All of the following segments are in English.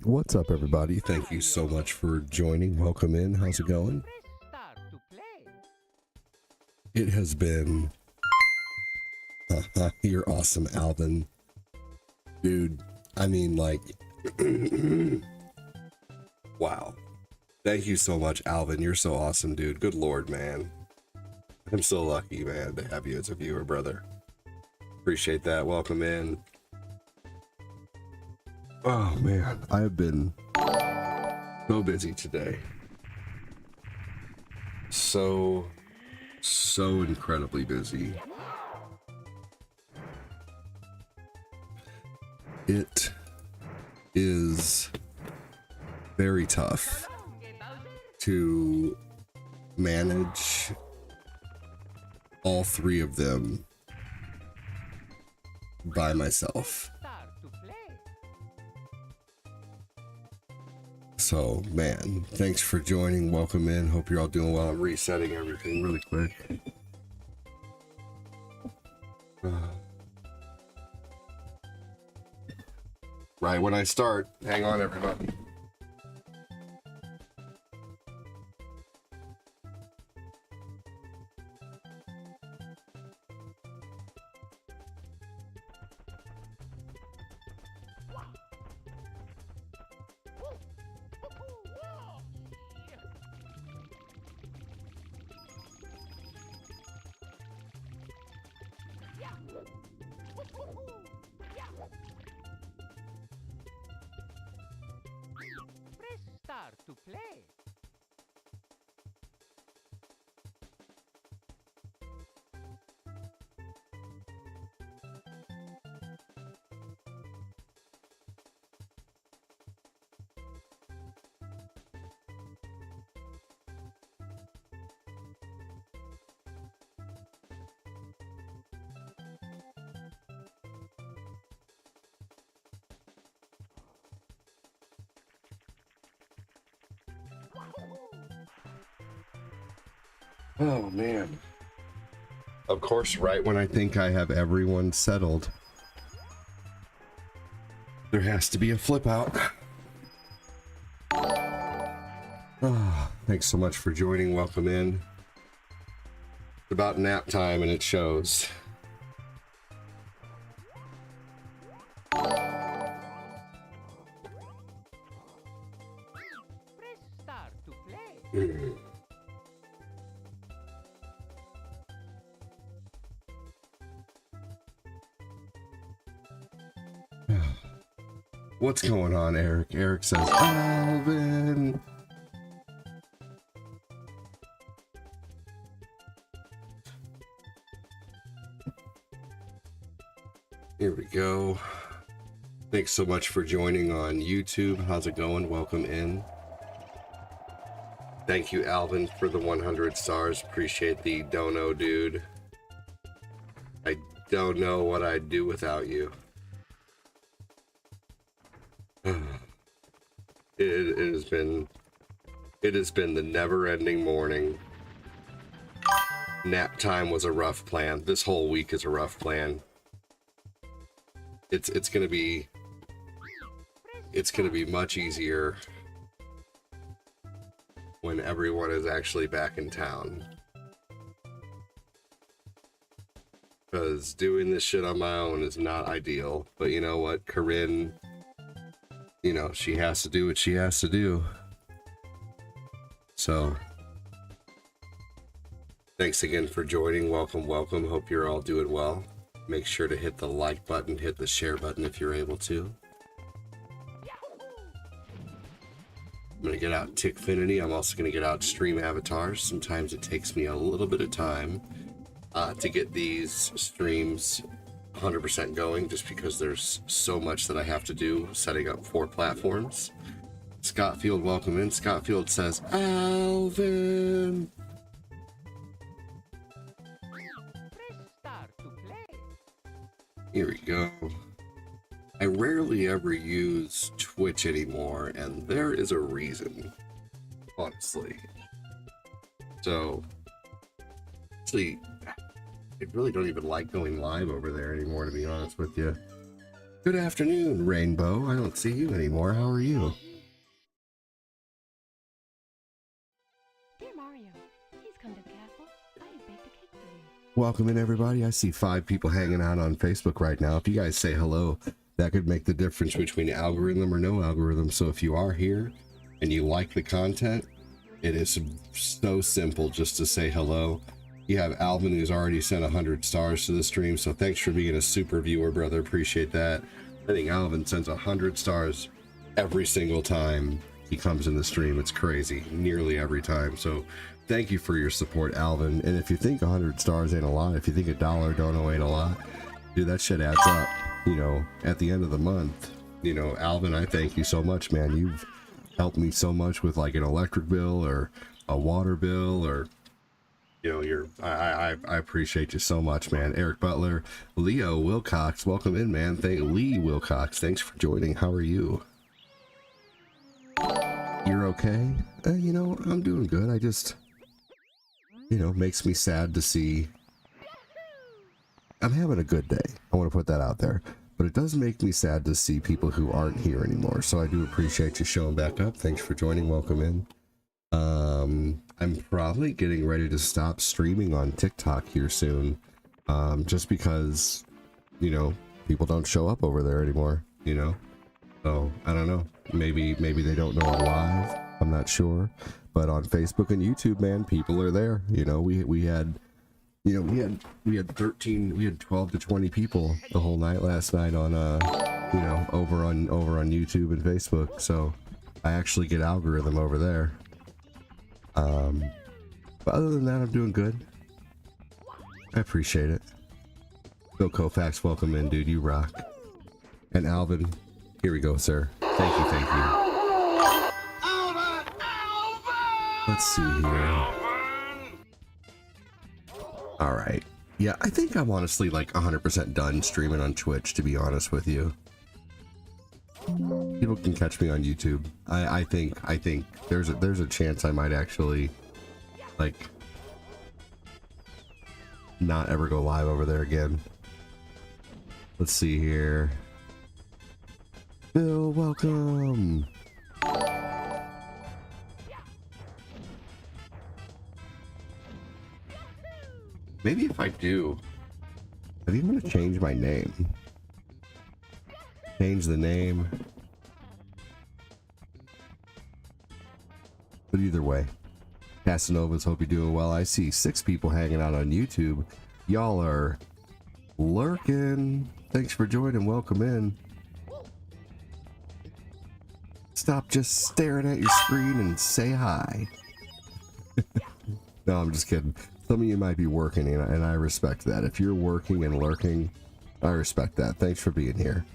What's up, everybody? Thank you so much for joining. Welcome in. How's it going? It has been... You're awesome, Alvin. Dude, I mean, like... Wow. Thank you so much, Alvin. You're so awesome, dude. Good Lord, man. I'm so lucky, man, to have you as a viewer, brother. Appreciate that. Welcome in. Oh, man. I have been so busy today. So incredibly busy. It is very tough to manage all three of them by myself. So, man, thanks for joining. Welcome in. Hope you're all doing well. I'm resetting everything really quick. Right when I start. Hang on, everybody. Oh, man. Of course, right when I think I have everyone settled, there has to be a flip out. Oh, thanks so much for joining. Welcome in. It's about nap time and it shows. What's going on, Eric? Eric says, Alvin. Here we go. Thanks so much for joining on YouTube. How's it going? Welcome in. Thank you, Alvin, for the 100 stars. Appreciate the dono, dude. I don't know what I'd do without you. It has been the never-ending morning. Nap time was a rough plan. This whole week is a rough plan. It's gonna be much easier when everyone is actually back in town. Because doing this shit on my own is not ideal. But you know what, Corinne, you know, she has to do what she has to do. So, thanks again for joining. Welcome, welcome. Hope you're all doing well. Make sure to hit the like button, hit the share button if you're able to. I'm going to get out Tickfinity. I'm also going to get out Stream Avatars. Sometimes it takes me a little bit of time to get these streams 100% going, just because there's so much that I have to do setting up 4 platforms. Scott Field, welcome in. Scott Field says, Alvin. Here we go. I rarely ever use Twitch anymore, and there is a reason, honestly. So, actually, I really don't even like going live over there anymore, to be honest with you. Good afternoon, Rainbow. I don't see you anymore. How are you? Dear Mario, please come to the castle. I have baked a cake for you. Welcome in, everybody. I see 5 people hanging out on Facebook right now. If you guys say hello, that could make the difference between algorithm or no algorithm. So if you are here and you like the content, it is so simple just to say hello. You have Alvin, who's already sent 100 stars to the stream, so thanks for being a super viewer, brother. Appreciate that. I think Alvin sends 100 stars every single time he comes in the stream. It's crazy, nearly every time. So thank you for your support, Alvin. And if you think 100 stars ain't a lot, if you think $1 dono ain't a lot, dude, that shit adds up. You know, at the end of the month, you know, Alvin, I thank you so much, man. You've helped me so much with like an electric bill or a water bill, or you know, I appreciate you so much, man. Eric Butler, Leo Wilcox, welcome in, man. Lee Wilcox, thanks for joining. How are you? You're okay? You know, I'm doing good. I just, you know, makes me sad to see. I'm having a good day. I want to put that out there. But it does make me sad to see people who aren't here anymore. So I do appreciate you showing back up. Thanks for joining. Welcome in. I'm probably getting ready to stop streaming on TikTok here soon. Just because, you know, people don't show up over there anymore, you know? So I don't know. Maybe they don't know I'm live. I'm not sure. But on Facebook and YouTube, man, people are there. You know, we had 12 to 20 people the whole night last night on you know, over on YouTube and Facebook. So I actually get algorithm over there. But other than that, I'm doing good. I appreciate it. Bill Koufax, welcome in, dude. You rock. And Alvin, here we go, sir. Thank you. Let's see here. All right. Yeah, I think I'm honestly like 100% done streaming on Twitch, to be honest with you. People can catch me on YouTube. I think there's a chance I might actually like not ever go live over there again. Let's see here. Bill, welcome. Maybe if I do, I think I'm gonna change my name. Change the name. But either way, Casanovas, hope you're doing well. I see 6 people hanging out on YouTube. Y'all are lurking. Thanks for joining. Welcome in. Stop just staring at your screen and say hi. No, I'm just kidding. Some of you might be working, and I respect that. If you're working and lurking, I respect that. Thanks for being here.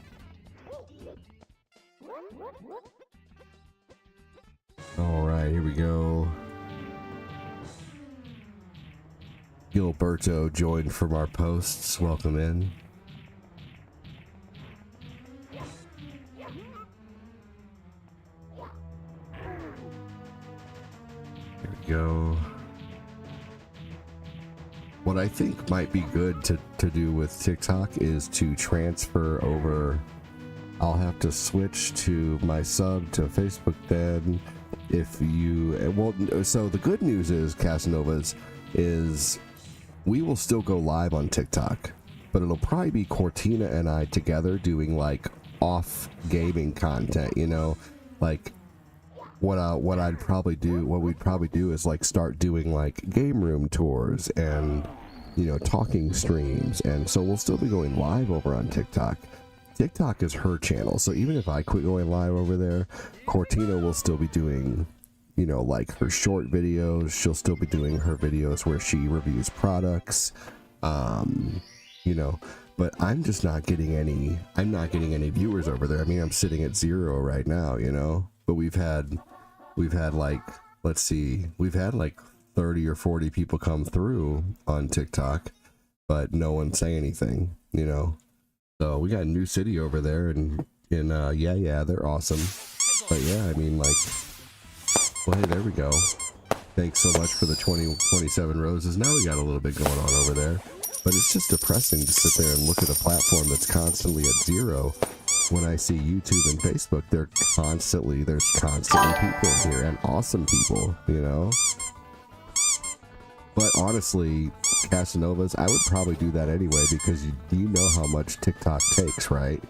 All right, here we go. Gilberto joined from our posts. Welcome in. Here we go. What I think might be good to do with TikTok is to transfer over. I'll have to switch to my sub to Facebook then. If you, well, so the good news is, Casanovas, is we will still go live on TikTok, but it'll probably be Cortina and I together doing like off gaming content, you know, like what we'd probably do is like start doing like game room tours and, you know, talking streams. And so we'll still be going live over on TikTok. TikTok is her channel, so even if I quit going live over there, Cortina will still be doing, you know, like her short videos. She'll still be doing her videos where she reviews products, you know, but I'm just not getting any, viewers over there. I mean, I'm sitting at 0 right now, you know, but we've had like, let's see, we've had like 30 or 40 people come through on TikTok, but no one say anything, you know. So we got a new city over there, and yeah, they're awesome. But yeah, I mean, like, well, hey, there we go. Thanks so much for the 27 roses. Now we got a little bit going on over there, but it's just depressing to sit there and look at a platform that's constantly at 0 when I see YouTube and Facebook, there's constantly people here and awesome people, you know. But honestly, Casanovas, I would probably do that anyway because you know how much TikTok takes, right?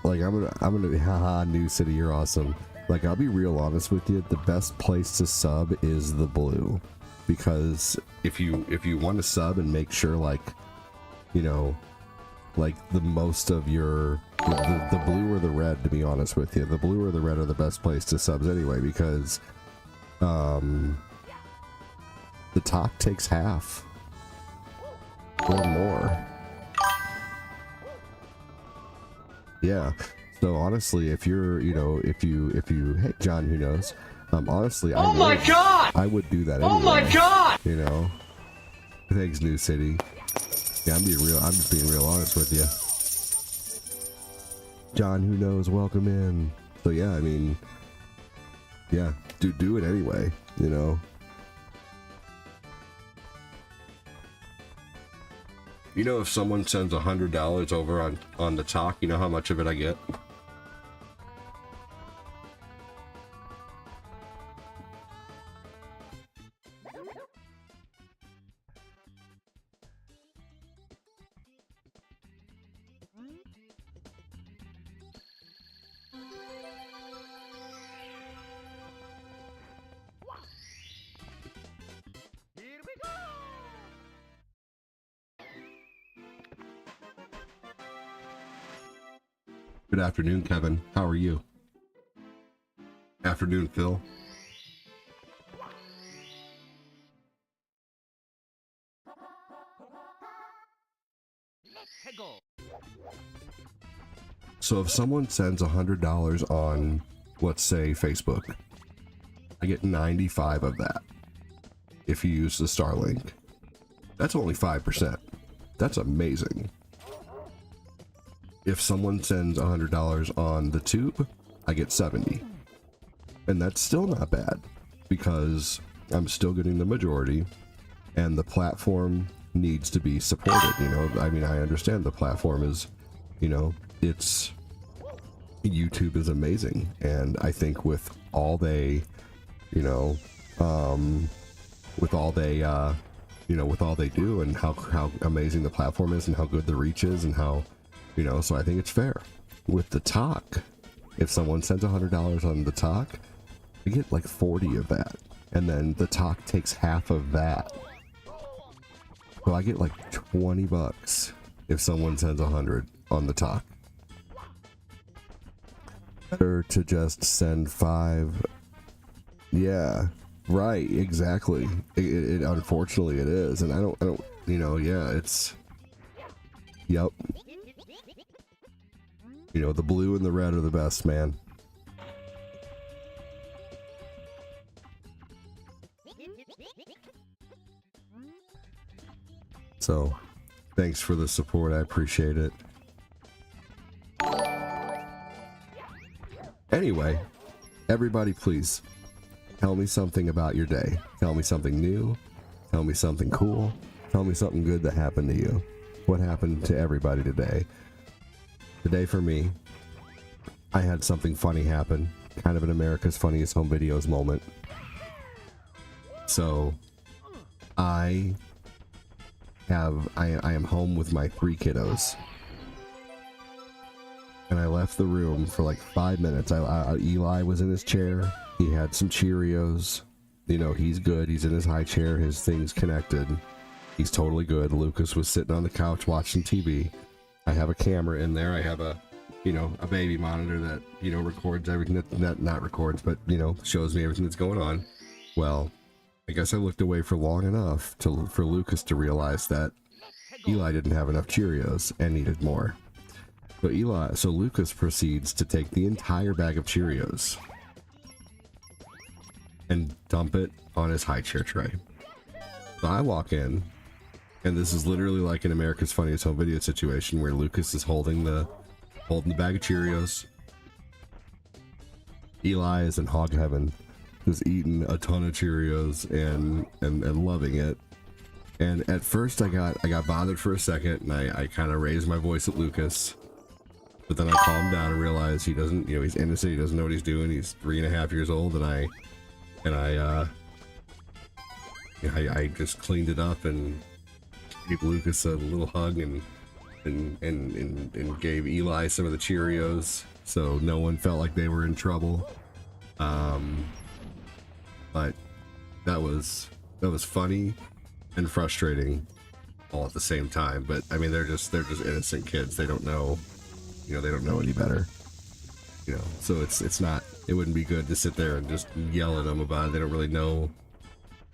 Like I'm gonna haha, New City, you're awesome. Like, I'll be real honest with you, the best place to sub is the blue, because if you want to sub and make sure, like, you know, like the most of your the blue or the red, to be honest with you, the blue or the red are the best place to subs anyway, because the talk takes half or more. Yeah. So honestly, if you're, you know, if you, hey John, who knows? Honestly, I would do that anyway. Oh my god! You know. Thanks, New City. Yeah, I'm just being real honest with you. John, who knows? Welcome in. So yeah, I mean, yeah, do it anyway. You know. You know, if someone sends $100 over on the talk, you know how much of it I get? Good afternoon, Kevin. How are you? Afternoon, Phil. So if someone sends $100 on, let's say, Facebook, I get 95 of that if you use the Starlink. That's only 5%. That's amazing. If someone sends $100 on the tube, I get 70. And that's still not bad because I'm still getting the majority and the platform needs to be supported, you know. I mean, I understand the platform is, you know, YouTube is amazing, and I think with all they, you know, with all they do and how amazing the platform is and how good the reach is and how, you know, so I think it's fair. With the talk, if someone sends $100 on the talk, I get like 40 of that, and then the talk takes half of that, so I get like 20 bucks if someone sends 100 on the talk. Better to just send 5. Yeah, right, exactly. It unfortunately it is, and I don't, you know, yeah, it's, yep. You know, the blue and the red are the best, man. So, thanks for the support. I appreciate it. Anyway, everybody please tell me something about your day. Tell me something new. Tell me something cool. Tell me something good that happened to you. What happened to everybody today? Today for me, I had something funny happen. Kind of an America's Funniest Home Videos moment. So, I am home with my 3 kiddos. And I left the room for like 5 minutes. Eli was in his chair. He had some Cheerios. You know, he's good. He's in his high chair. His thing's connected. He's totally good. Lucas was sitting on the couch watching TV. I have a camera in there. I have a, you know, a baby monitor that, you know, records everything that not records, but, you know, shows me everything that's going on. Well, I guess I looked away for long enough for Lucas to realize that Eli didn't have enough Cheerios and needed more. So Lucas proceeds to take the entire bag of Cheerios and dump it on his high chair tray. So I walk in, and this is literally like an America's Funniest Home Video situation where Lucas is holding the bag of Cheerios. Eli is in hog heaven, just eating a ton of Cheerios and loving it. And at first I got bothered for a second, and I kind of raised my voice at Lucas. But then I calmed down and realized he doesn't, he's innocent, he doesn't know what he's doing, he's 3.5 years old, and I just cleaned it up and gave Lucas a little hug and gave Eli some of the Cheerios, so no one felt like they were in trouble. But that was funny and frustrating all at the same time. But I mean, they're just innocent kids. They don't know, they don't know any better. So it wouldn't be good to sit there and just yell at them about it. They don't really know,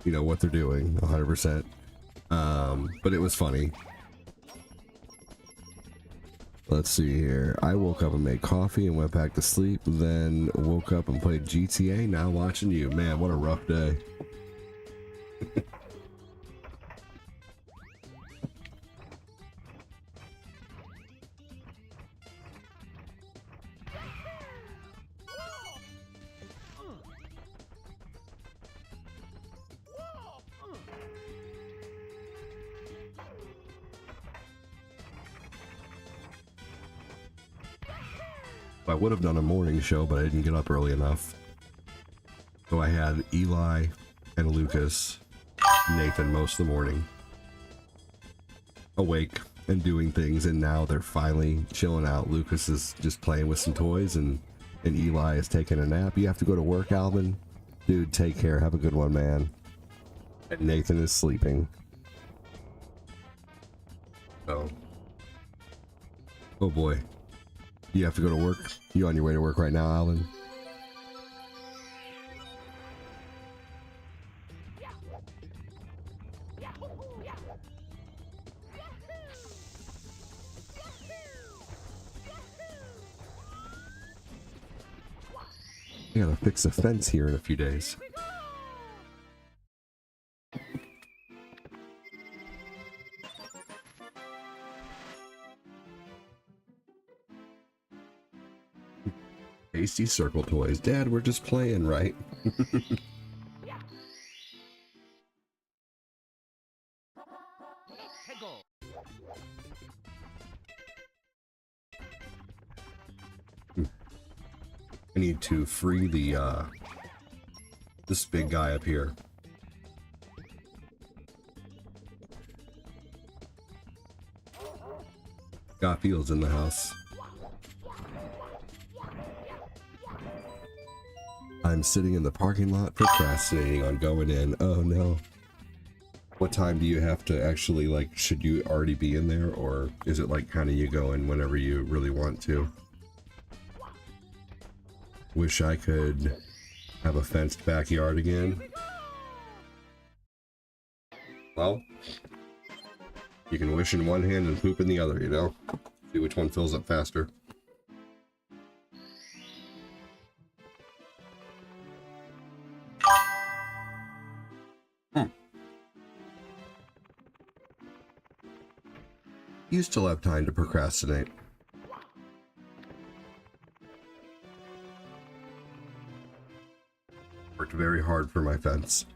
what they're doing 100%. But it was funny. Let's see here. I woke up and made coffee and went back to sleep, then woke up and played GTA, now watching you. Man, what a rough day. I would have done a morning show, but I didn't get up early enough. So I had Eli and Lucas, Nathan most of the morning, awake and doing things, and now they're finally chilling out. Lucas is just playing with some toys, and Eli is taking a nap. You have to go to work, Alvin? Dude, take care. Have a good one, man. And Nathan is sleeping. Oh boy. You have to go to work? You on your way to work right now, Alan? I gotta fix a fence here in a few days. Tasty circle toys. Dad, we're just playing, right? I need to free the this big guy up here. Got Fields in the house. I'm sitting in the parking lot procrastinating on going in. Oh no. What time do you have to actually, like, should you already be in there, or is it like kind of you go in whenever you really want to? Wish I could have a fenced backyard again. Well, you can wish in one hand and poop in the other, See which one fills up faster. You still have time to procrastinate. Worked very hard for my fence.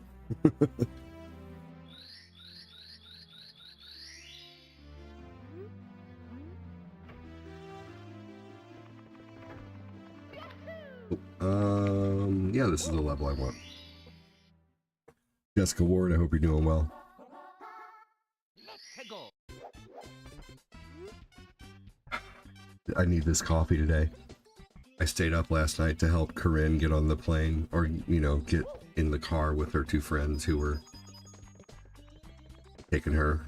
Yeah, this is the level I want. Jessica Ward, I hope you're doing well. I need this coffee today. I stayed up last night to help Corinne get on the plane, or, get in the car with her two friends who were taking her.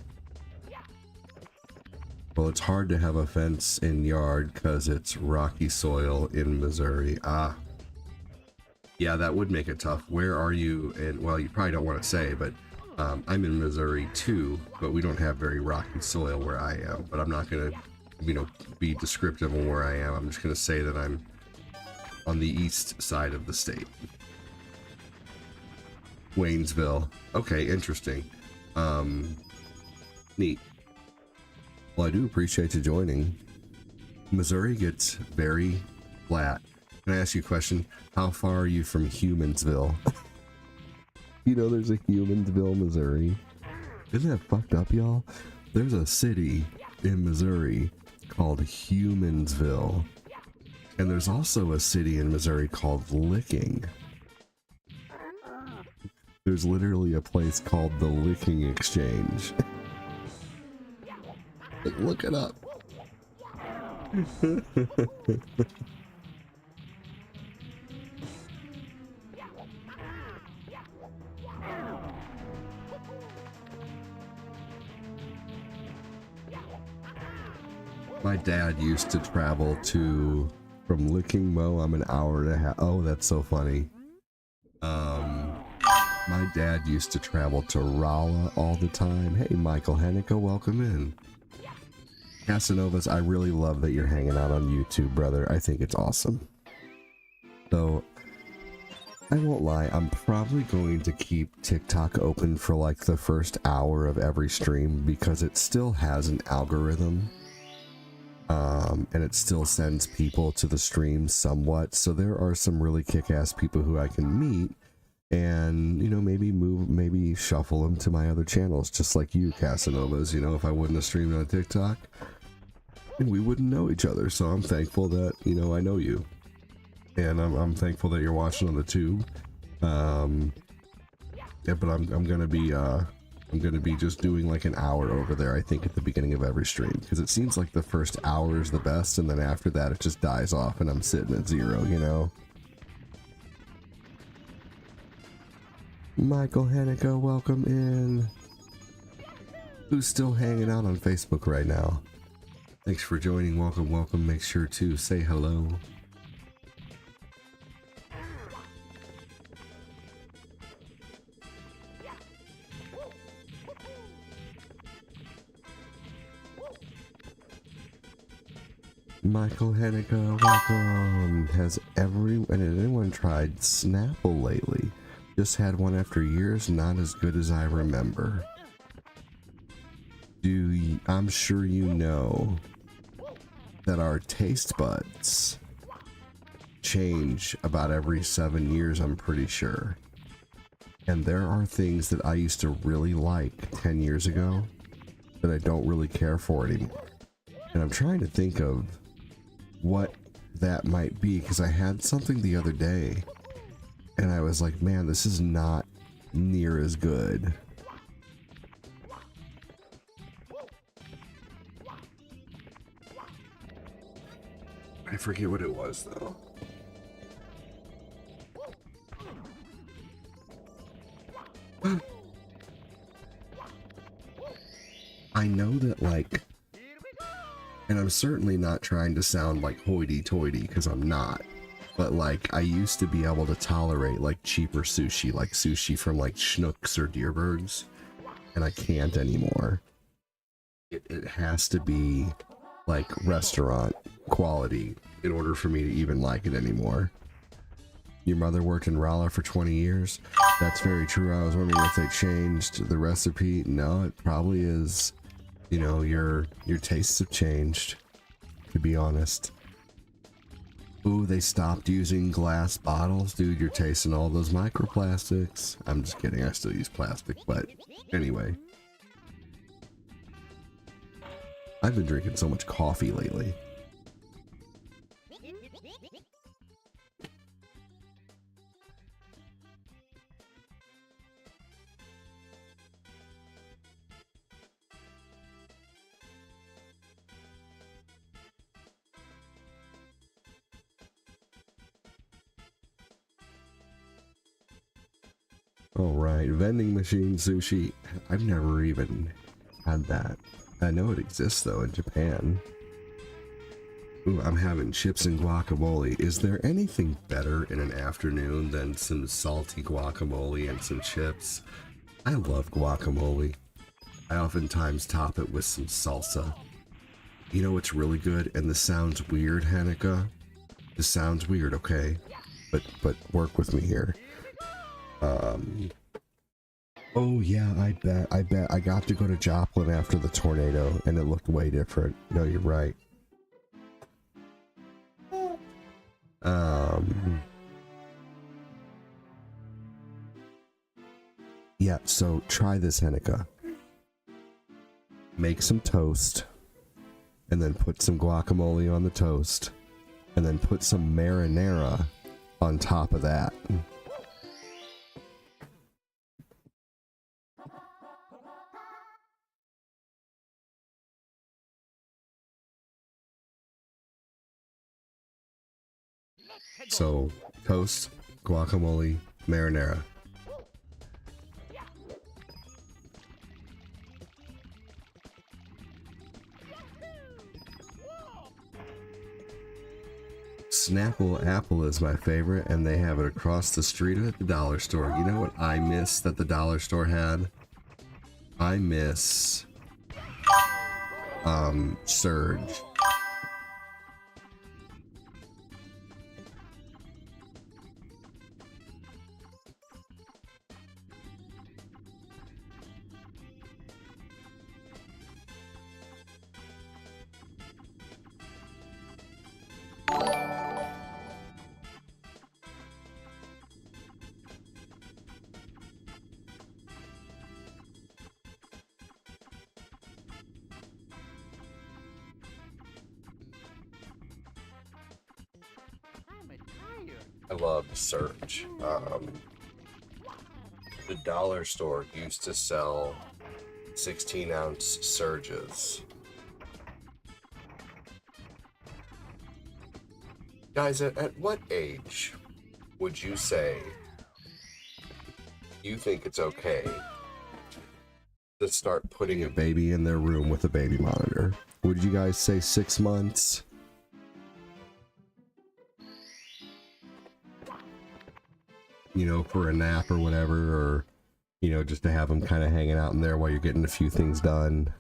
Well, it's hard to have a fence in yard because it's rocky soil in Missouri. Ah. Yeah, that would make it tough. Where are you? And, well, you probably don't want to say, but I'm in Missouri too, but we don't have very rocky soil where I am. But I'm not going to, be descriptive on where I am. I'm just going to say that I'm on the east side of the state. Waynesville. Okay, interesting. Neat. Well, I do appreciate you joining. Missouri gets very flat. Can I ask you a question? How far are you from Humansville? There's a Humansville, Missouri. Isn't that fucked up, y'all? There's a city in Missouri called Humansville. And there's also a city in Missouri called Licking. There's literally a place called the Licking Exchange. Look it up. My dad used to travel from Licking Mo. I'm an hour and a half. Oh, that's so funny. My dad used to travel to Rolla all the time. Hey, Michael Hennico, welcome in. Casanovas, I really love that you're hanging out on YouTube, brother. I think it's awesome. So, I won't lie, I'm probably going to keep TikTok open for like the first hour of every stream because it still has an algorithm. And it still sends people to the stream somewhat. So there are some really kick-ass people who I can meet and, you know, maybe shuffle them to my other channels, just like you, Casanovas. You know, if I wouldn't have streamed on TikTok, we wouldn't know each other. So I'm thankful that, you know, I know you. And I'm thankful that you're watching on the tube. Yeah, but I'm gonna be just doing like an hour over there, I think, at the beginning of every stream, because it seems like the first hour is the best, and then after that it just dies off and I'm sitting at 0, you know? Michael Haneke, welcome in. Who's still hanging out on Facebook right now? Thanks for joining. Welcome, welcome. Make sure to say hello. Michael Haneke, welcome. Has anyone tried Snapple lately? Just had one after years, not as good as I remember. I'm sure you know that our taste buds change about every 7 years, I'm pretty sure. And there are things that I used to really like 10 years ago that I don't really care for anymore. And I'm trying to think of what that might be, because I had something the other day and I was like, man, this is not near as good. I forget what it was though. I know that, like, and I'm certainly not trying to sound like hoity-toity, because I'm not, but like, I used to be able to tolerate like cheaper sushi, like sushi from like Schnucks or Dierbergs, and I can't anymore. It has to be like restaurant quality in order for me to even like it anymore. Your mother worked in Rolla for 20 years? That's very true. I was wondering if they changed the recipe. No, it probably is. You know, your tastes have changed, to be honest. Ooh, they stopped using glass bottles. Dude, you're tasting all those microplastics. I'm just kidding, I still use plastic, but anyway. I've been drinking so much coffee lately. All right, vending machine sushi. I've never even had that. I know it exists though in Japan. Ooh, I'm having chips and guacamole. Is there anything better in an afternoon than some salty guacamole and some chips? I love guacamole. I oftentimes top it with some salsa. You know what's really good? And this sounds weird, Hanukkah. This sounds weird, okay? But work with me here. Oh yeah, I bet I got to go to Joplin after the tornado and it looked way different. No, you're right. Yeah, so try this, Hanukkah. make some toast, and then put some guacamole on the toast, and then put some marinara on top of that. So, toast, guacamole, marinara. Snapple Apple is my favorite, and they have it across the street at the dollar store. You know what I miss that the dollar store had? I miss Surge. I love Surge. The dollar store used to sell 16-ounce Surges. Guys, at what age would you say you think it's okay to start putting a baby in their room with a baby monitor? Would you guys say 6 months? You know, for a nap or whatever, or, you know, just to have them kind of hanging out in there while you're getting a few things done.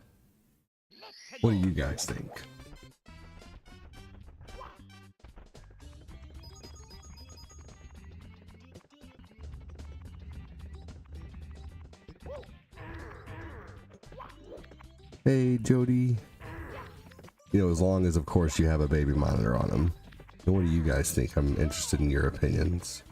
What do you guys think? Hey, Jody. You know, as long as, of course, you have a baby monitor on them. And what do you guys think? I'm interested in your opinions.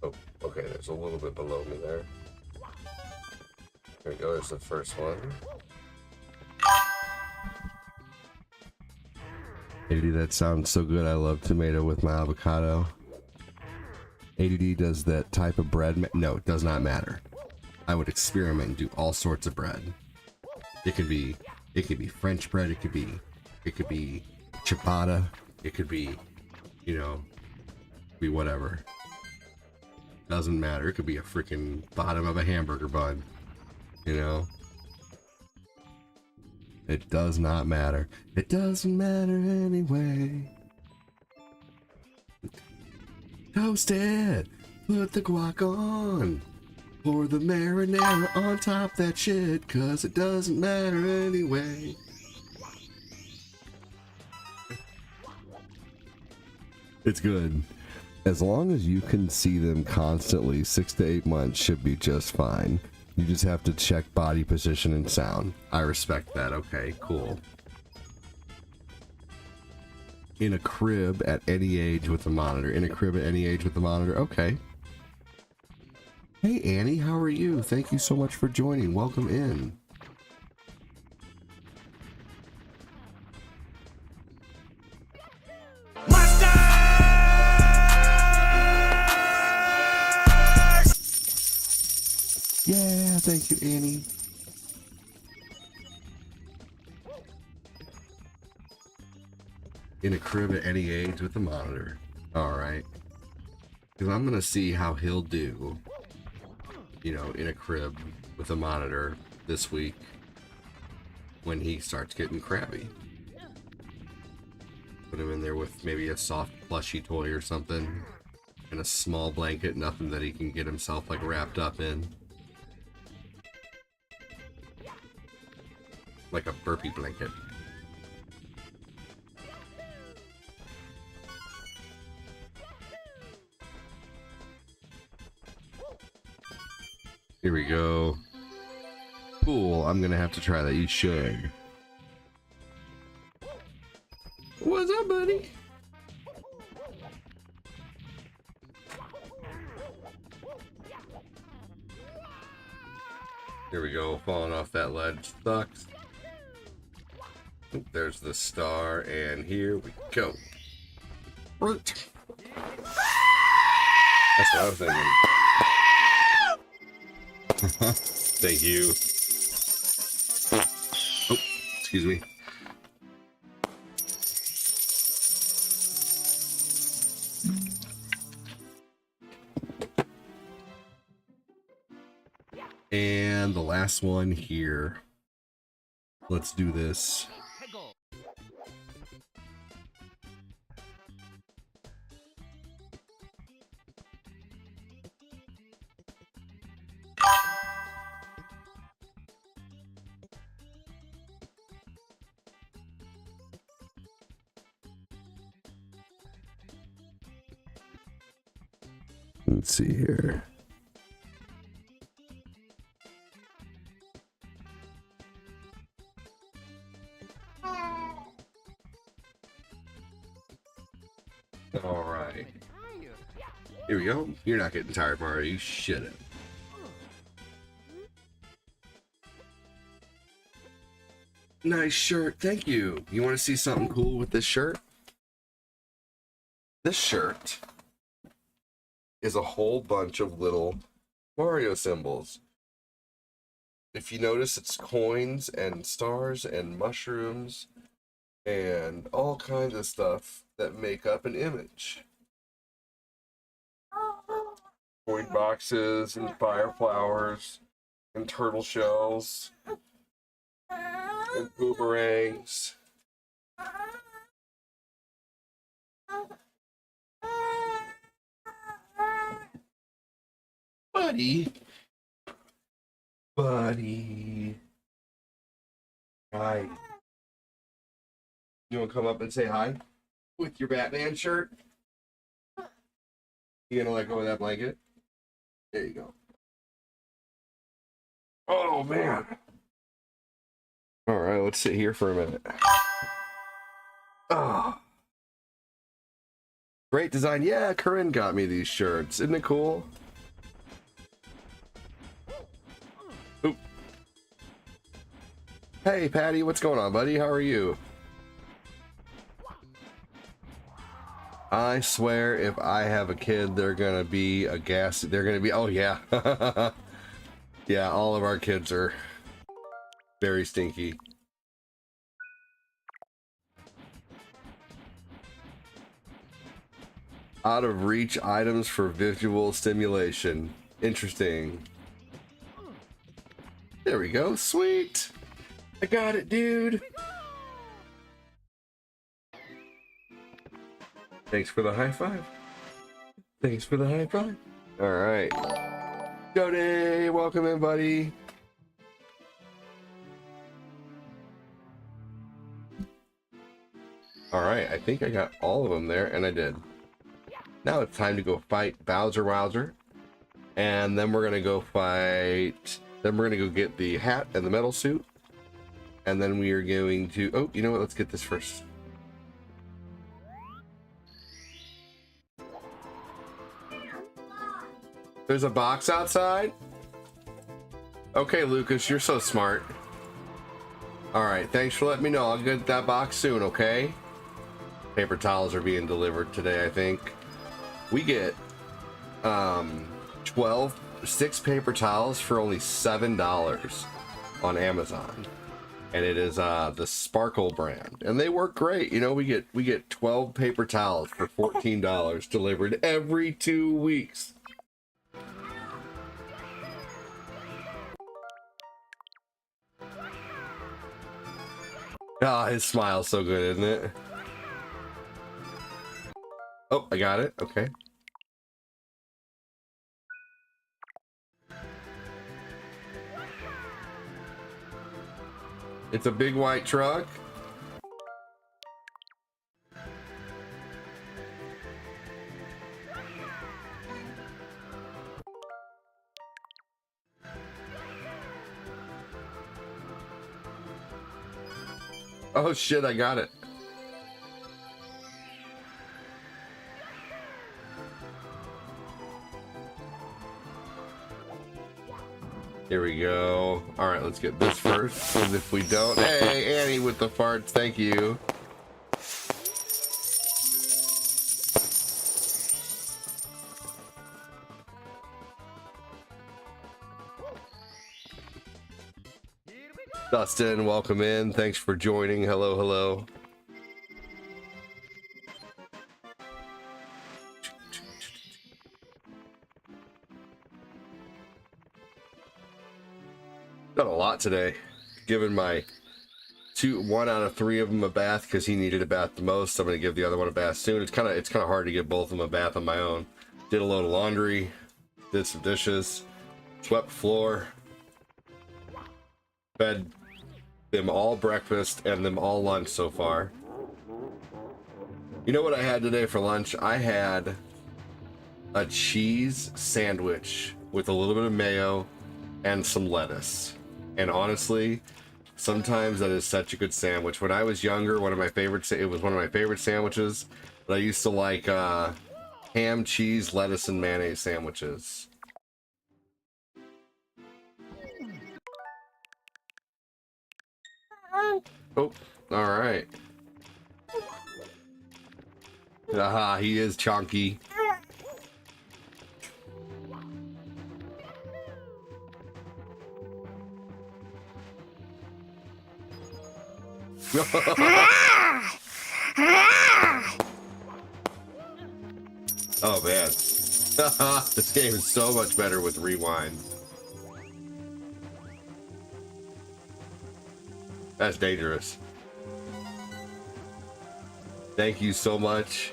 Oh, okay, there's a little bit below me there. There we go, there's the first one. ADD, that sounds so good. I love tomato with my avocado. ADD, does that type of bread no, it does not matter. I would experiment and do all sorts of bread. It could be French bread, it could be ciabatta, it could be, you know, be whatever. Doesn't matter. It could be a freaking bottom of a hamburger bun, you know. It does not matter. It doesn't matter anyway. Toast it. Put the guac on. Pour the marinara on top that shit, 'cause it doesn't matter anyway. It's good. As long as you can see them constantly, 6 to 8 months should be just fine. You just have to check body position and sound. I respect that. Okay, cool. In a crib at any age with a monitor. In a crib at any age with a monitor. Okay. Hey, Annie, how are you? Thank you so much for joining. Welcome in. Yeah, thank you, Annie. In a crib at any age with a monitor. Alright. Because I'm going to see how he'll do, you know, in a crib with a monitor this week when he starts getting crabby. Put him in there with maybe a soft plushy toy or something. And a small blanket, nothing that he can get himself like wrapped up in. Like a burpee blanket. Here we go. Cool. I'm gonna have to try that. You should. What's up, buddy? Here we go. Falling off that ledge sucks. There's the star, and here we go. Root. That's what I was thinking. Thank you. Oh, excuse me. And the last one here. Let's do this. Let's see here. All right. Here we go. You're not getting tired, Mario. You shouldn't. Nice shirt. Thank you. You want to see something cool with this shirt? This shirt is a whole bunch of little Mario symbols. If you notice, it's coins and stars and mushrooms and all kinds of stuff that make up an image. Coin boxes and fire flowers and turtle shells and boomerangs. Buddy. Buddy. Hi. You want to come up and say hi with your Batman shirt? You gonna let go of that blanket? There you go. Oh, man. All right, let's sit here for a minute. Oh. Great design. Yeah, Corinne got me these shirts. Isn't it cool? Oop. Hey, Patty, what's going on, buddy? How are you? I swear if I have a kid, they're gonna be a gas. They're gonna be, oh yeah. Yeah, all of our kids are very stinky. Out of reach items for visual stimulation. Interesting. There we go. Sweet. I got it, dude. Thanks for the high five. Thanks for the high five. All right. Jody, welcome in, buddy. All right, I think I got all of them there, and I did. Now it's time to go fight Bowser Wowzer. And then we're going to go fight... Then we're going to go get the hat and the metal suit. And then we are going to... Oh, you know what? Let's get this first. There's a box outside? Okay, Lucas, you're so smart. Alright, thanks for letting me know. I'll get that box soon, okay? Paper towels are being delivered today, I think. We get 6 paper towels for only $7 on Amazon. And it is the Sparkle brand. And they work great. You know, we get 12 paper towels for $14 delivered every 2 weeks. Ah, his smile's so good, isn't it? Oh, I got it. Okay. It's a big white truck. Oh shit, I got it. Here we go. All right, let's get this first, because if we don't... Hey, Annie with the farts, thank you. Dustin, welcome in. Thanks for joining. Hello, hello. Done a lot today, given my one out of three of them a bath because he needed a bath the most. I'm gonna give the other one a bath soon. It's kind of hard to give both of them a bath on my own. Did a load of laundry, did some dishes, swept the floor, fed them all breakfast and them all lunch so far. You know what I had today for lunch? I had a cheese sandwich with a little bit of mayo and some lettuce. And honestly, sometimes that is such a good sandwich. When I was younger, it was one of my favorite sandwiches. But I used to like ham, cheese, lettuce, and mayonnaise sandwiches. Oh, all right. Aha, he is chunky. Oh man. This game is so much better with rewind. That's dangerous. Thank you so much.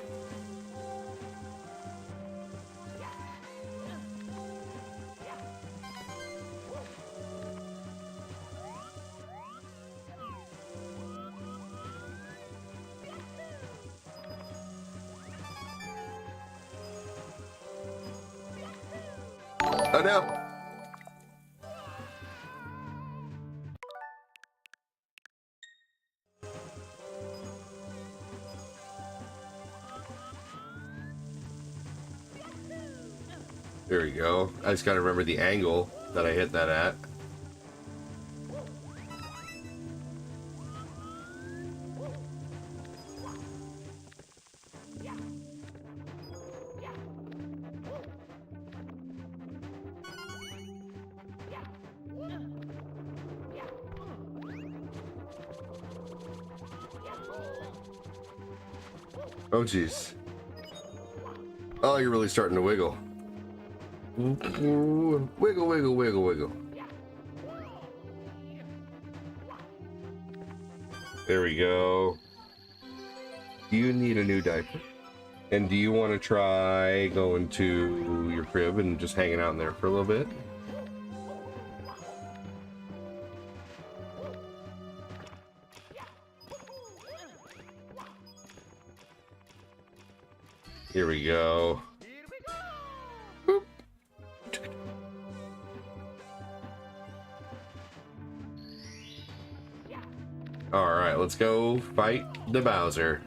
Oh no. There we go. I just gotta remember the angle that I hit that at. Oh jeez. Oh, you're really starting to wiggle. Wiggle, wiggle, wiggle, wiggle. There we go. Do you need a new diaper? And do you want to try going to your crib and just hanging out in there for a little bit? Here we go. Boop. All right, let's go fight the Bowser.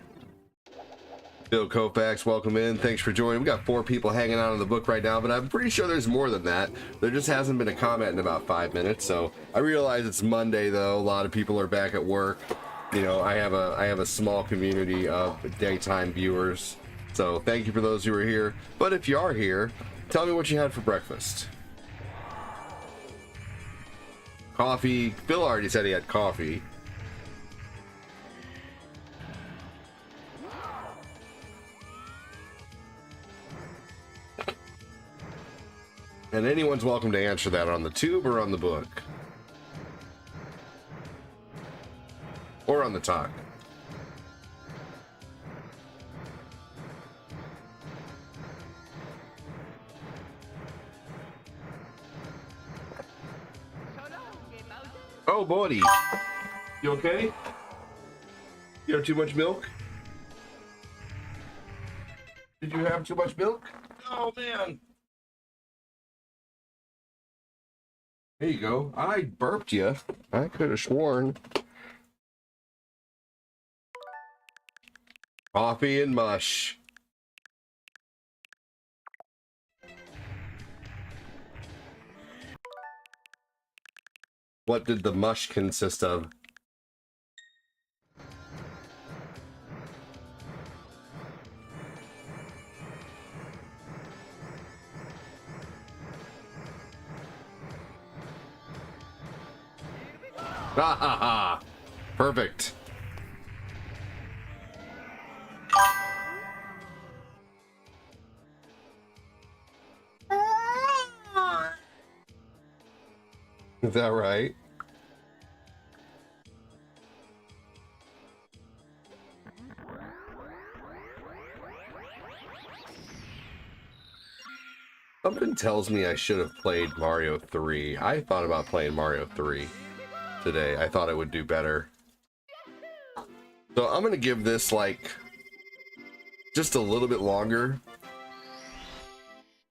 Bill Kofax, welcome in. Thanks for joining. We got 4 people hanging out on the book right now, but I'm pretty sure there's more than that. There just hasn't been a comment in about 5 minutes. So I realize it's Monday though. A lot of people are back at work. You know, I have a small community of daytime viewers. So thank you for those who are here. But if you are here, tell me what you had for breakfast. Coffee. Bill already said he had coffee. And anyone's welcome to answer that on the tube or on the book. Or on the talk. Oh, buddy. You okay? You have too much milk? Did you have too much milk? Oh, man. There you go. I burped you. I could have sworn Coffee and mush. What did the mush consist of? Ha ha ha! Perfect. Is that right? Something tells me I should have played Mario 3. I thought about playing Mario 3 today. I thought it would do better. So I'm gonna give this like just a little bit longer.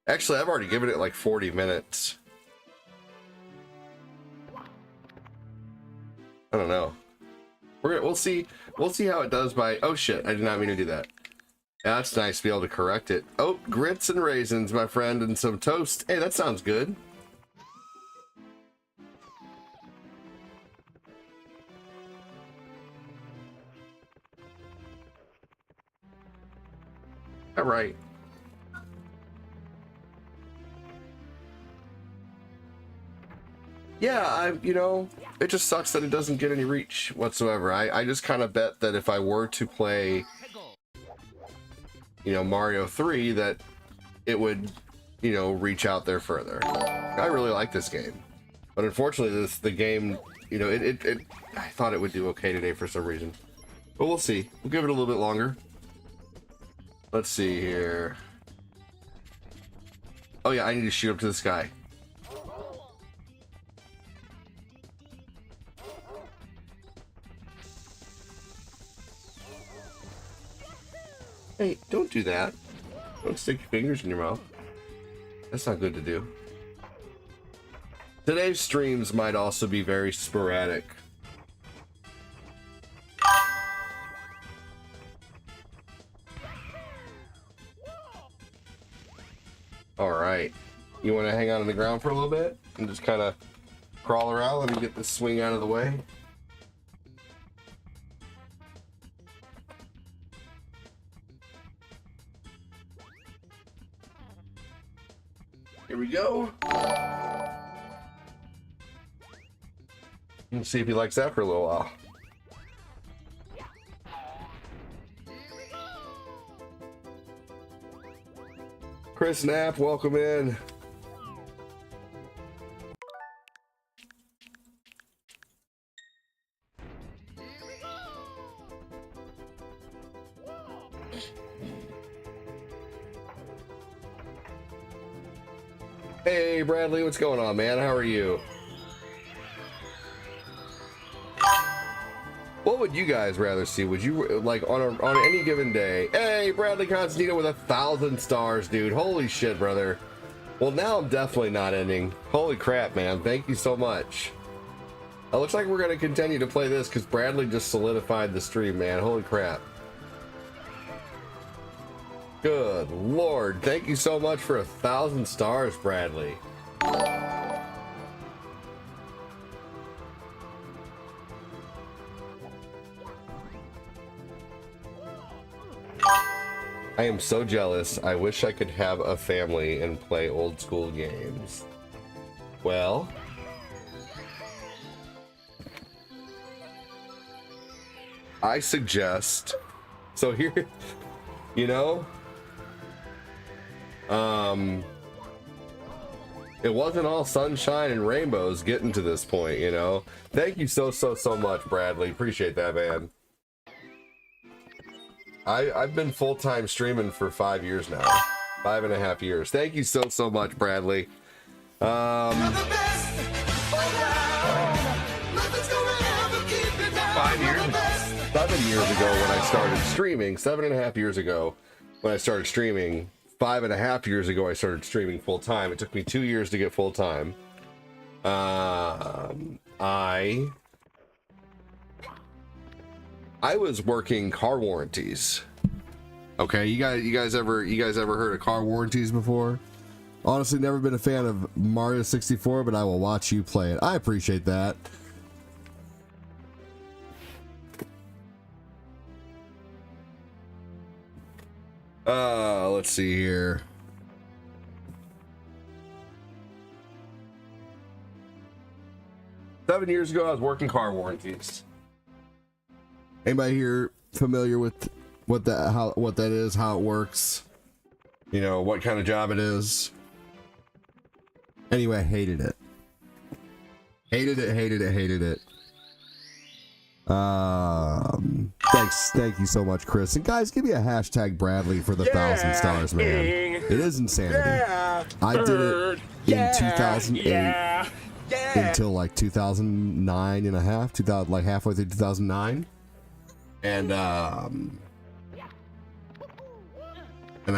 Actually, I've already given it like 40 minutes. I don't know. We'll see how it does by. Oh shit! I did not mean to do that. Yeah, that's nice to be able to correct it. Oh, grits and raisins, my friend, and some toast. Hey, that sounds good. All right. Yeah, it just sucks that it doesn't get any reach whatsoever. I just kind of bet that if I were to play, Mario 3, that it would, reach out there further. I really like this game, but unfortunately, the game, I thought it would do okay today for some reason, but we'll see. We'll give it a little bit longer. Let's see here. Oh yeah, I need to shoot up to the sky. Hey, don't do that. Don't stick your fingers in your mouth. That's not good to do. Today's streams might also be very sporadic. All right. You want to hang out on the ground for a little bit and just kind of crawl around? Let me get this swing out of the way. Here we go. Let's see if he likes that for a little while. Chris Knapp, welcome in. Hey Bradley, what's going on, man? How are you? What would you guys rather see? Would you like on any given day? Hey, Bradley Constantino with 1,000 stars, dude. Holy shit, brother. Well, now I'm definitely not ending. Holy crap, man. Thank you so much. It looks like we're going to continue to play this because Bradley just solidified the stream, man. Holy crap. Good Lord. Thank you so much for 1,000 stars, Bradley. I am so jealous. I wish I could have a family and play old school games. Well, I suggest, so here, it wasn't all sunshine and rainbows getting to this point, Thank you so much, Bradley. Appreciate that, man. I've been full-time streaming for 5 years now. 5.5 years. Thank you so much, Bradley. 5 years, 7 years ago when I started streaming, 7.5 years ago when I started streaming, 5.5 years ago I started streaming full-time. It took me 2 years to get full-time. I was working car warranties Okay, you guys ever heard of car warranties before? Honestly, never been a fan of Mario 64, but I will watch you play it. I appreciate that. Let's see here. Seven years ago, I was working car warranties. Anybody here familiar with what that is, how it works? You know, what kind of job it is? Anyway, I hated it. Hated it. Thank you so much, Chris. And guys, give me a hashtag Bradley for the 1,000 stars, man. It is insanity. I did it in 2008 until like 2009 and a half, like halfway through 2009, and I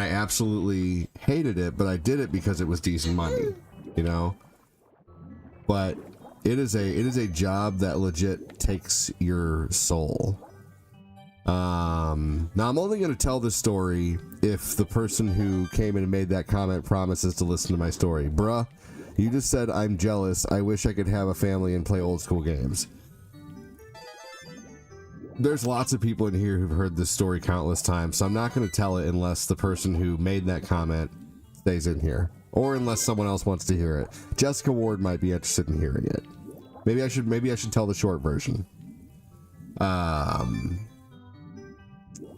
absolutely hated it, but I did it because it was decent money, you know. But it is a job that legit takes your soul. Now I'm only going to tell this story if the person who came in and made that comment promises to listen to my story. Bruh, you just said I'm jealous. I wish I could have a family and play old school games. There's lots of people in here who've heard this story countless times, so I'm not going to tell it unless the person who made that comment stays in here, or unless someone else wants to hear it. Jessica Ward might be interested in hearing it. Maybe I should tell the short version.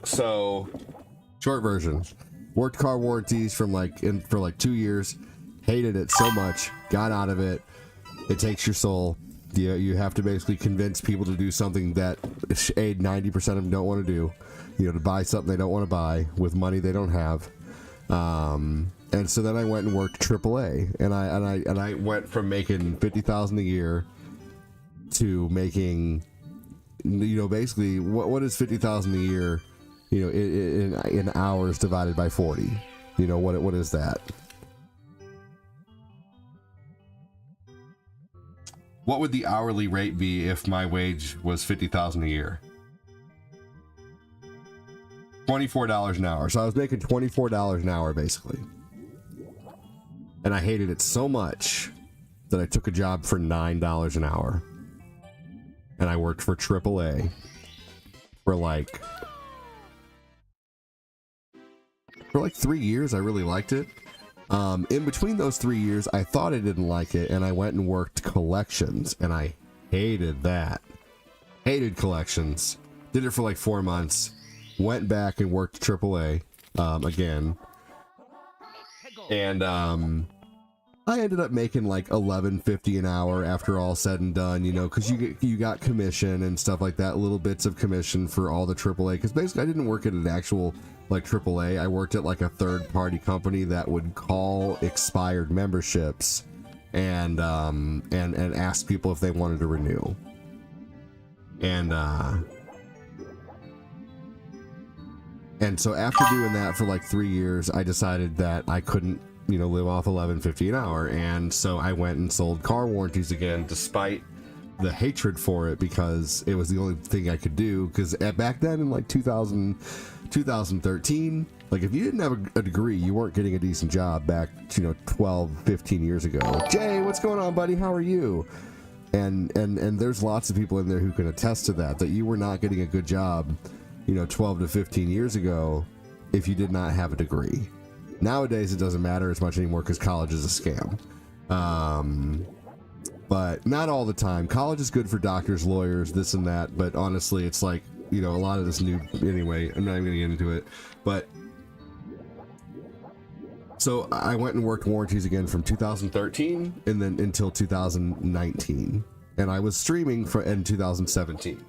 So, short version. Worked car warranties for like 2 years. Hated it so much. Got out of it. It takes your soul. You have to basically convince people to do something that 90% of them don't want to do. You know, to buy something they don't want to buy with money they don't have. And so then I went and worked AAA, and I went from making $50,000 a year to making, you know, basically what is $50,000 a year, you know, in hours divided by 40. You know, what is that? What would the hourly rate be if my wage was $50,000 a year? $24 an hour. So I was making $24 an hour basically. And I hated it so much that I took a job for $9 an hour. And I worked for AAA for like 3 years. I really liked it. In between those 3 years, I thought I didn't like it, and I went and worked collections, and I hated that. Hated collections. Did it for like 4 months. Went back and worked AAA again. And I ended up making like $11.50 an hour after all said and done, you know, because you got commission and stuff like that, little bits of commission for all the AAA. Because basically, I didn't work at an actual like AAA. I worked at like a third-party company that would call expired memberships and ask people if they wanted to renew. And so after doing that for like 3 years, I decided that I couldn't, you know, live off $11.50 an hour, and so I went and sold car warranties again, despite the hatred for it, because it was the only thing I could do. Because back then in like 2013, like if you didn't have a degree, you weren't getting a decent job back, you know, 12, 15 years ago. Jay, what's going on, buddy? How are you? And there's lots of people in there who can attest to that you were not getting a good job, you know, 12 to 15 years ago if you did not have a degree. Nowadays, it doesn't matter as much anymore because college is a scam. But not all the time. College is good for doctors, lawyers, this and that. But honestly, it's like, you know, a lot of this new... Anyway, I'm not even going to get into it. But... So I went and worked warranties again from 2013 and then until 2019. And I was streaming in 2017.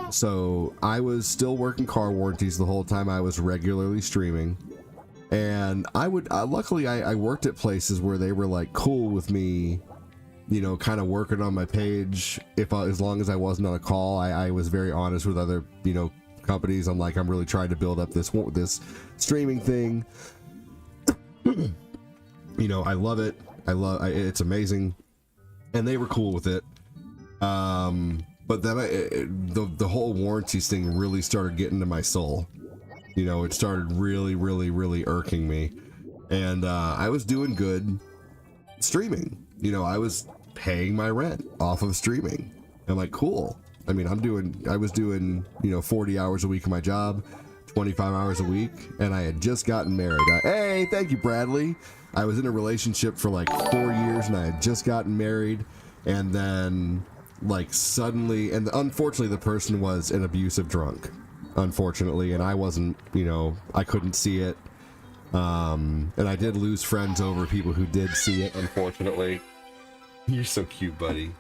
So I was still working car warranties the whole time I was regularly streaming, and luckily I worked at places where they were like cool with me, you know, kind of working on my page. As long as I wasn't on a call, I was very honest with other, you know, companies. I'm like, I'm really trying to build up this streaming thing. You know, I love it. It's amazing, and they were cool with it. But then the whole warranties thing really started getting to my soul. You know, it started really irking me. And I was doing good streaming. You know, I was paying my rent off of streaming. I'm like, cool. I mean, I was doing, you know, 40 hours a week in my job, 25 hours a week, and I had just gotten married. Hey, thank you, Bradley. I was in a relationship for like 4 years, and I had just gotten married, and then like suddenly, and unfortunately the person was an abusive drunk, unfortunately, and I wasn't, you know, I couldn't see it. And I did lose friends over people who did see it, unfortunately. You're so cute, buddy.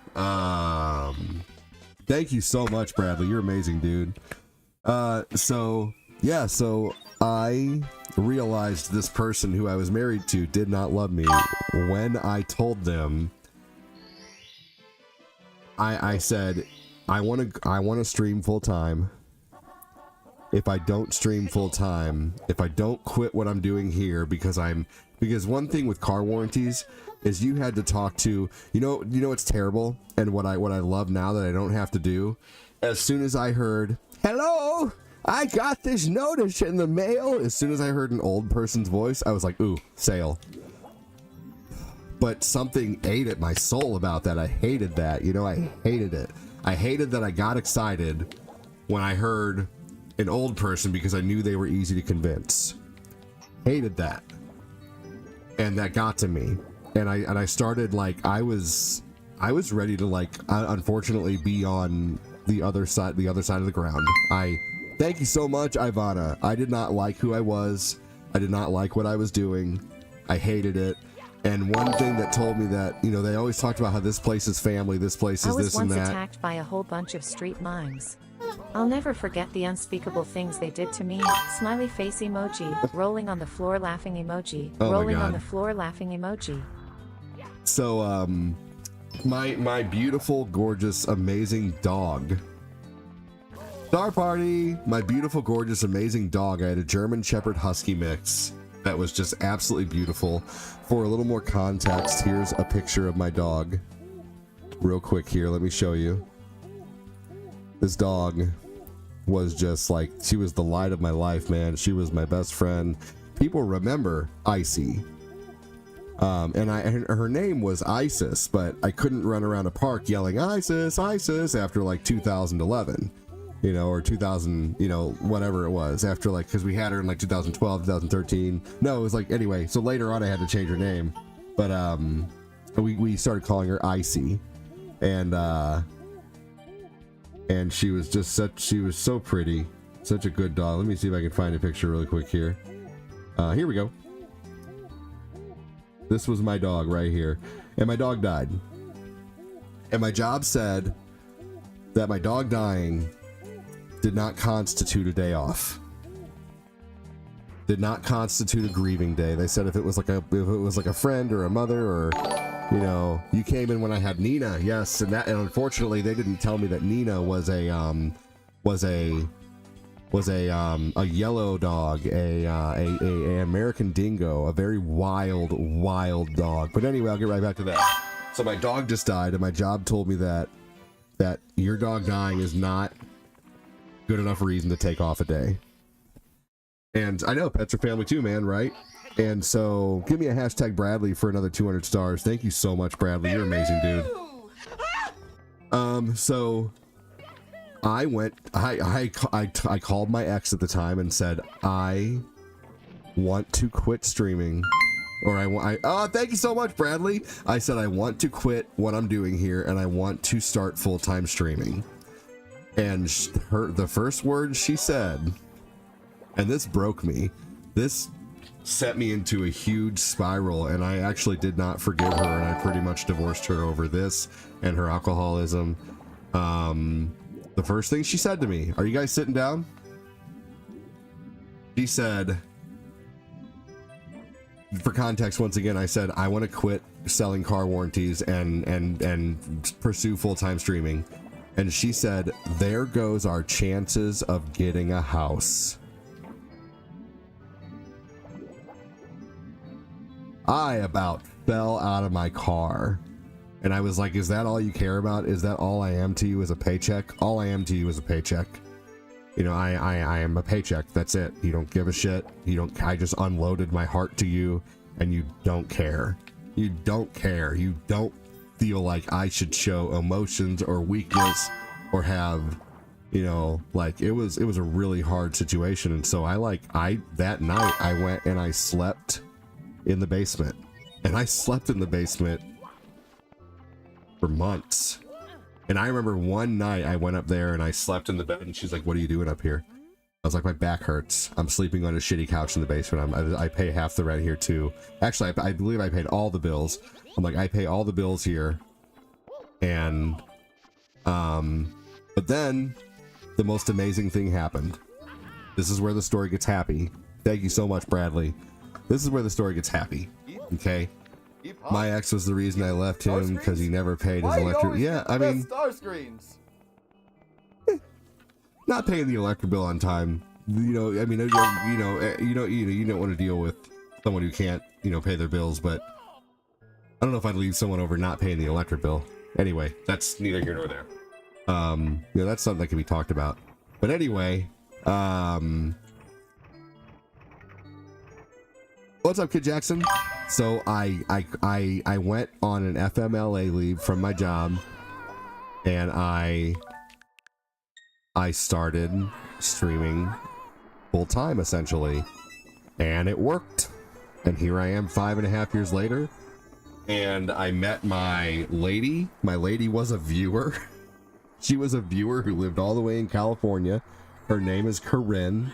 Thank you so much, Bradley. You're amazing, dude. So I realized this person who I was married to did not love me when I told them. I said, I want to stream full time. If I don't stream full time, if I don't quit what I'm doing here, because one thing with car warranties is you had to talk to, you know it's terrible, and what I love now that I don't have to do. As soon as I heard, hello, I got this notice in the mail, as soon as I heard an old person's voice, I was like, ooh, sale. But something ate at my soul about that. I hated that. You know, I hated it. I hated that I got excited when I heard an old person because I knew they were easy to convince. Hated that. And that got to me. And I started, like, I was ready to, like, unfortunately be on the other side of the ground. Thank you so much, Ivana. I did not like who I was. I did not like what I was doing. I hated it. And one thing that told me that, you know, they always talked about how this place is family, this place is this and that. I was once attacked by a whole bunch of street mimes. I'll never forget the unspeakable things they did to me. Smiley face emoji, rolling on the floor laughing emoji, oh rolling on the floor laughing emoji. So, my beautiful, gorgeous, amazing dog. Star Party! My beautiful, gorgeous, amazing dog. I had a German Shepherd Husky mix that was just absolutely beautiful. For a little more context, here's a picture of my dog. Real quick here, let me show you. This dog was just like, she was the light of my life, man. She was my best friend. People remember Icy. And her name was Isis, but I couldn't run around a park yelling Isis, Isis after like 2011, you know, or 2000, you know, whatever it was after, like, because we had her in like 2012, 2013. No, it was like, anyway, so later on I had to change her name, but we started calling her Icy, and she was just she was so pretty, such a good dog. Let me see if I can find a picture really quick here. Here we go. This was my dog right here. And my dog died. And my job said that my dog dying did not constitute a day off. Did not constitute a grieving day. They said if it was like a friend or a mother, or, you know, you came in when I had Nina, yes, and unfortunately they didn't tell me that Nina was a yellow dog, a American dingo, a very wild dog. But anyway, I'll get right back to that. So my dog just died, and my job told me that your dog dying is not good enough reason to take off a day. And I know pets are family too, man, right? And so give me a hashtag Bradley for another 200 stars. Thank you so much, Bradley. You're amazing, dude. So I went, I called my ex at the time and said, I want to quit streaming, or thank you so much, Bradley. I said, I want to quit what I'm doing here, and I want to start full-time streaming. And the first words she said, and this broke me, this set me into a huge spiral, and I actually did not forgive her, and I pretty much divorced her over this and her alcoholism. The first thing she said to me, are you guys sitting down? She said, for context, once again, I said, I want to quit selling car warranties and pursue full-time streaming. And she said, there goes our chances of getting a house. I about fell out of my car. And I was like, is that all you care about? Is that all I am to you, is a paycheck? All I am to you is a paycheck. You know, I am a paycheck. That's it. You don't give a shit. You don't. I just unloaded my heart to you, and you don't care. You don't care. You don't feel like I should show emotions or weakness or have, you know, like it was a really hard situation. And so that night I went and I slept in the basement, and I slept in the basement for months. And I remember one night I went up there and I slept in the bed, and she's like, "What are you doing up here?" I was like, "My back hurts. I'm sleeping on a shitty couch in the basement. I pay half the rent here too. Actually, I believe I paid all the bills." I'm like, "I pay all the bills here." And, but then the most amazing thing happened. This is where the story gets happy. Thank you so much, Bradley. This is where the story gets happy. Okay. My ex was the reason I left him because he never paid his electric. Yeah, I mean, star screens. Not paying the electric bill on time. You know, I mean, you don't want to deal with someone who can't, you know, pay their bills. But I don't know if I'd leave someone over not paying the electric bill. Anyway, that's neither here nor there. You know, that's something that can be talked about. But anyway, what's up, Kid Jackson? So I went on an FMLA leave from my job, and I started streaming full time essentially, and it worked. And here I am 5.5 years later, and I met my lady. My lady was a viewer. She was a viewer who lived all the way in California. Her name is Corinne.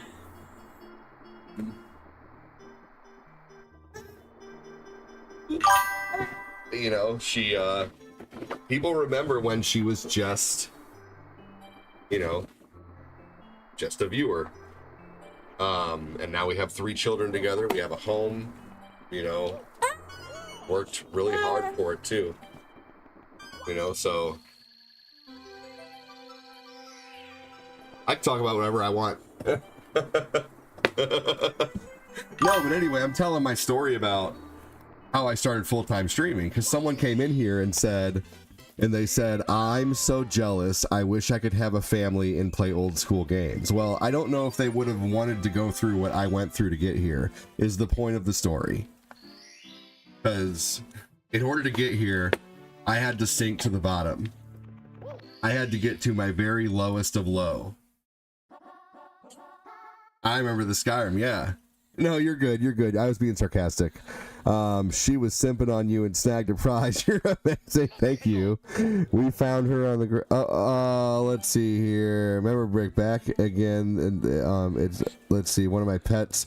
You know, she people remember when she was just, you know, just a viewer. And now we have 3 children together. We have a home, you know, worked really hard for it too. You know, so I can talk about whatever I want. No, but anyway, I'm telling my story about how I started full-time streaming, because someone came in here and they said, "I'm so jealous. I wish I could have a family and play old school games." Well, I don't know if they would have wanted to go through what I went through to get here, is the point of the story. Because in order to get here, I had to sink to the bottom. I had to get to my very lowest of low. I remember the Skyrim, yeah. No, you're good. You're good. I was being sarcastic. She was simping on you and snagged a prize. You're amazing. Thank you. We found her on the let's see here. Remember Brick back again. And it's, let's see, one of my pets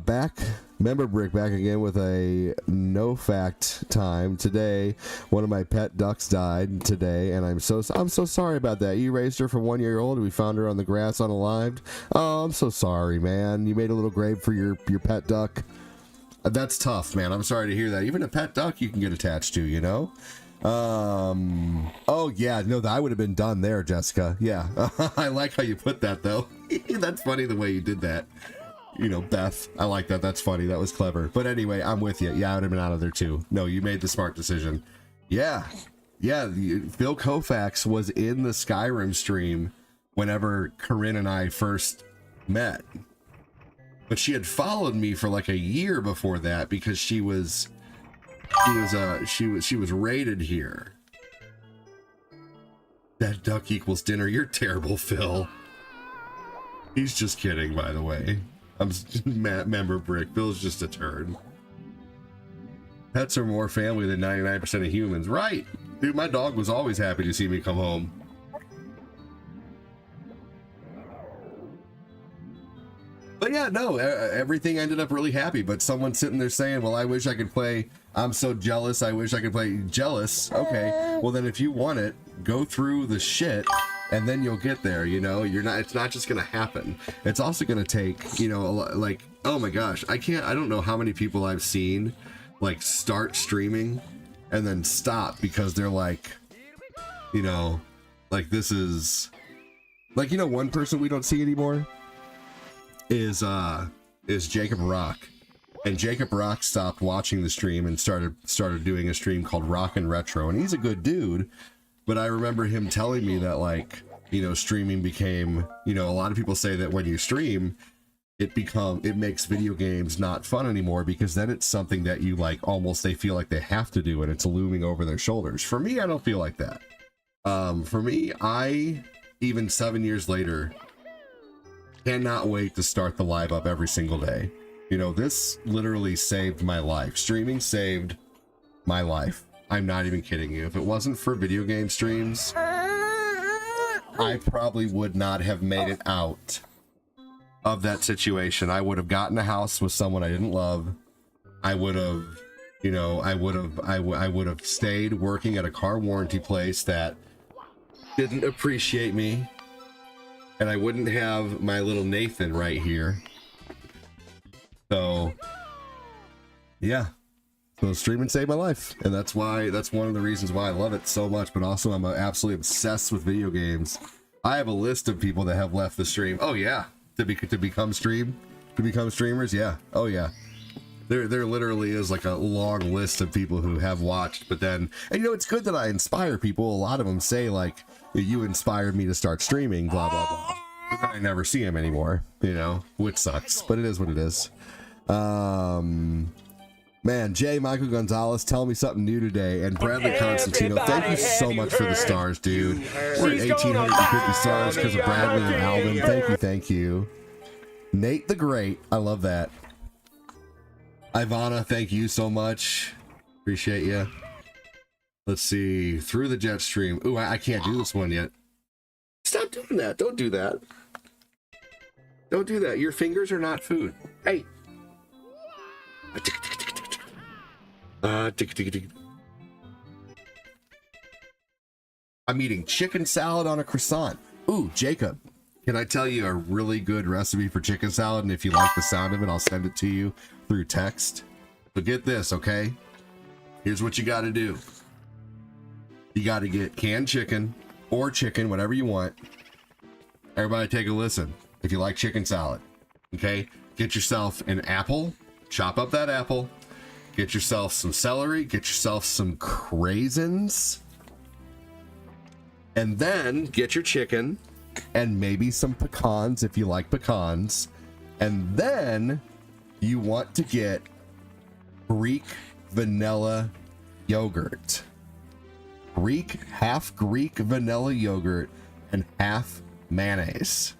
back. Member Brick back again with a no fact time today. One of my pet ducks died today, and I'm so sorry about that. You raised her from 1 year old. We found her on the grass unalived. Oh, I'm so sorry, man. You made a little grave for your pet duck. That's tough, man. I'm sorry to hear that. Even a pet duck you can get attached to, you know? Oh yeah, no, I would have been done there, Jessica. Yeah. I like how you put that though. That's funny the way you did that. You know, Beth, I like that. That's funny. That was clever. But anyway, I'm with you. Yeah, I would have been out of there too. No, you made the smart decision. Yeah. Yeah, Phil Koufax was in the Skyrim stream whenever Corinne and I first met. But she had followed me for like a year before that because she was raided here. That duck equals dinner. You're terrible, Phil. He's just kidding, by the way. I'm member Brick. Phil's just a turd. Pets are more family than 99% of humans. Right. Dude, my dog was always happy to see me come home. But yeah, no, everything ended up really happy. But someone sitting there saying, well, I wish I could play. I'm so jealous. I wish I could play. Jealous. Okay. Well, then if you want it, go through the shit and then you'll get there. You know, it's not just going to happen. It's also going to take, you know, like, oh my gosh, I don't know how many people I've seen like start streaming and then stop because they're like, you know, like this is like, you know, one person we don't see anymore is Jacob Rock. And Jacob Rock stopped watching the stream and started doing a stream called Rock and Retro. And he's a good dude, but I remember him telling me that like streaming became, a lot of people say that when you stream, it makes video games not fun anymore, because then it's something that you like, almost they feel like they have to do, and it's looming over their shoulders. For me, I don't feel like that. For me, I, even 7 years later, cannot wait to start the live up every single day. This literally saved my life. Streaming saved my life. I'm not even kidding you. If it wasn't for video game streams, I probably would not have made it out of that situation. I would have gotten a house with someone I didn't love. I would have, I would have stayed working at a car warranty place that didn't appreciate me. And I wouldn't have my little Nathan right here. So, yeah. So streaming saved my life. And that's one of the reasons why I love it so much. But also, I'm absolutely obsessed with video games. I have a list of people that have left the stream. Oh, yeah. To become streamers. Yeah. Oh, yeah. There literally is like a long list of people who have watched, but then, and it's good that I inspire people. A lot of them say like, you inspired me to start streaming, blah, blah, blah. But then I never see them anymore, which sucks, but it is what it is. Man, Jay Michael Gonzalez, tell me something new today. And Bradley Constantino, thank you so much for the stars, dude. We're at 1,850 stars because of Bradley and Alvin. Thank you. Nate the Great, I love that. Ivana, thank you so much. Appreciate you. Let's see. Through the jet stream. Ooh, I can't do this one yet. Stop doing that. Don't do that. Don't do that. Your fingers are not food. Hey. I'm eating chicken salad on a croissant. Ooh, Jacob, can I tell you a really good recipe for chicken salad? And if you like the sound of it, I'll send it to you through text. But get this, okay? Here's what you got to do. You got to get canned chicken or chicken, whatever you want. Everybody take a listen. If you like chicken salad, okay? Get yourself an apple. Chop up that apple. Get yourself some celery. Get yourself some craisins. And then get your chicken and maybe some pecans if you like pecans. And then you want to get Greek vanilla yogurt. Half Greek vanilla yogurt and half mayonnaise.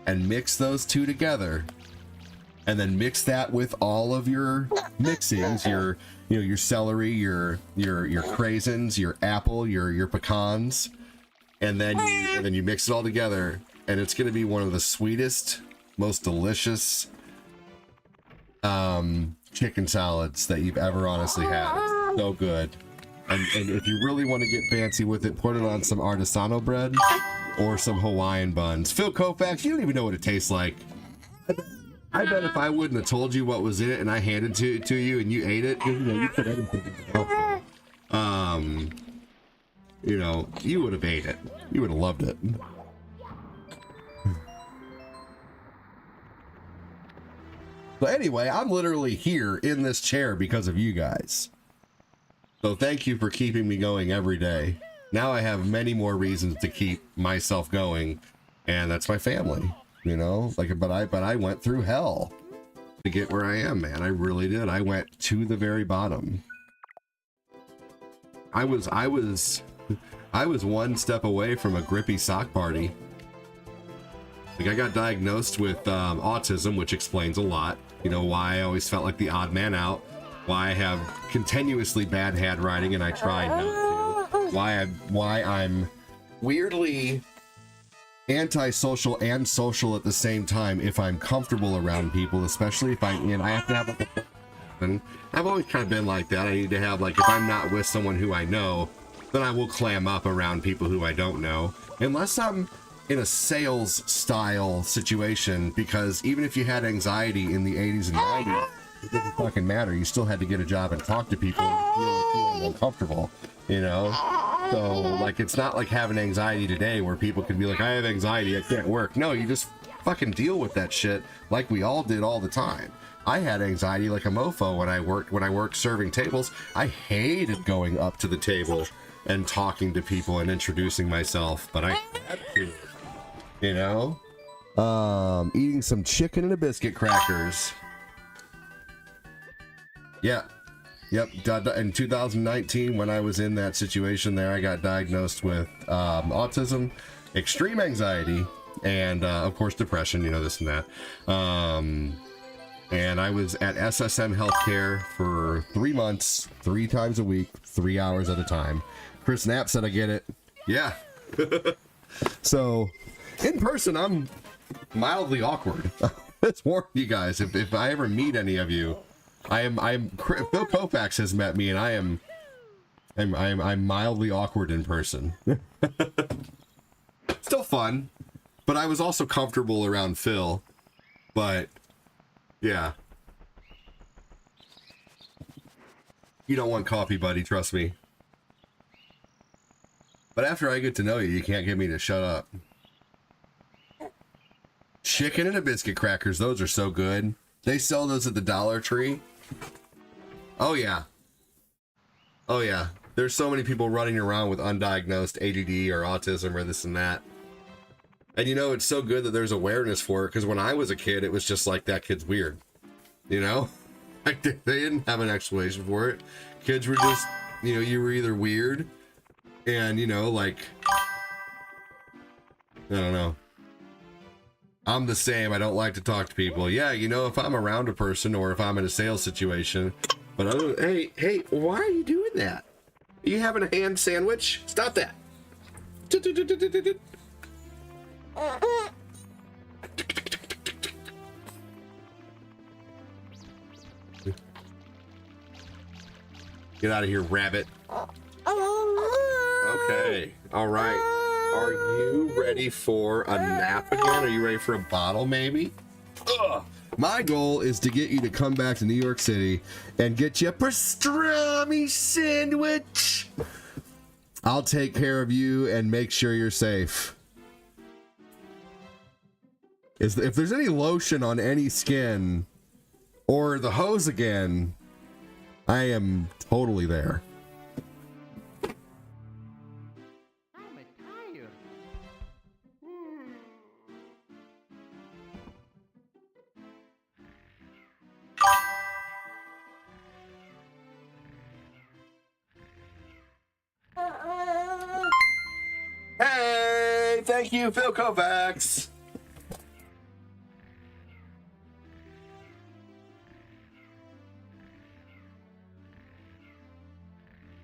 And mix those two together. And then mix that with all of your mixings, your celery, your craisins, your apple, your pecans, and then you mix it all together, and it's going to be one of the sweetest, most delicious chicken salads that you've ever honestly had. It's so good. And if you really want to get fancy with it, put it on some artisanal bread or some Hawaiian buns. Phil Koufax, you don't even know what it tastes like. I bet if I wouldn't have told you what was in it and I handed it to you and you ate it, you put anything in your mouth. You would have ate it. You would have loved it. So anyway, I'm literally here in this chair because of you guys. So thank you for keeping me going every day. Now I have many more reasons to keep myself going, and that's my family. But I went through hell to get where I am, man. I really did. I went to the very bottom. I was one step away from a grippy sock party. I got diagnosed with autism, which explains a lot. Why I always felt like the odd man out. Why I have continuously bad handwriting and I try not to. Why I'm weirdly antisocial and social at the same time if I'm comfortable around people, especially if I have to have and I've always kind of been like that. I need to have if I'm not with someone who I know, then I will clam up around people who I don't know, unless I'm in a sales style situation, because even if you had anxiety in the 80s and 90s, it didn't fucking matter. You still had to get a job and talk to people and feel uncomfortable, So, it's not like having anxiety today where people can be like, I have anxiety, I can't work. No, you just fucking deal with that shit like we all did all the time. I had anxiety like a mofo when I worked serving tables. I hated going up to the table and talking to people and introducing myself, but I had to, you know? Eating some chicken and a biscuit crackers. Yeah. Yep. In 2019, when I was in that situation there, I got diagnosed with autism, extreme anxiety, and of course depression, you know, this and that. And I was at SSM Healthcare for 3 months, 3 times a week, 3 hours at a time. Chris Knapp said I get it. Yeah. So, in person, I'm mildly awkward. Let's warn you guys, if I ever meet any of you, I'm Phil Koufax has met me, and I'm mildly awkward in person. Still fun, but I was also comfortable around Phil. But yeah, you don't want coffee, buddy. Trust me. But after I get to know you, you can't get me to shut up. Chicken and a biscuit crackers, those are so good. They sell those at the Dollar Tree. Oh yeah. Oh yeah. There's so many people running around with undiagnosed ADD or autism or this and that. And you know, it's so good that there's awareness for it, because when I was a kid, it was just like, that kid's weird. You know? Like, they didn't have an explanation for it. Kids were just, you know, you were either weird and, you know, like, I don't know. I'm the same. I don't like to talk to people. Yeah, you know, if I'm around a person or if I'm in a sales situation, but I don't, hey, why are you doing that? Are you having a ham sandwich? Stop that. Get out of here, rabbit. Okay. All right. Are you ready for a nap again? Are you ready for a bottle, maybe? Ugh. My goal is to get you to come back to New York City and get you a pastrami sandwich. I'll take care of you and make sure you're safe. If there's any lotion on any skin or the hose again, I am totally there. Hey, thank you, Phil Koufax.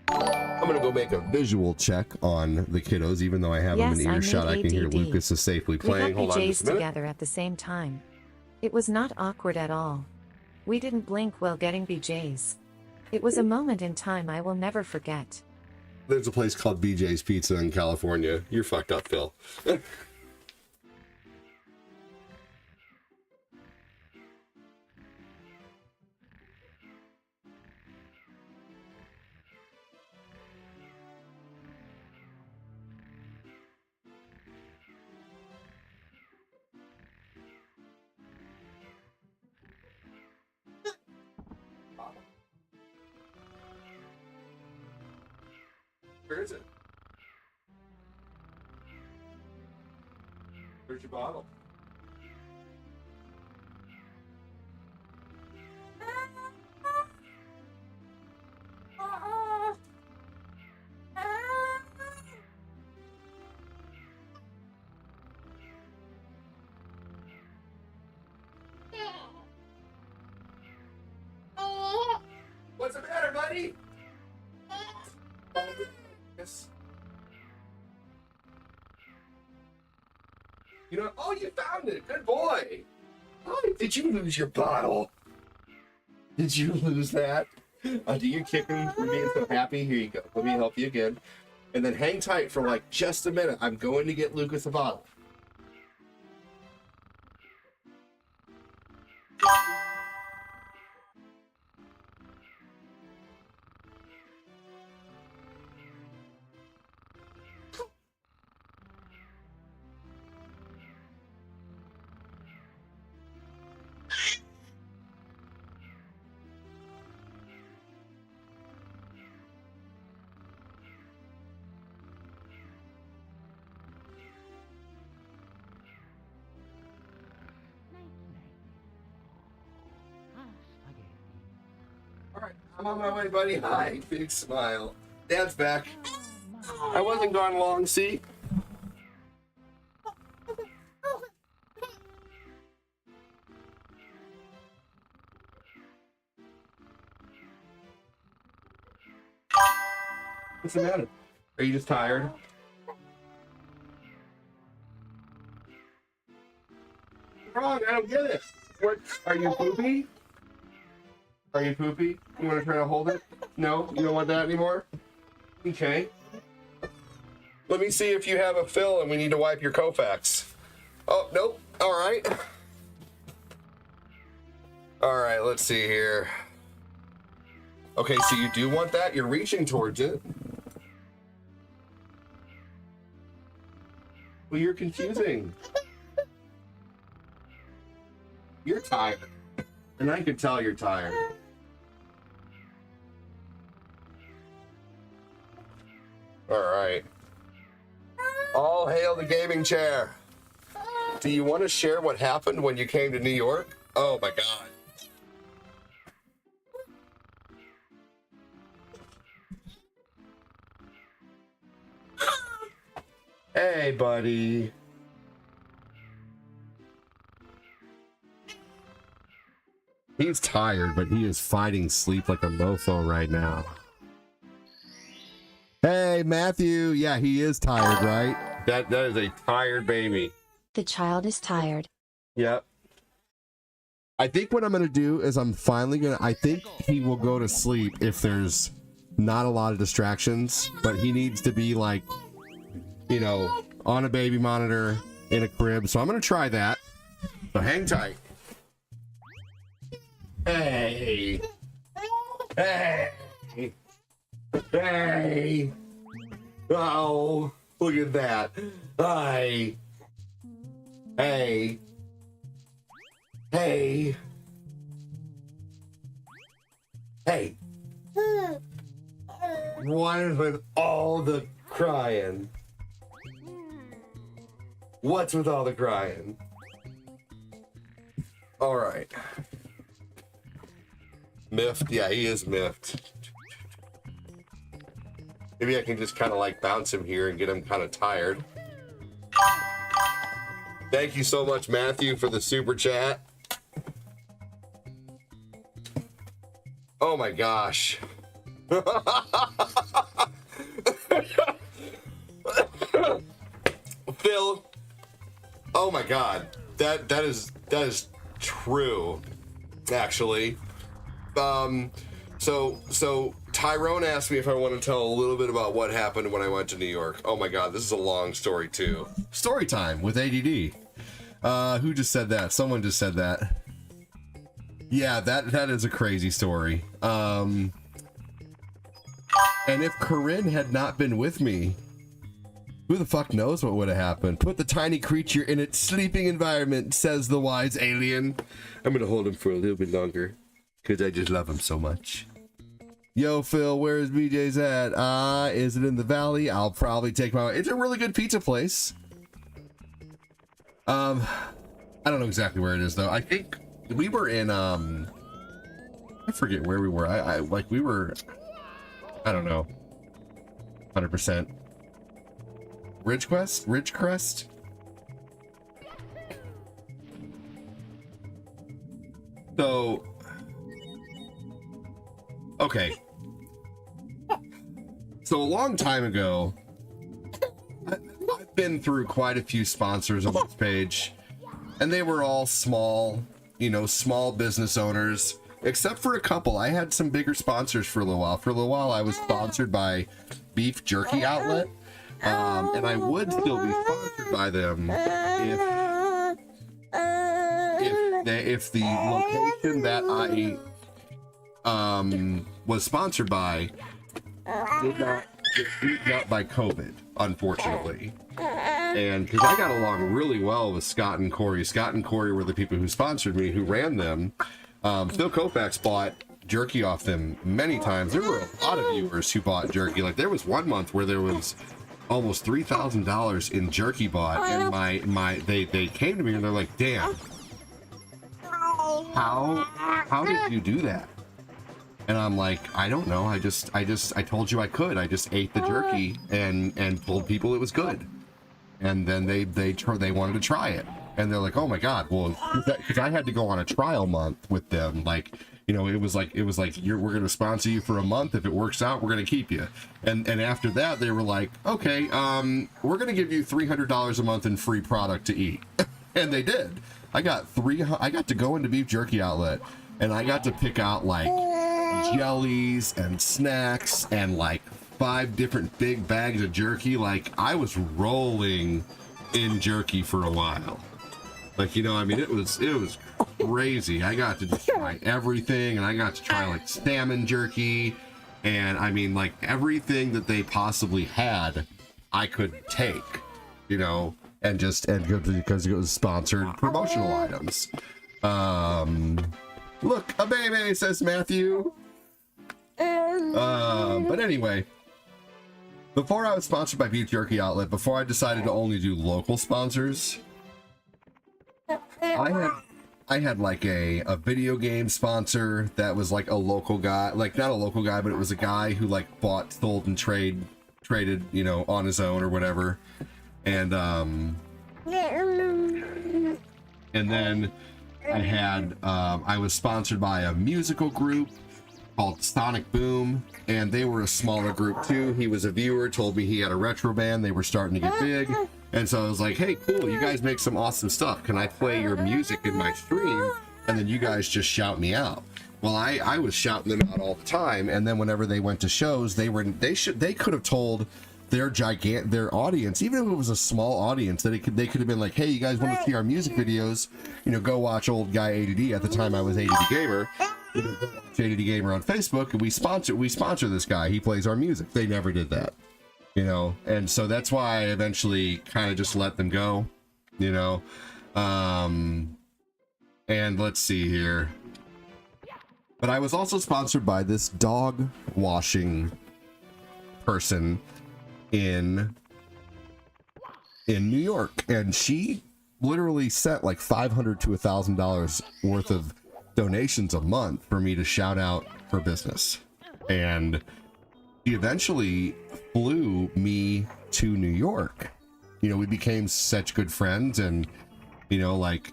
I'm gonna go make a visual check on the kiddos, even though I have them in earshot. I can hear Lucas is safely playing. We Hold got on BJ's just a minute. together at the same time. It was not awkward at all. We didn't blink while getting BJ's. It was a moment in time I will never forget. There's a place called BJ's Pizza in California. You're fucked up, Phil. Where is it? Where's your bottle? What's the matter, buddy? Yes. You know, oh, you found it. Good boy. Oh, did you lose your bottle? Did you lose that? Do you kick him for being so happy? Here you go. Let me help you again. And then hang tight for like just a minute. I'm going to get Lucas a bottle. I'm on my way, buddy. Hi, big smile. Dad's back. I wasn't gone long, see? What's the matter? Are you just tired? What's wrong? I don't get it. What? Are you poopy? Are you poopy? You want to try to hold it? No? You don't want that anymore? Okay. Let me see if you have a fill and we need to wipe your Kofax. Oh, nope. All right. All right, let's see here. Okay, so you do want that? You're reaching towards it. Well, you're confusing. You're tired. And I can tell you're tired. All right. All hail the gaming chair. Do you want to share what happened when you came to New York? Oh my God. Hey, buddy. He's tired, but he is fighting sleep like a mofo right now. Hey, Matthew. Yeah, he is tired, right? That is a tired baby. The child is tired. Yep. I think what I'm going to do is I think he will go to sleep if there's not a lot of distractions, but he needs to be like, you know, on a baby monitor in a crib. So I'm going to try that. So hang tight. Hey. Hey. Hey. Oh, look at that. Hi. Hey. Hey. Hey. What is with all the crying? What's with all the crying? All right. Miffed? Yeah, he is miffed. Maybe I can just kind of like bounce him here and get him kind of tired. Thank you so much, Matthew, for the super chat. Oh my gosh. Phil. Oh my God. That is true, actually. So Tyrone asked me if I want to tell a little bit about what happened when I went to New York. Oh my God, this is a long story too. Story time with ADD. Who just said that? Someone just said that. Yeah, that is a crazy story. And if Corinne had not been with me, who the fuck knows what would have happened? Put the tiny creature in its sleeping environment, says the wise alien. I'm gonna hold him for a little bit longer because I just love him so much. Yo, Phil, where's BJ's at? Is it in the valley? I'll probably take my... It's a really good pizza place. I don't know exactly where it is, though. I think we were in, I forget where we were. We were, I don't know, 100%. Ridgecrest? So, okay. So a long time ago, I've been through quite a few sponsors on this page, and they were all small, small business owners, except for a couple. I had some bigger sponsors for a little while. For a little while, I was sponsored by Beef Jerky Outlet, and I would still be sponsored by them if the location that I was sponsored by did not get beaten up by COVID, unfortunately. And because I got along really well with Scott and Corey. Scott and Corey were the people who sponsored me, who ran them. Phil Kofax bought jerky off them many times. There were a lot of viewers who bought jerky. Like, there was one month where there was almost $3,000 in jerky bought, and they came to me and they're like, "Damn, how did you do that?" And I'm like, I don't know. I told you I could. I just ate the jerky and told people it was good. And then they wanted to try it. And they're like, oh my God, well, because I had to go on a trial month with them. Like, you know, it was like, we're going to sponsor you for a month. If it works out, we're going to keep you. And after that, they were like, okay, we're going to give you $300 a month in free product to eat. And they did. I got to go into Beef Jerky Outlet, and I got to pick out like jellies and snacks and like 5 different big bags of jerky. Like, I was rolling in jerky for a while. Like, you know, I mean, it was crazy. I got to try everything, and I got to try like salmon jerky, and I mean, like, everything that they possibly had, I could take, you know, and because it was sponsored promotional items. Look, a baby, says Matthew. But anyway, before I was sponsored by Beef Jerky Outlet, before I decided to only do local sponsors, I had like a video game sponsor that was like a local guy, like not a local guy, but it was a guy who like bought, sold, and traded, you know, on his own or whatever. And then I was sponsored by a musical group called Sonic Boom, and they were a smaller group too. He was a viewer, told me he had a retro band, they were starting to get big, and so I was like, hey, cool, you guys make some awesome stuff, can I play your music in my stream, and then you guys just shout me out? Well, I was shouting them out all the time, and then whenever they went to shows, they could have told their audience, even if it was a small audience, that they could have been like, hey, you guys want to see our music videos, you know, go watch Old Guy ADD. At the time I was ADD Gamer. ADD Gamer on Facebook, and we sponsor this guy, he plays our music. They never did that, you know, and so that's why I eventually kind of just let them go, you know. And let's see here, but I was also sponsored by this dog washing person in New York, and she literally sent like $500 to $1,000 worth of donations a month for me to shout out her business. And she eventually flew me to New York. You know, we became such good friends, and you know, like,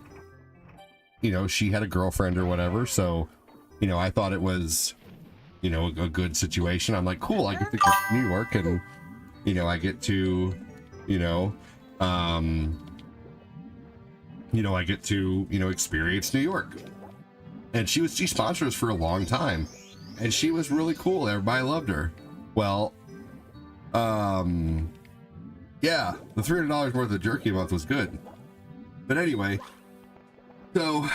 you know, she had a girlfriend or whatever, so you know, I thought it was, you know, a good situation. I'm like, cool, I get to go to New York, and you know, I get to, you know, I get to, you know, experience New York. And she sponsored us for a long time, and she was really cool. Everybody loved her. Well, yeah, the $300 worth of jerky a month was good. But anyway, so,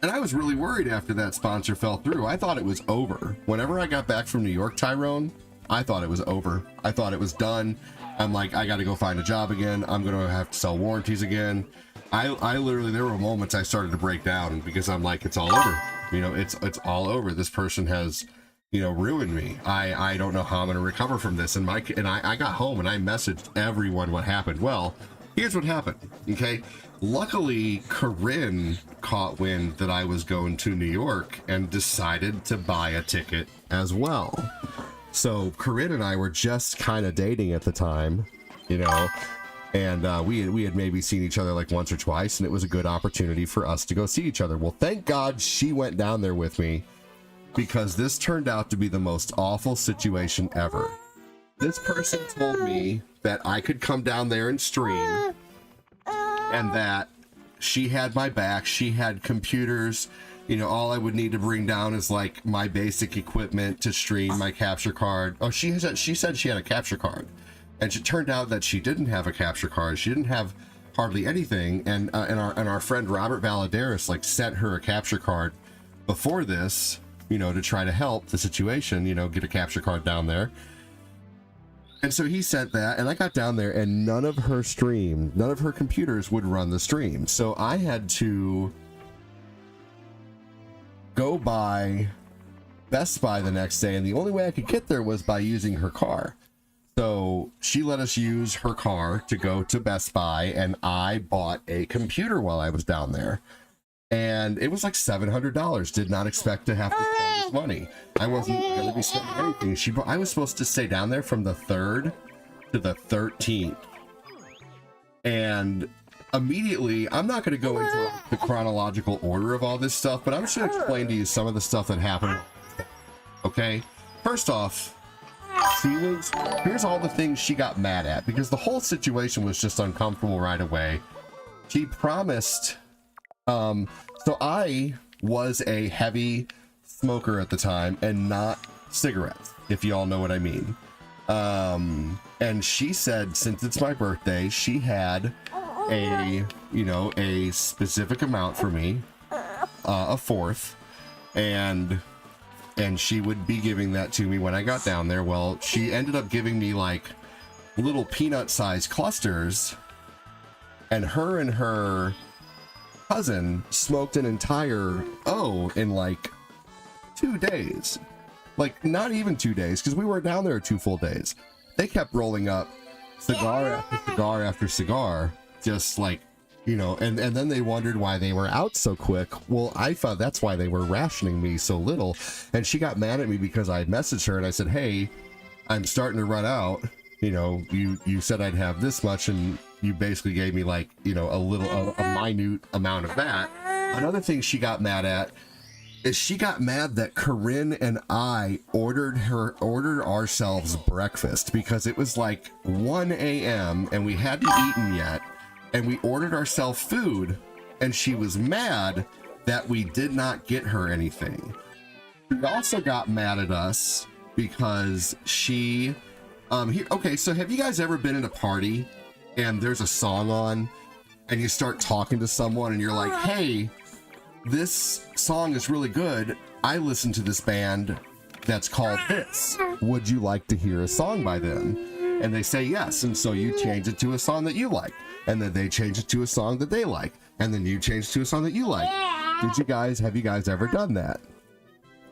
and I was really worried after that sponsor fell through. I thought it was over. Whenever I got back from New York, Tyrone, I thought it was over. I thought it was done. I'm like, I got to go find a job again. I'm going to have to sell warranties again. I literally, there were moments I started to break down because I'm like, it's all over. You know, it's all over. This person has, you know, ruined me. I don't know how I'm going to recover from this. And I got home and I messaged everyone what happened. Well, here's what happened. Okay. Luckily, Corinne caught wind that I was going to New York and decided to buy a ticket as well. So Corinne and I were just kind of dating at the time, you know, and we had maybe seen each other like once or twice, and it was a good opportunity for us to go see each other. Well, thank God she went down there with me, because this turned out to be the most awful situation ever. This person told me that I could come down there and stream, and that she had my back. She had computers. You know, all I would need to bring down is like my basic equipment to stream, my capture card. Oh, she said she had a capture card, and it turned out that she didn't have a capture card. She didn't have hardly anything. And our friend Robert Valadares like sent her a capture card before this, you know, to try to help the situation, you know, get a capture card down there. And so he sent that, and I got down there, and none of her computers would run the stream. So I had to go by Best Buy the next day, and the only way I could get there was by using her car. So she let us use her car to go to Best Buy, and I bought a computer while I was down there. And it was like $700. Did not expect to have to spend this money. I wasn't going to be spending anything. I was supposed to stay down there from the 3rd to the 13th. And immediately, I'm not going to go into the chronological order of all this stuff, but I'm just going to explain to you some of the stuff that happened. Okay? First off, here's all the things she got mad at, because the whole situation was just uncomfortable right away. She promised, so I was a heavy smoker at the time and not cigarettes, if you all know what I mean. And she said, since it's my birthday, she had a specific amount for me, a fourth, and she would be giving that to me when I got down there. Well, she ended up giving me like little peanut-sized clusters, and her cousin smoked an entire in like 2 days. Like, not even 2 days, because we were down there 2 full days. They kept rolling up cigar after cigar after cigar, just like, and then they wondered why they were out so quick. Well, I thought that's why they were rationing me so little. And she got mad at me because I messaged her and I said, hey, I'm starting to run out. You said I'd have this much, and you basically gave me like, a minute amount of that. Another thing she got mad at is she got mad that Corinne and I ordered ourselves breakfast, because it was like 1 a.m. and we hadn't eaten yet, and we ordered ourselves food, and she was mad that we did not get her anything. She also got mad at us because she okay, so have you guys ever been at a party and there's a song on and you start talking to someone and you're like, hey, this song is really good. I listen to this band that's called this. Would you like to hear a song by them? And they say yes. And so you change it to a song that you like. And then they change it to a song that they like. And then you change it to a song that you like. Have you guys ever done that?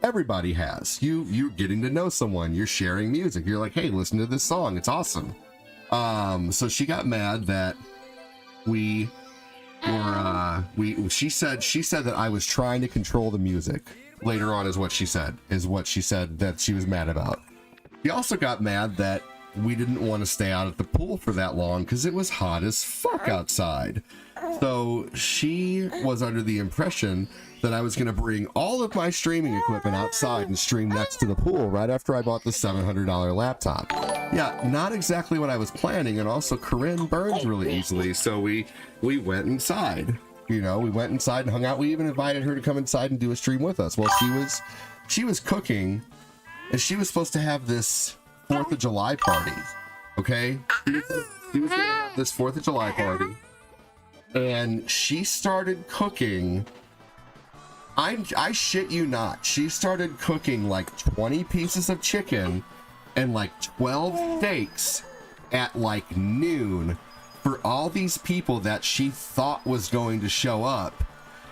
Everybody has. You're getting to know someone. You're sharing music. You're like, hey, listen to this song. It's awesome. So she got mad that she said that I was trying to control the music. Later on is what she said that she was mad about. She also got mad that we didn't want to stay out at the pool for that long because it was hot as fuck outside. So she was under the impression that I was going to bring all of my streaming equipment outside and stream next to the pool right after I bought the $700 laptop. Yeah, not exactly what I was planning, and also Corinne burns really easily, so we went inside. We went inside and hung out. We even invited her to come inside and do a stream with us. Well, she was cooking, and she was supposed to have this 4th of July party, okay? She was going to have this 4th of July party, and she started cooking. I shit you not. She started cooking like 20 pieces of chicken and like 12 steaks at like noon for all these people that she thought was going to show up.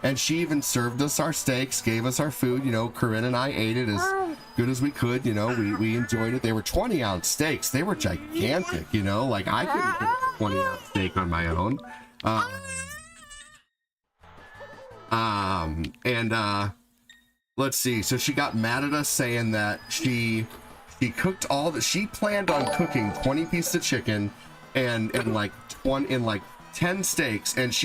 And she even served us our steaks, gave us our food. Corinne and I ate it as good as we could. We enjoyed it. They were 20-ounce steaks. They were gigantic, like I couldn't get a 20-ounce steak on my own. Let's see. So she got mad at us saying that she cooked she planned on cooking 20 pieces of chicken and like 10 steaks, and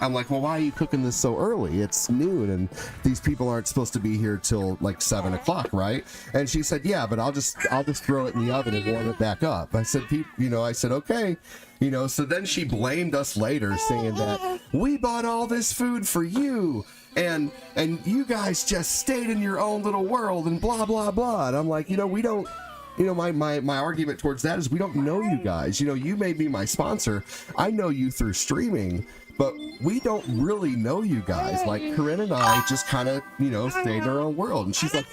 I'm like, well, why are you cooking this so early? It's noon and these people aren't supposed to be here till like 7 o'clock, right? And she said, yeah, but I'll just throw it in the oven and warm it back up. I said, okay. So then she blamed us later, saying that we bought all this food for you, and you guys just stayed in your own little world and blah, blah, blah. And I'm like, we don't, my argument towards that is we don't know you guys. You may be my sponsor. I know you through streaming, but we don't really know you guys. Like Corinne and I just kind of, stayed in our own world. And she's like,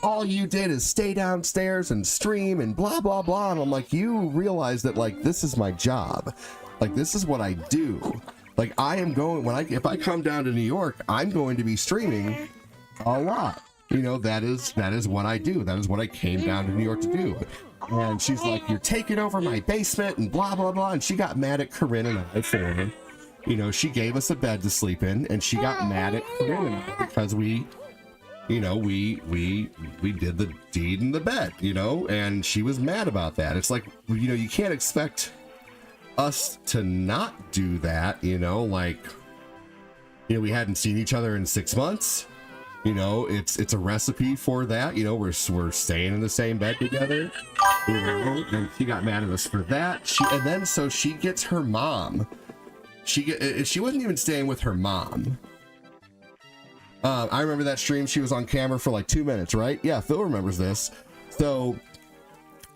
all you did is stay downstairs and stream and blah, blah, blah. And I'm like, you realize that like, this is my job. Like, this is what I do. Like, if I come down to New York, I'm going to be streaming a lot. That is what I do. That is what I came down to New York to do. And she's like, you're taking over my basement and blah, blah, blah. And she got mad at Corinne and I for you know, she gave us a bed to sleep in, and she got mad at Corinne and I because we did the deed in the bed, you know, and she was mad about that. It's like, you know, you can't expect us to not do that, you know, like, you know, we hadn't seen each other in 6 months. You know, it's a recipe for that. You know, we're staying in the same bed together. You know, and she got mad at us for that. So she gets her mom. She wasn't even staying with her mom. I remember that stream. She was on camera for like 2 minutes, right? Yeah, Phil remembers this. So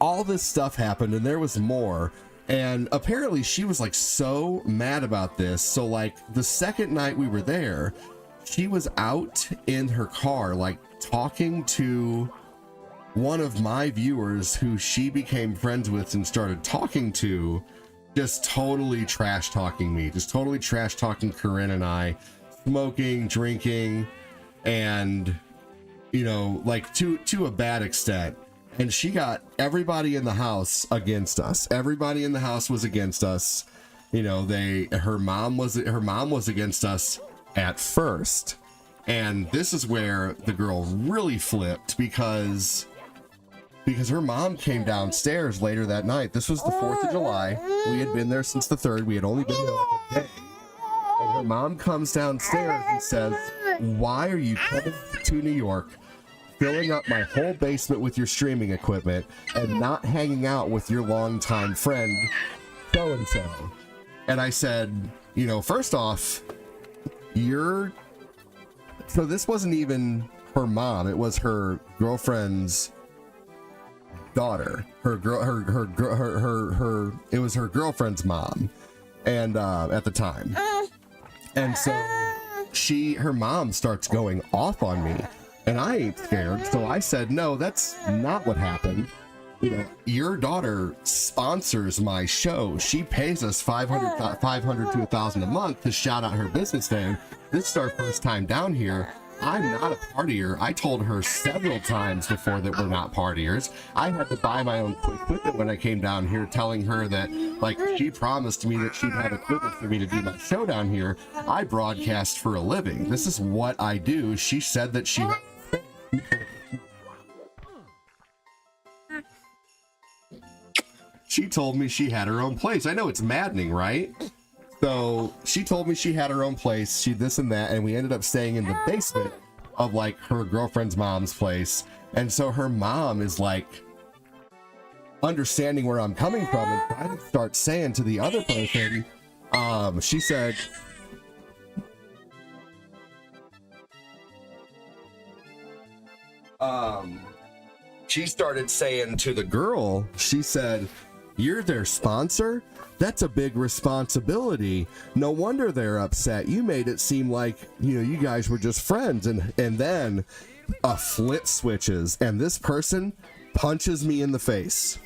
all this stuff happened, and there was more. And apparently she was like so mad about this. So like the second night we were there, she was out in her car, like talking to one of my viewers who she became friends with and started talking to, just totally trash talking me, just totally trash talking Corinne and I, smoking, drinking, and, you know, like to a bad extent. And she got everybody in the house against us. Everybody in the house was against us. You know, her mom was against us at first. And this is where the girl really flipped because her mom came downstairs later that night. This was the 4th of July. We had been there since the 3rd. We had only been there like a day. And her mom comes downstairs and says, "Why are you coming to New York, filling up my whole basement with your streaming equipment and not hanging out with your longtime friend, so-and-so?" And I said, you know, first off, so this wasn't even her mom, it was her girlfriend's daughter. It was her girlfriend's mom, and at the time. And so her mom starts going off on me, and I ain't scared. So I said, "No, that's not what happened. You know, your daughter sponsors my show. She pays us $500 to $1,000 a month to shout out her business name. This is our first time down here. I'm not a partier." I told her several times before that we're not partiers. I had to buy my own equipment when I came down here, telling her that, like, she promised me that she'd have equipment for me to do my show down here. I broadcast for a living. This is what I do. She said that she... She told me she had her own place. I know, it's maddening, right? So she told me she had her own place, she this and that, and we ended up staying in the basement of like her girlfriend's mom's place. And so her mom is like understanding where I'm coming from and trying to start saying to the other person, she said, she started saying to the girl, she said, "You're their sponsor? That's a big responsibility. No wonder they're upset. You made it seem like, you know, you guys were just friends." And then a flip switches, and this person punches me in the face.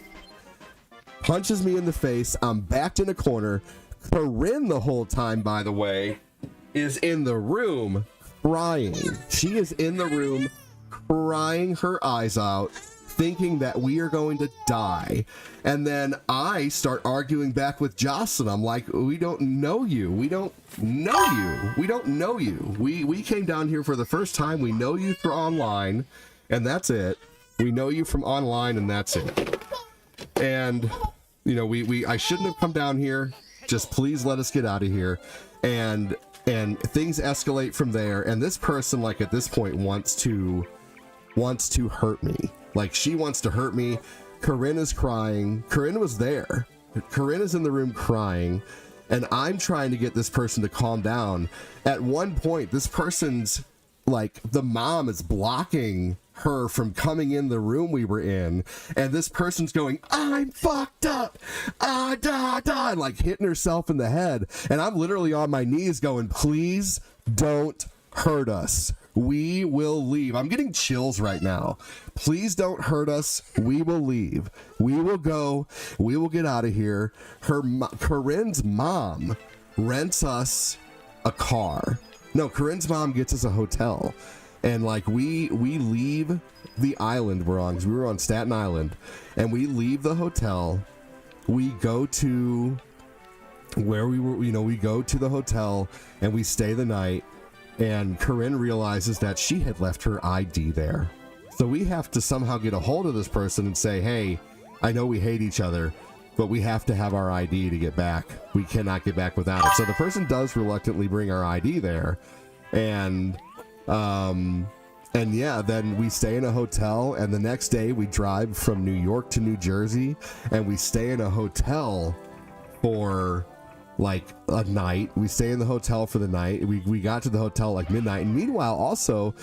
I'm backed in a corner. Corinne, the whole time, by the way, is in the room crying. She is in the room crying her eyes out, thinking that we are going to die. And then I start arguing back with Jocelyn. I'm like, "We don't know you. We don't know you. We came down here for the first time. We know you through online, and that's it. We know you from online, and that's it. And, you know, I shouldn't have come down here. Just please let us get out of here." And things escalate from there. And this person, like, at this point wants to hurt me. Like, she wants to hurt me. Corinne is crying. Corinne was there. Corinne is in the room crying, and I'm trying to get this person to calm down. At one point, this person's like, the mom is blocking her from coming in the room we were in, and this person's going, "I'm fucked up, da da," and like hitting herself in the head. And I'm literally on my knees going, "Please don't hurt us. We will leave." I'm getting chills right now. "Please don't hurt us. We will leave. We will go. We will get out of here." Corinne's mom rents us a car. No, Corinne's mom gets us a hotel. And like we leave the island we're on, because we were on Staten Island, and we leave the hotel. We go to where we were, we go to the hotel and we stay the night, and Corinne realizes that she had left her ID there. So we have to somehow get a hold of this person and say, hey, I know we hate each other, but we have to have our ID to get back. We cannot get back without it. So the person does reluctantly bring our ID there. And yeah, then we stay in a hotel, and the next day we drive from New York to New Jersey, and we stay in a hotel for like a night. We stay in the hotel for the night. We got to the hotel like midnight, and meanwhile also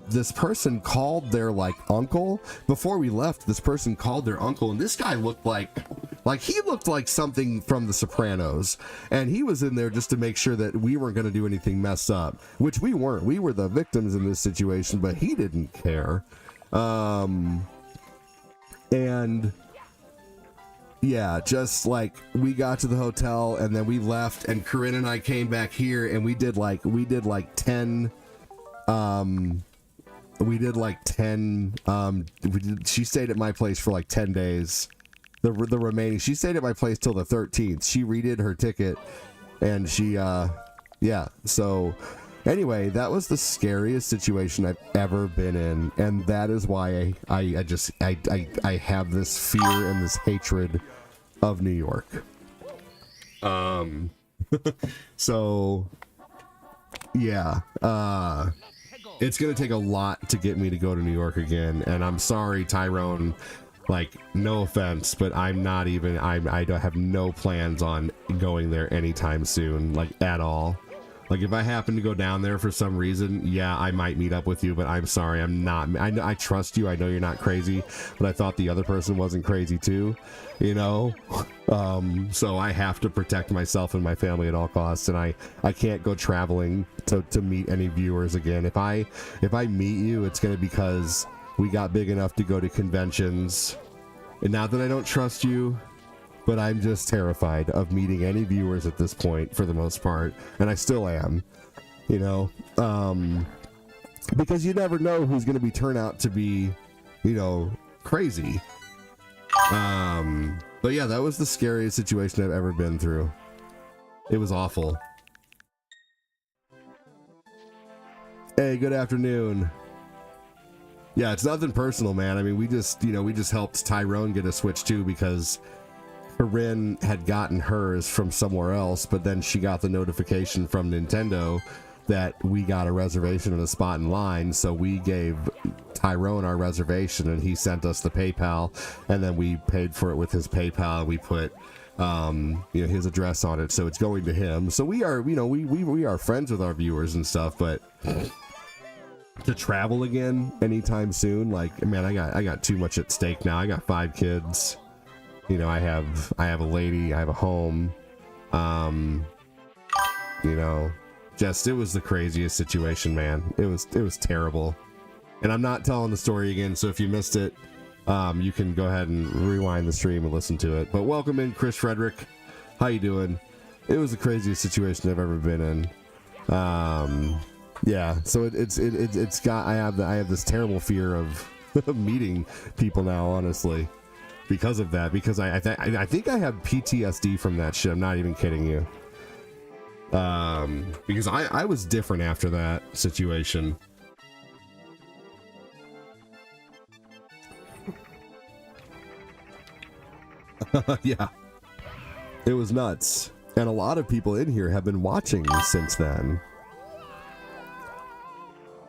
this person called their like uncle before we left. This person called their uncle, and this guy looked like he looked like something from The Sopranos, and he was in there just to make sure that we weren't going to do anything messed up, which we weren't. We were the victims in this situation, but he didn't care. And yeah, just like we got to the hotel and then we left, and Corinne and I came back here, and we did like 10 she stayed at my place for like 10 days. The remaining, she stayed at my place till the 13th. She redid her ticket, and she yeah, so anyway, that was the scariest situation I've ever been in, and that is why I have this fear and this hatred of New York. So yeah, it's gonna take a lot to get me to go to New York again, and I'm sorry, Tyrone, like, no offense, but I don't have no plans on going there anytime soon, like, at all. Like, if I happen to go down there for some reason, yeah, I might meet up with you, but I'm sorry, I'm not. I trust you, I know you're not crazy, but I thought the other person wasn't crazy too, so I have to protect myself and my family at all costs, and I can't go traveling to meet any viewers again. If I meet you, it's gonna be because we got big enough to go to conventions, and not that I don't trust you, but I'm just terrified of meeting any viewers at this point for the most part, and I still am, because you never know who's going to be turn out to be, crazy. But yeah, that was the scariest situation I've ever been through. It was awful. Hey, good afternoon. Yeah, it's nothing personal, man. I mean, we just helped Tyrone get a Switch too, because Corinne had gotten hers from somewhere else, but then she got the notification from Nintendo that we got a reservation and a spot in line, so we gave Tyrone our reservation, and he sent us the PayPal, and then we paid for it with his PayPal. We put his address on it, so it's going to him. So we are, we are friends with our viewers and stuff, but to travel again anytime soon, like, man, I got too much at stake now. I got 5 kids. I have a lady, I have a home. Just, it was the craziest situation, man. It was terrible. And I'm not telling the story again, so if you missed it, you can go ahead and rewind the stream and listen to it. But welcome in, Chris Frederick. How you doing? It was the craziest situation I've ever been in. Yeah, so it's got, I have this terrible fear of meeting people now, honestly, because of that, because I think I have PTSD from that shit. I'm not even kidding you. Because I was different after that situation. Yeah, it was nuts, and a lot of people in here have been watching since then.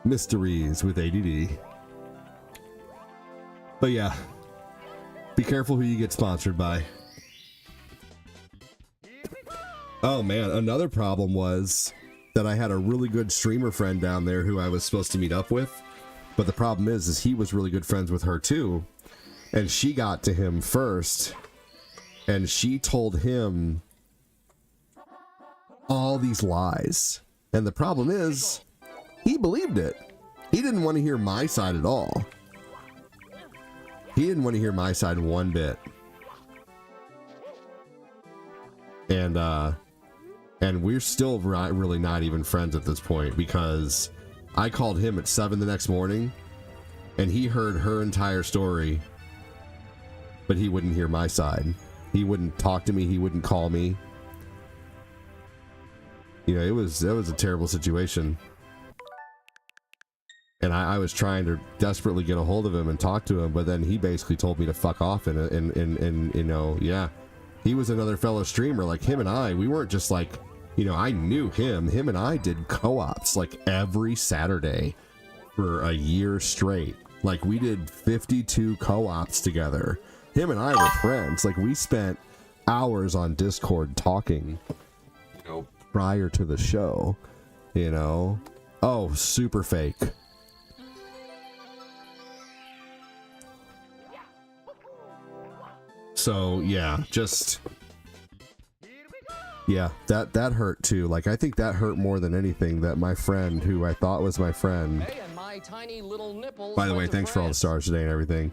Mysteries with ADD. But yeah, be careful who you get sponsored by. Oh man, another problem was that I had a really good streamer friend down there who I was supposed to meet up with, but the problem is he was really good friends with her too, and she got to him first, and she told him all these lies, and the problem is he believed it. He didn't want to hear my side at all. He didn't want to hear my side one bit. And we're still really not even friends at this point, because I called him at 7 the next morning and he heard her entire story, but he wouldn't hear my side. He wouldn't talk to me. He wouldn't call me. You know, it was a terrible situation. And I was trying to desperately get a hold of him and talk to him, but then he basically told me to fuck off. And you know, yeah, he was another fellow streamer. Like him and I, we weren't just like, you know, I knew him. Him and I did co-ops like every Saturday for a year straight. Like we did 52 co-ops together. Him and I were friends. Like we spent hours on Discord talking, you know, prior to the show, you know. Oh, super fake. So yeah, just yeah, that hurt too. Like I think that hurt more than anything, that my friend who I thought was my friend. Hey, and my tiny little nipples. By the way, thanks for all the stars today and everything.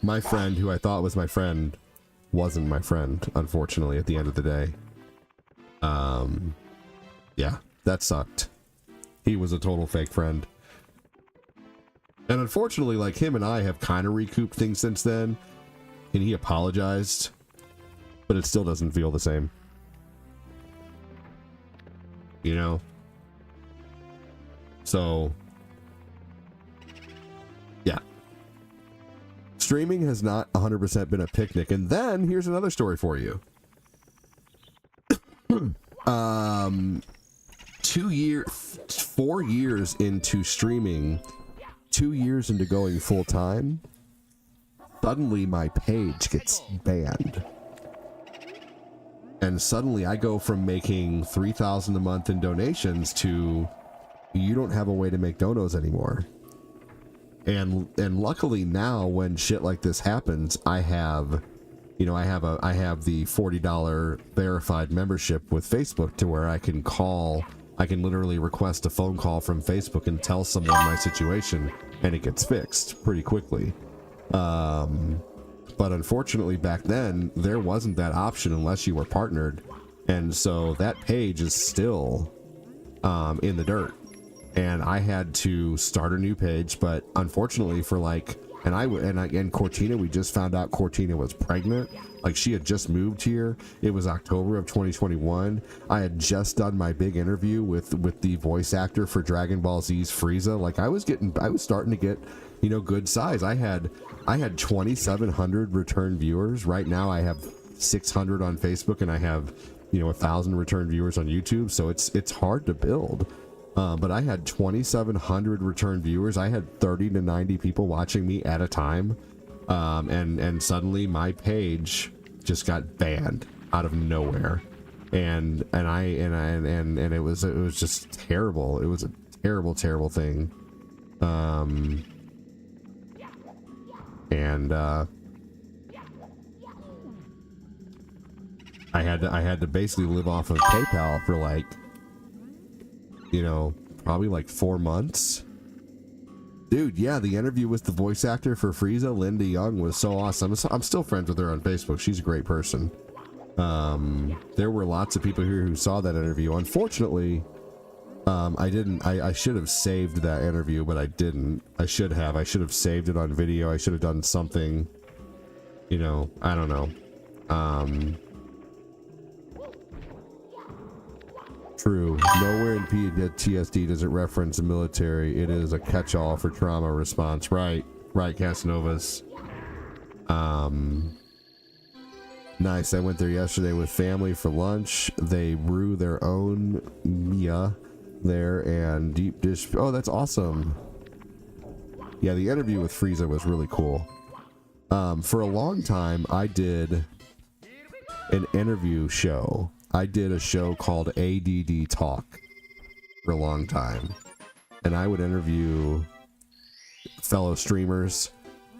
My friend who I thought was my friend wasn't my friend, unfortunately, at the end of the day. Yeah, that sucked. He was a total fake friend. And unfortunately, like him and I have kind of recouped things since then. And he apologized, but it still doesn't feel the same. You know? So, yeah. Streaming has not 100% been a picnic. And then, here's another story for you. 4 years into streaming, 2 years into going full time, suddenly my page gets banned. And suddenly I go from making $3,000 a month in donations to you don't have a way to make donos anymore. And luckily now when shit like this happens, I have the $40 verified membership with Facebook to where I can literally request a phone call from Facebook and tell someone my situation and it gets fixed pretty quickly. But unfortunately back then there wasn't that option unless you were partnered, and so that page is still in the dirt, and I had to start a new page. But unfortunately for Cortina, we just found out Cortina was pregnant. Like she had just moved here. It was October of 2021. I had just done my big interview with the voice actor for Dragon Ball Z's Frieza. Like I was starting to get, you know, good size. I had 2,700 return viewers. Right now I have 600 on Facebook, and I have, you know, 1,000 return viewers on YouTube. So it's hard to build. But I had 2,700 return viewers. I had 30 to 90 people watching me at a time. And suddenly my page just got banned out of nowhere. And it was just terrible. It was a terrible thing. I had to basically live off of PayPal for like, you know, probably like 4 months. Dude, yeah, the interview with the voice actor for Frieza, Linda Young, was so awesome. I'm still friends with her on Facebook. She's a great person. There were lots of people here who saw that interview. Unfortunately, I should have saved that interview, but I didn't. I should have saved it on video. I should have done something, you know, I don't know. True. Nowhere in PTSD does it reference the military. It is a catch-all for trauma response. Right, Casanovas. Nice. I went there yesterday with family for lunch. They brew their own Mia there and deep dish. Oh, that's awesome. Yeah, the interview with Frieza was really cool. For a long time, I did an interview show. I did a show called ADD Talk for a long time, and I would interview fellow streamers,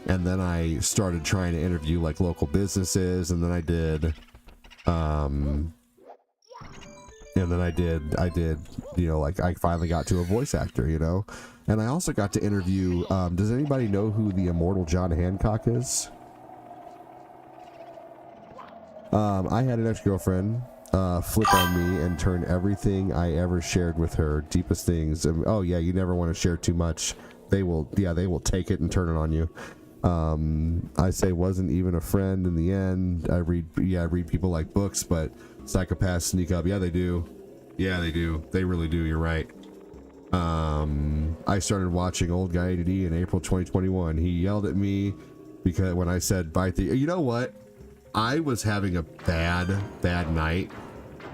and then I started trying to interview like local businesses, and then I did you know, like I finally got to a voice actor, you know. And I also got to interview does anybody know who the immortal John Hancock is? I had an ex-girlfriend flip on me and turn everything I ever shared with her, deepest things. And, oh yeah, you never want to share too much. They will take it and turn it on you. I say wasn't even a friend in the end. I read people like books, but psychopaths sneak up. Yeah, they do. Yeah, they do. They really do. You're right. I started watching Old Guy ADD in April 2021. He yelled at me because when I said bite the, you know what? I was having a bad night,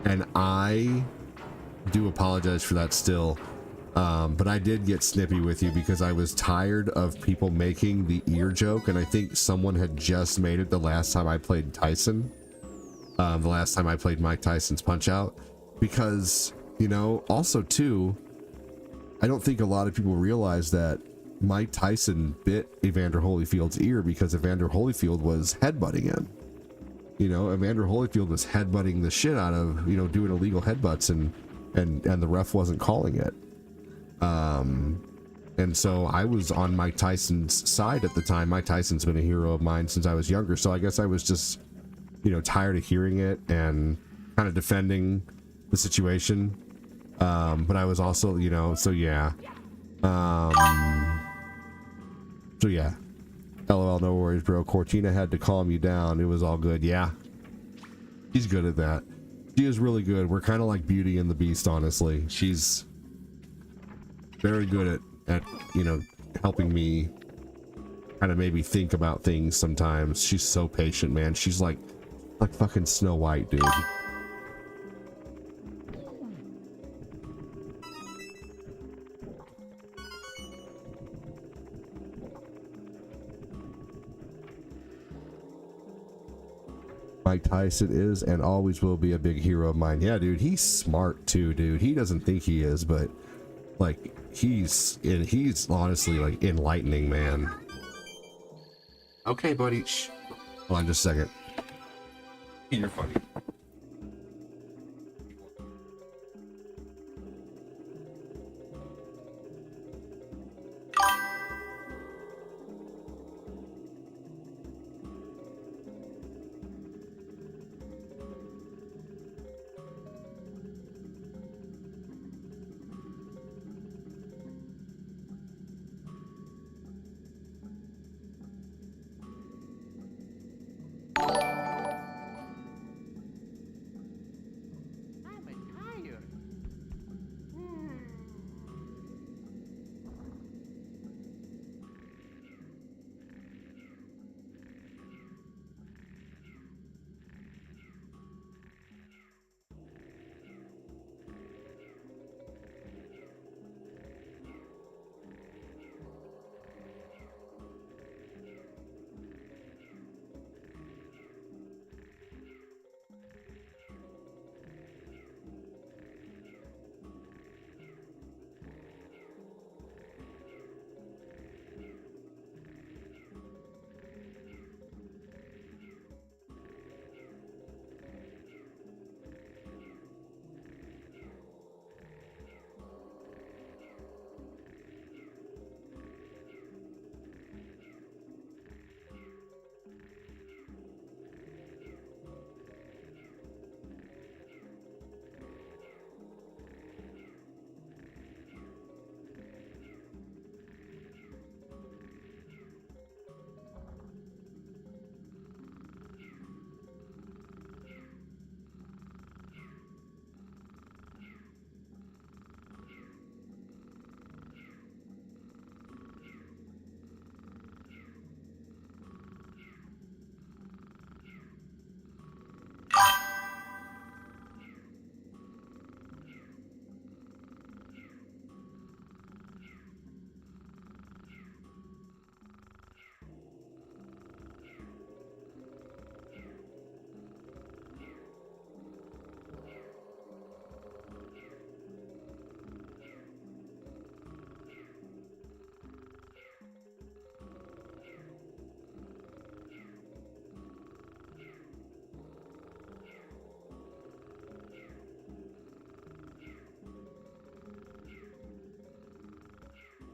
and I do apologize for that still. But I did get snippy with you because I was tired of people making the ear joke, and I think someone had just made it the last time I played Tyson. The last time I played Mike Tyson's Punch Out, because, you know, also too, I don't think a lot of people realize that Mike Tyson bit Evander Holyfield's ear because Evander Holyfield was headbutting him. You know, Evander Holyfield was headbutting the shit out of, you know, doing illegal headbutts, and the ref wasn't calling it. And so I was on Mike Tyson's side at the time. Mike Tyson's been a hero of mine since I was younger, so I guess I was just, you know, tired of hearing it and kind of defending the situation. But I was also, you know, so yeah. LOL, no worries, bro. Cortina had to calm you down. It was all good. Yeah. She's good at that. She is really good. We're kind of like Beauty and the Beast, honestly. She's very good at, you know, helping me kind of maybe think about things sometimes. She's so patient, man. She's like fucking Snow White, dude. Mike Tyson is and always will be a big hero of mine. Yeah, dude, he's smart too, dude. He doesn't think he is, but like he's honestly like enlightening, man. Okay, buddy. Shh. Hold on just a second. You're funny.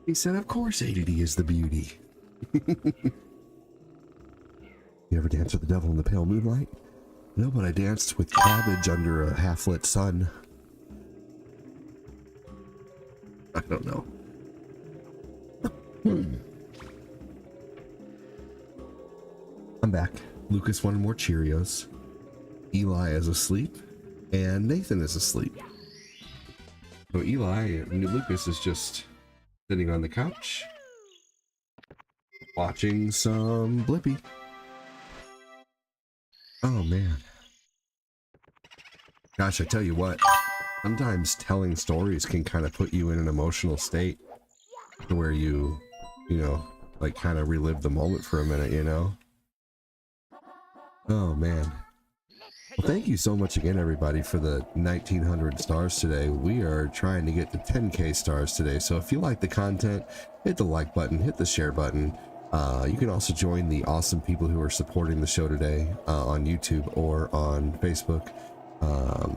He said, of course ADD is the beauty. You ever dance with the devil in the pale moonlight? No, but I danced with cabbage under a half-lit sun. I don't know. I'm back. Lucas wanted more Cheerios. Eli is asleep. And Nathan is asleep. So Eli, Lucas is just sitting on the couch, watching some Blippi. Oh man. Gosh, I tell you what, sometimes telling stories can kind of put you in an emotional state to where you know, like kind of relive the moment for a minute, you know? Oh man. Well, thank you so much again, everybody, for the 1900 stars today. We are trying to get to 10K stars today, so if you like the content, hit the like button, hit the share button. You can also join the awesome people who are supporting the show today on YouTube or on Facebook.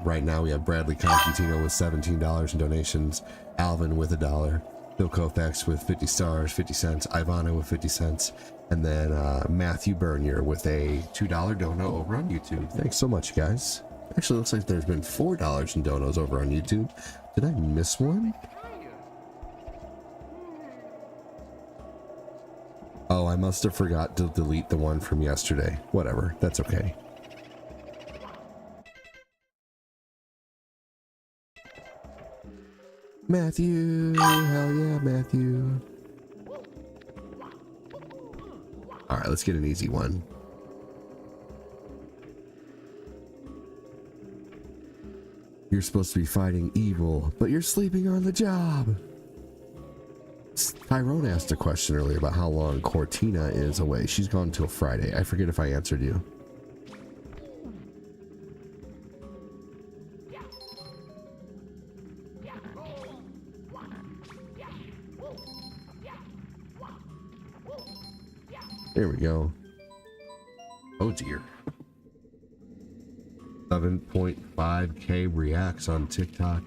Right now we have Bradley Constantino with $17 in donations, Alvin with $1, Bill Koufax with 50 stars, 50 cents, Ivana with 50 cents, and then Matthew Bernier with a $2 dono over on YouTube. Thanks so much, guys. Actually, looks like there's been $4 in donos over on YouTube. Did I miss one? Oh, I must have forgot to delete the one from yesterday. Whatever, that's okay. Matthew, hell yeah, Matthew. All right, let's get an easy one. You're supposed to be fighting evil, but you're sleeping on the job. Tyrone asked a question earlier about how long Cortina is away. She's gone till Friday. I forget if I answered you. There we go. Oh dear. 7.5K reacts on TikTok.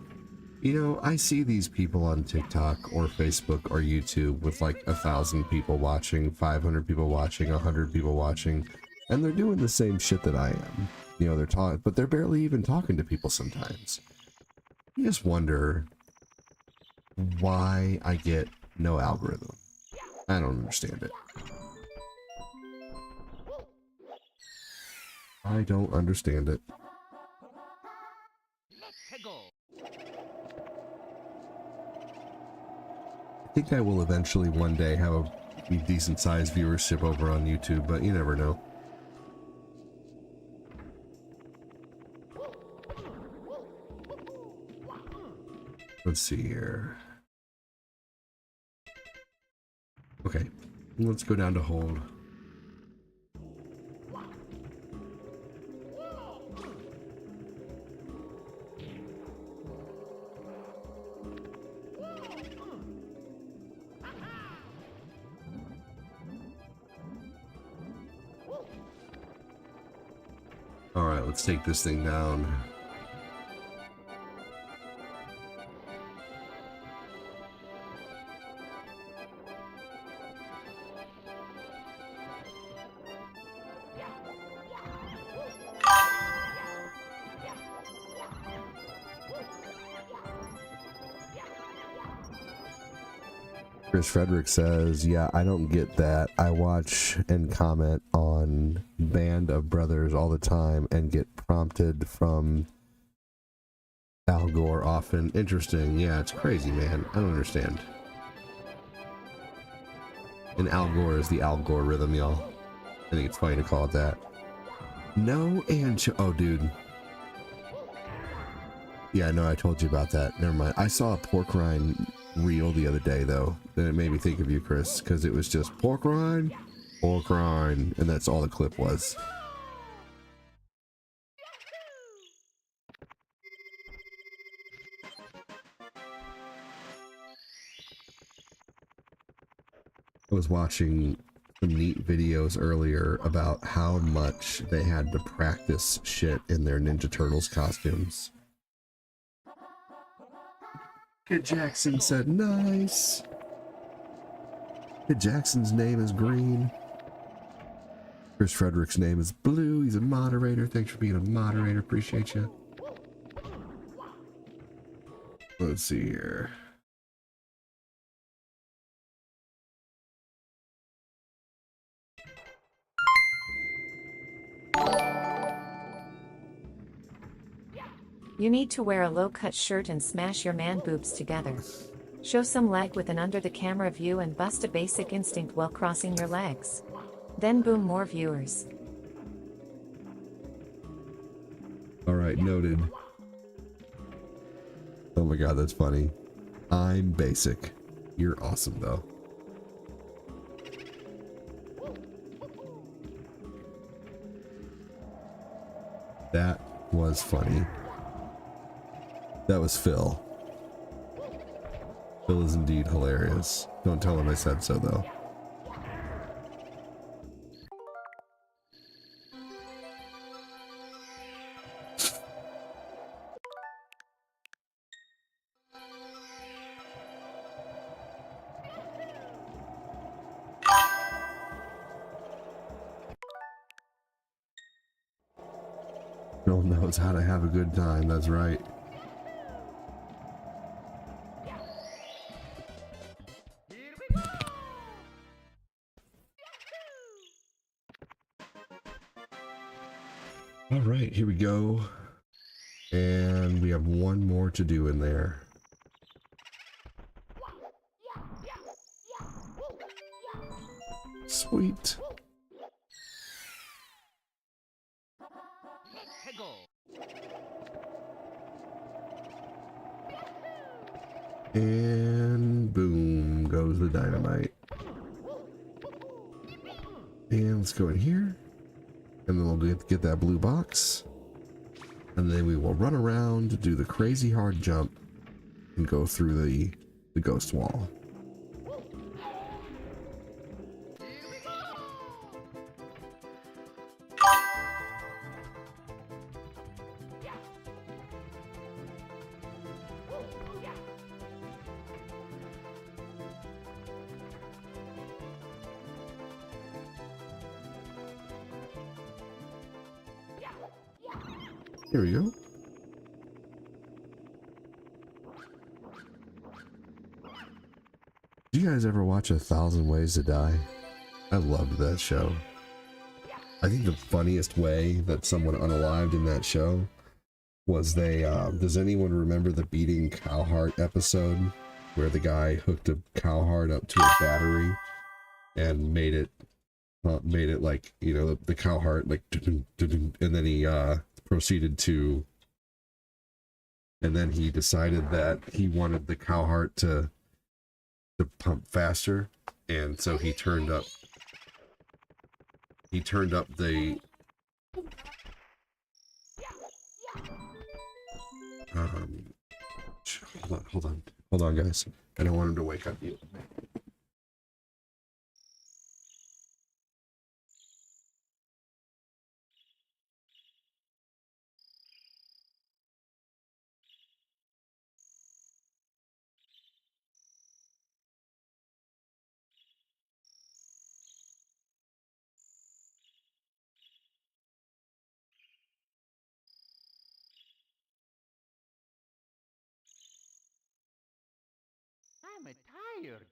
You know, I see these people on TikTok or Facebook or YouTube with like 1,000 people watching, 500 people watching, 100 people watching, and they're doing the same shit that I am. You know, they're talking, but they're barely even talking to people sometimes. You just wonder why I get no algorithm. I don't understand it. I don't understand it. I think I will eventually one day have a decent sized viewership over on YouTube, but you never know. Let's see here. Okay, let's go down to hold. All right, let's take this thing down. Chris Frederick says, yeah, I don't get that. I watch and comment on Band of Brothers all the time and get prompted from Al Gore often. Interesting. Yeah, it's crazy, man. I don't understand. And Al Gore is the Al Gore rhythm, y'all. I think it's funny to call it that. No oh, dude. Yeah, I know I told you about that. Never mind. I saw a pork rind reel the other day, though. Then it made me think of you, Chris, because it was just pork rind, and that's all the clip was. I was watching some neat videos earlier about how much they had to practice shit in their Ninja Turtles costumes. Kid Jackson said, nice. Kid Jackson's name is green. Chris Frederick's name is blue. He's a moderator. Thanks for being a moderator. Appreciate you. Let's see here. You need to wear a low-cut shirt and smash your man boobs together. Show some leg with an under-the-camera view and bust a basic instinct while crossing your legs. Then boom, more viewers. Alright, noted. Oh my god, that's funny. I'm basic. You're awesome, though. That was funny. That was Phil. Phil is indeed hilarious. Don't tell him I said so, though. Phil knows how to have a good time, that's right. All right, here we go. And we have one more to do in there. Sweet. And boom goes the dynamite. And let's go in here. And then we'll get that blue box. And then we will run around, do the crazy hard jump, and go through the ghost wall. Here we go. Did you guys ever watch 1,000 Ways to Die? I loved that show. I think the funniest way that someone unalived in that show was they, does anyone remember the beating cow heart episode where the guy hooked a cow heart up to a battery and made it like, you know, the cow heart like, and then he, proceeded to, and then he decided that he wanted the cow heart to pump faster, and so he turned up the hold on guys, I don't want him to wake up you. I'm tired.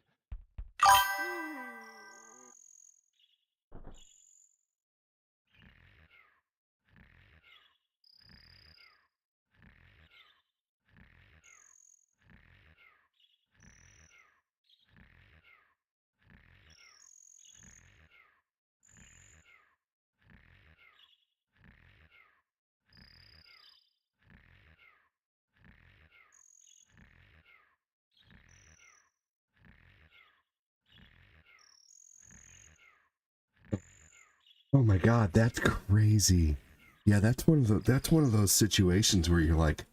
Oh my god, that's crazy. Yeah, that's one of those situations where you're like,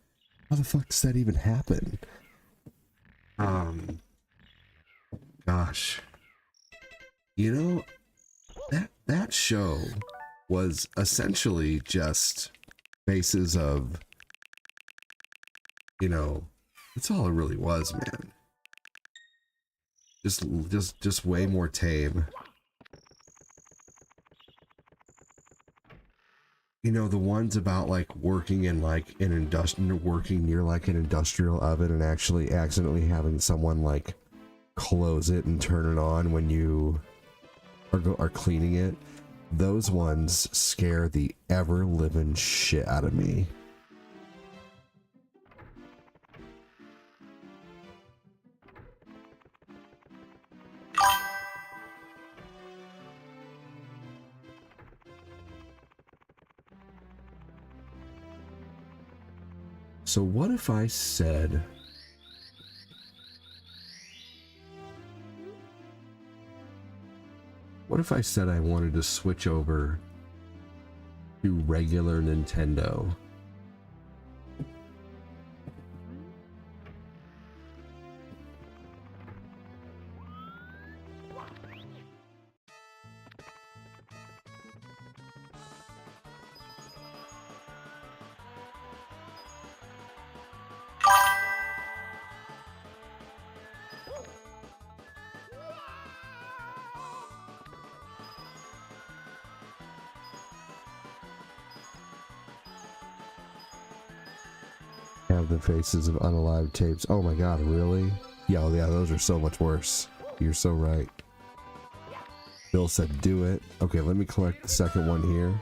how the fuck does that even happen? Gosh. You know, that show was essentially just faces of, you know, that's all it really was, man. Just way more tame. You know, the ones about like working in like an working near like an industrial oven and actually accidentally having someone like close it and turn it on when you are cleaning it. Those ones scare the ever living shit out of me. So what if I said... What if I said I wanted to switch over to regular Nintendo? Have the faces of unalived tapes. Oh my god, really? Yeah, oh yeah, those are so much worse. You're so right. Bill said do it. Okay, let me collect the second one here.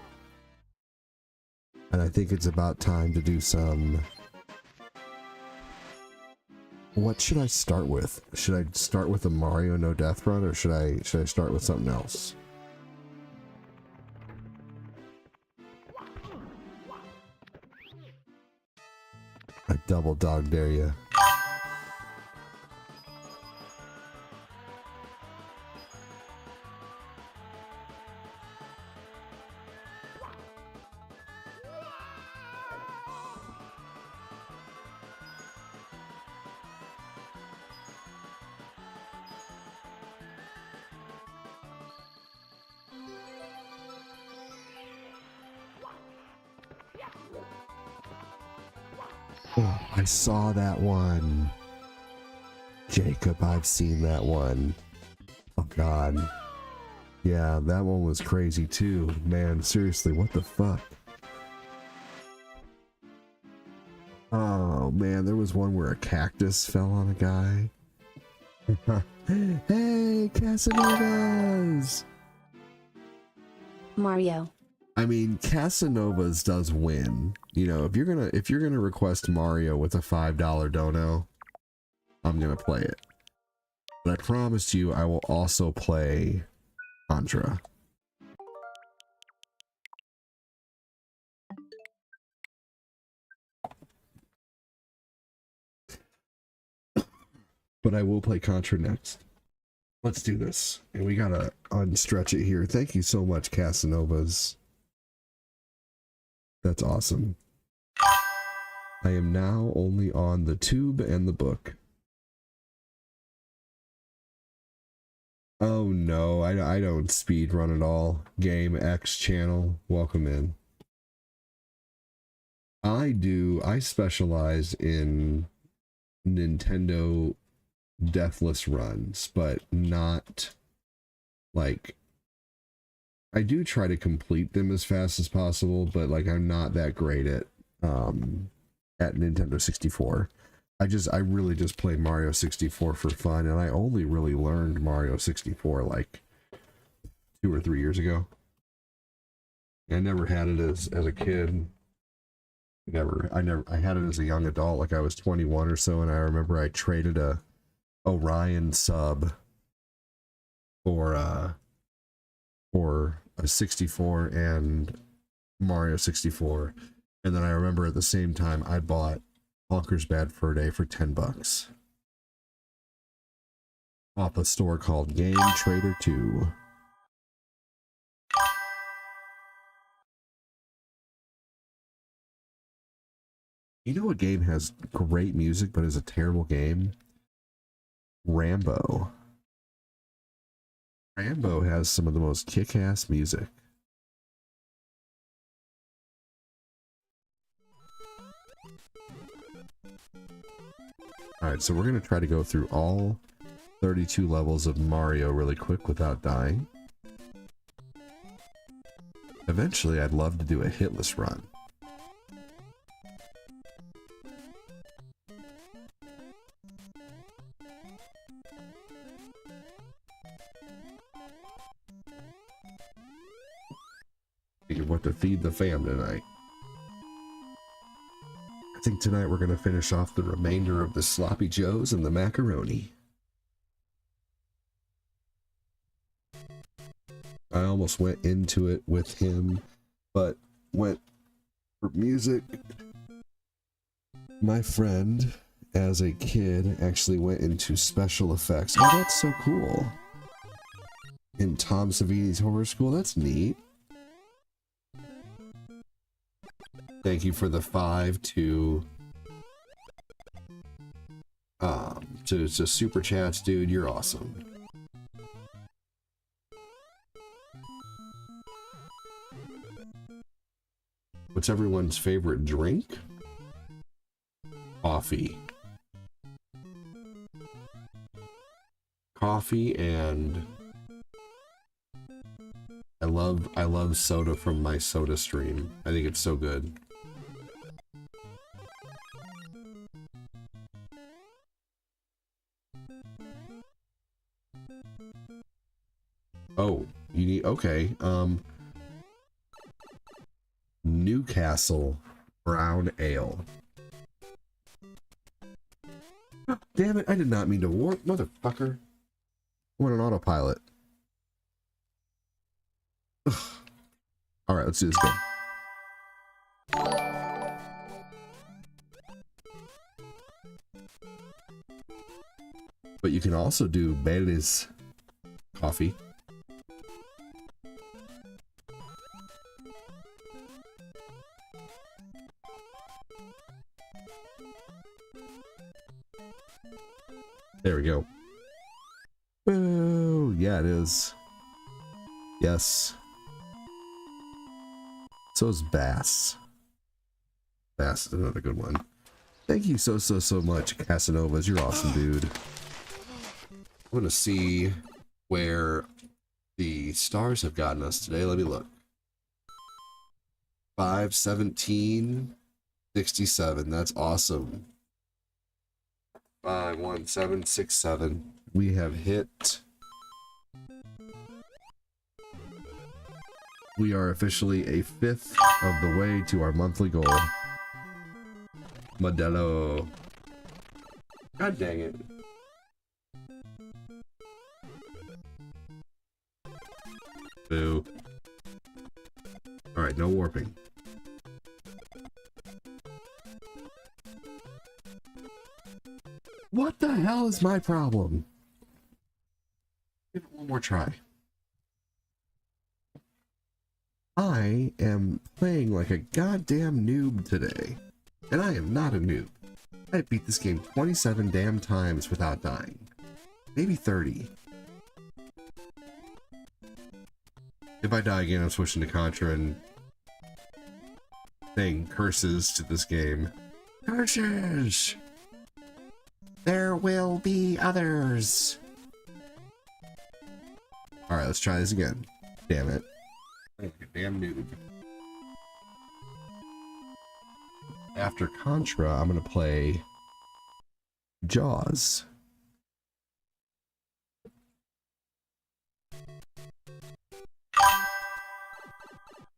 And I think it's about time to do some... What should I start with? Should I start with a Mario No Death Run, or should I start with something else? I double dog dare you. Oh, I saw that one. Jacob, I've seen that one. Oh god. Yeah, that one was crazy too. Man, seriously, what the fuck? Oh man, there was one where a cactus fell on a guy. Hey, Casanovas! Mario. I mean, Casanovas does win. You know, if you're gonna request Mario with a $5 dono, I'm gonna play it. But I promise you, I will also play Contra. But I will play Contra next. Let's do this. And we gotta unstretch it here. Thank you so much, Casanovas. That's awesome. I am now only on the tube and the book. Oh no, I don't speed run at all. Game X channel, welcome in. I specialize in Nintendo deathless runs, but not like, I do try to complete them as fast as possible, but like I'm not that great at Nintendo 64. I really just play Mario 64 for fun, and I only really learned Mario 64 like 2 or 3 years ago. I never had it as a kid. I had it as a young adult, like I was 21 or so, and I remember I traded a Orion sub for a 64 and Mario 64, and then I remember at the same time I bought Conker's Bad Fur Day for $10 off a store called Game Trader 2. You know what game has great music but is a terrible game? Rambo. Rambo has some of the most kick-ass music. Alright, so we're going to try to go through all 32 levels of Mario really quick without dying. Eventually, I'd love to do a hitless run. Figure what to feed the fam tonight. I think tonight we're going to finish off the remainder of the Sloppy Joes and the macaroni. I almost went into it with him, but went for music. My friend, as a kid, actually went into special effects. Oh, that's so cool. In Tom Savini's horror school, that's neat. Thank you for the 5 to super chats, dude. You're awesome. What's everyone's favorite drink? Coffee. Coffee, and I love soda from my soda stream. I think it's so good. Oh, you need, okay. Newcastle Brown Ale. Damn it, I did not mean to warp, motherfucker. I went on autopilot. Alright, let's do this again. But you can also do Bailey's coffee. There we go. Boo! Yeah, it is. Yes. So is Bass. Bass is another good one. Thank you so much, Casanovas. You're awesome, dude. I'm gonna see where the stars have gotten us today. Let me look. 5, 17, 67. That's awesome. 5, 1, 7, 6, 7. We have hit. We are officially a 5th of the way to our monthly goal. Modelo. God dang it. Boo. Alright, no warping. What the hell is my problem? Give it one more try. I am playing like a goddamn noob today. And I am not a noob. I beat this game 27 damn times without dying. Maybe 30. If I die again, I'm switching to Contra and saying curses to this game. Curses! There will be others. Alright, let's try this again. Damn it. Damn noob. After Contra, I'm gonna play Jaws.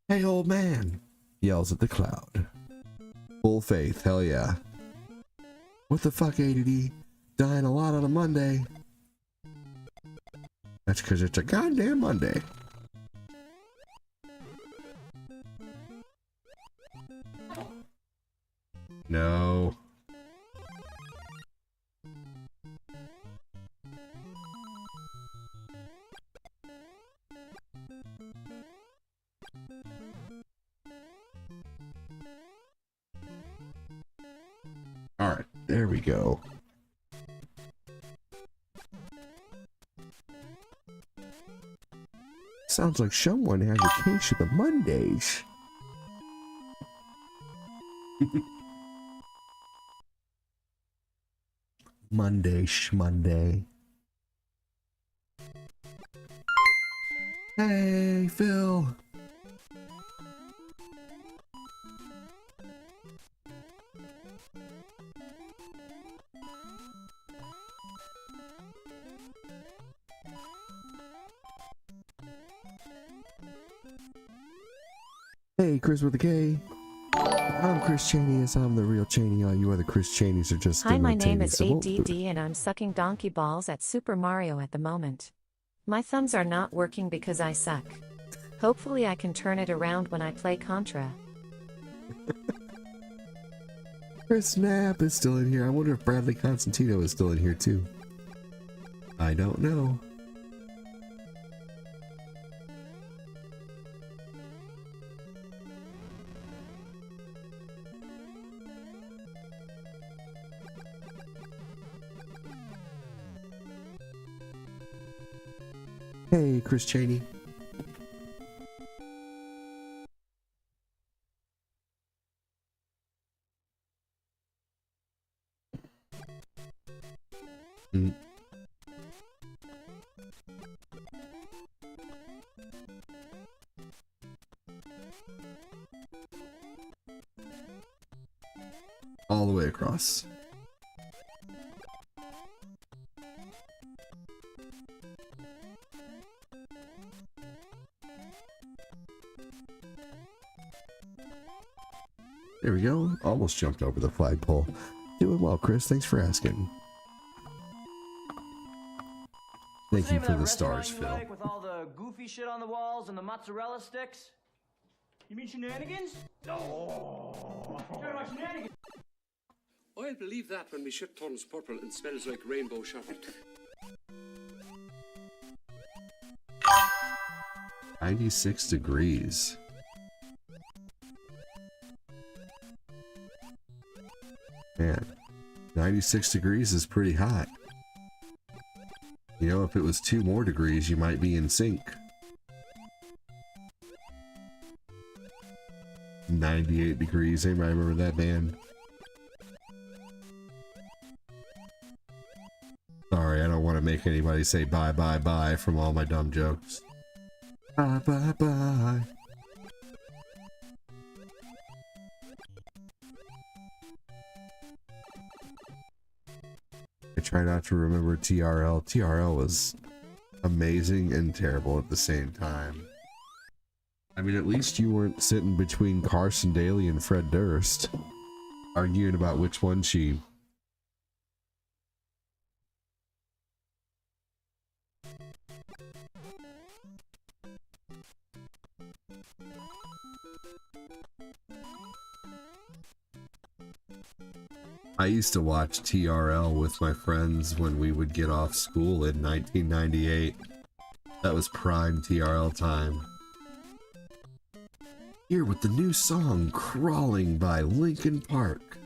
Hey, old man, yells at the cloud. Full faith, hell yeah. What the fuck, ADD? Dying a lot on a Monday. That's because it's a goddamn Monday. No. All right, there we go. Sounds like someone has a case of the Mondays. Monday. Hey, Phil. Hey, Chris with a K. I'm Chris Cheney, yes, I'm the real Cheney. All you other Chris Cheneys are just Hi, my name is imitating ADD and I'm sucking donkey balls at Super Mario at the moment. My thumbs are not working because I suck. Hopefully I can turn it around when I play Contra. Chris Knapp is still in here. I wonder if Bradley Constantino is still in here too. I don't know. Hey, Chris Cheney. All the way across. There we go. Almost jumped over the flagpole. Doing well, Chris. Thanks for asking. Thank you for the stars, Phil. Like with all the goofy shit on the walls and the mozzarella sticks? You mean shenanigans? Oh, talking about shenanigans. I'll believe that when my shit turns purple and smells like rainbow chocolate. 96 degrees. Man, 96 degrees is pretty hot. You know, if it was 2 more degrees, you might be in sync. 98 degrees. Anybody remember that band? Sorry, I don't want to make anybody say bye bye bye from all my dumb jokes. Bye bye bye. I try not to remember TRL. TRL was amazing and terrible at the same time. I mean, at least you weren't sitting between Carson Daly and Fred Durst, arguing about which one she... I used to watch TRL with my friends when we would get off school in 1998. That was prime TRL time. Here with the new song Crawling by Linkin Park.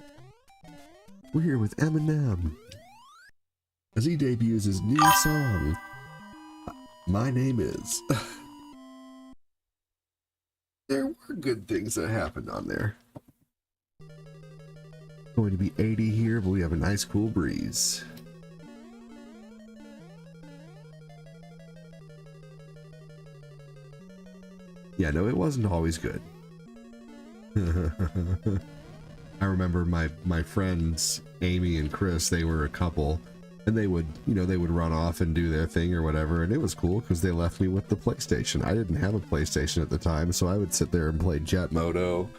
We're here with Eminem as he debuts his new song, My Name Is. There were good things that happened on there. Going to be 80 here, but we have a nice cool breeze. Yeah, no, it wasn't always good. I remember my friends, Amy and Chris, they were a couple, and they would, you know, they would run off and do their thing or whatever, and it was cool because they left me with the PlayStation. I didn't have a PlayStation at the time, so I would sit there and play Jet Moto,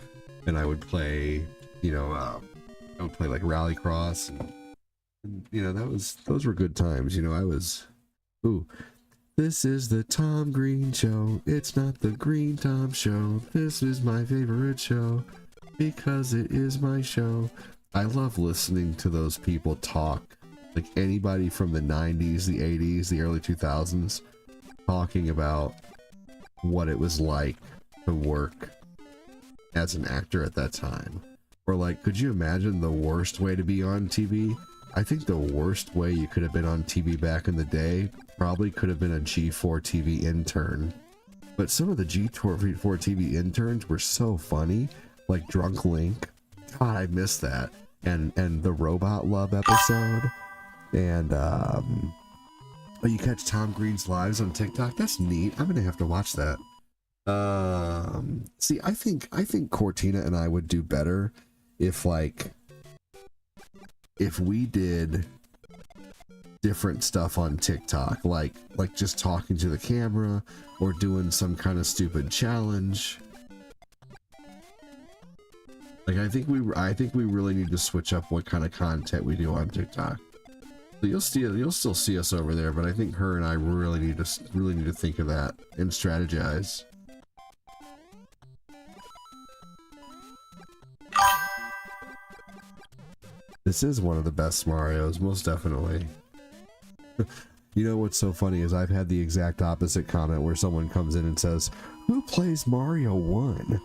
and I would play, you know, I would play like Rallycross, and you know, those were good times. You know, I was, ooh, this is the Tom Green Show. It's not the Green Tom Show. This is my favorite show because it is my show. I love listening to those people talk, like anybody from the 90s, the 80s, the early 2000s, talking about what it was like to work as an actor at that time. Or like, could you imagine the worst way to be on TV? I think the worst way you could have been on TV back in the day probably could have been a G4 TV intern. But some of the G4 TV interns were so funny, like Drunk Link. God, I miss that. And the Robot Love episode. And oh, you catch Tom Green's lives on TikTok? That's neat. I'm gonna have to watch that. See, I think Cortina and I would do better if we did different stuff on TikTok, like just talking to the camera or doing some kind of stupid challenge. Like I think we really need to switch up what kind of content we do on TikTok. So you'll still see us over there, but I think her and I really need to think of that and strategize. This is one of the best Marios, most definitely. You know what's so funny is I've had the exact opposite comment where someone comes in and says, "Who plays Mario 1?"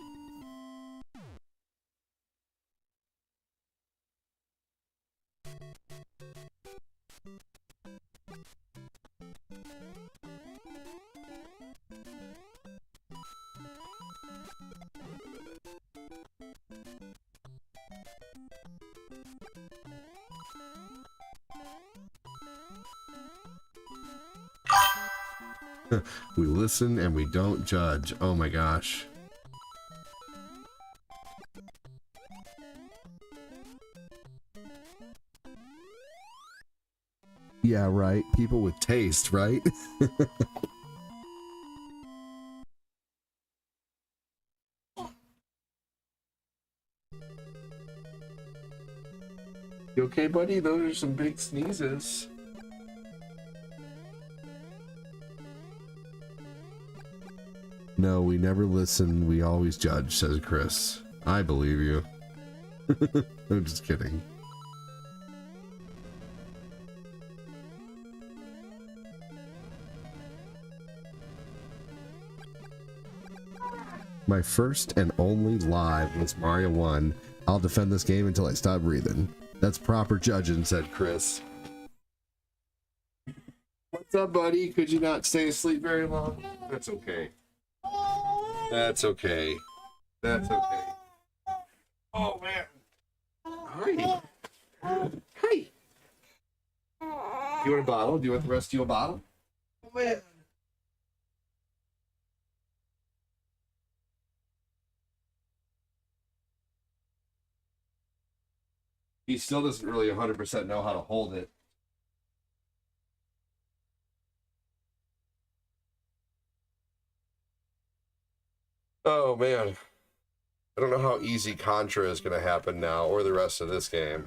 We listen and we don't judge. Oh my gosh. Yeah, right. People with taste, right? You okay, buddy? Those are some big sneezes. No, we never listen, we always judge, says Chris. I believe you. I'm just kidding. My first and only live was Mario 1. I'll defend this game until I stop breathing. That's proper judging, said Chris. What's up, buddy? Could you not stay asleep very long? That's okay. That's okay. That's okay. Oh, man. Hi. Hi. You want a bottle? Do you want the rest of you a bottle? Oh, man. He still doesn't really 100% know how to hold it. Oh, man. I don't know how easy Contra is going to happen now, or the rest of this game.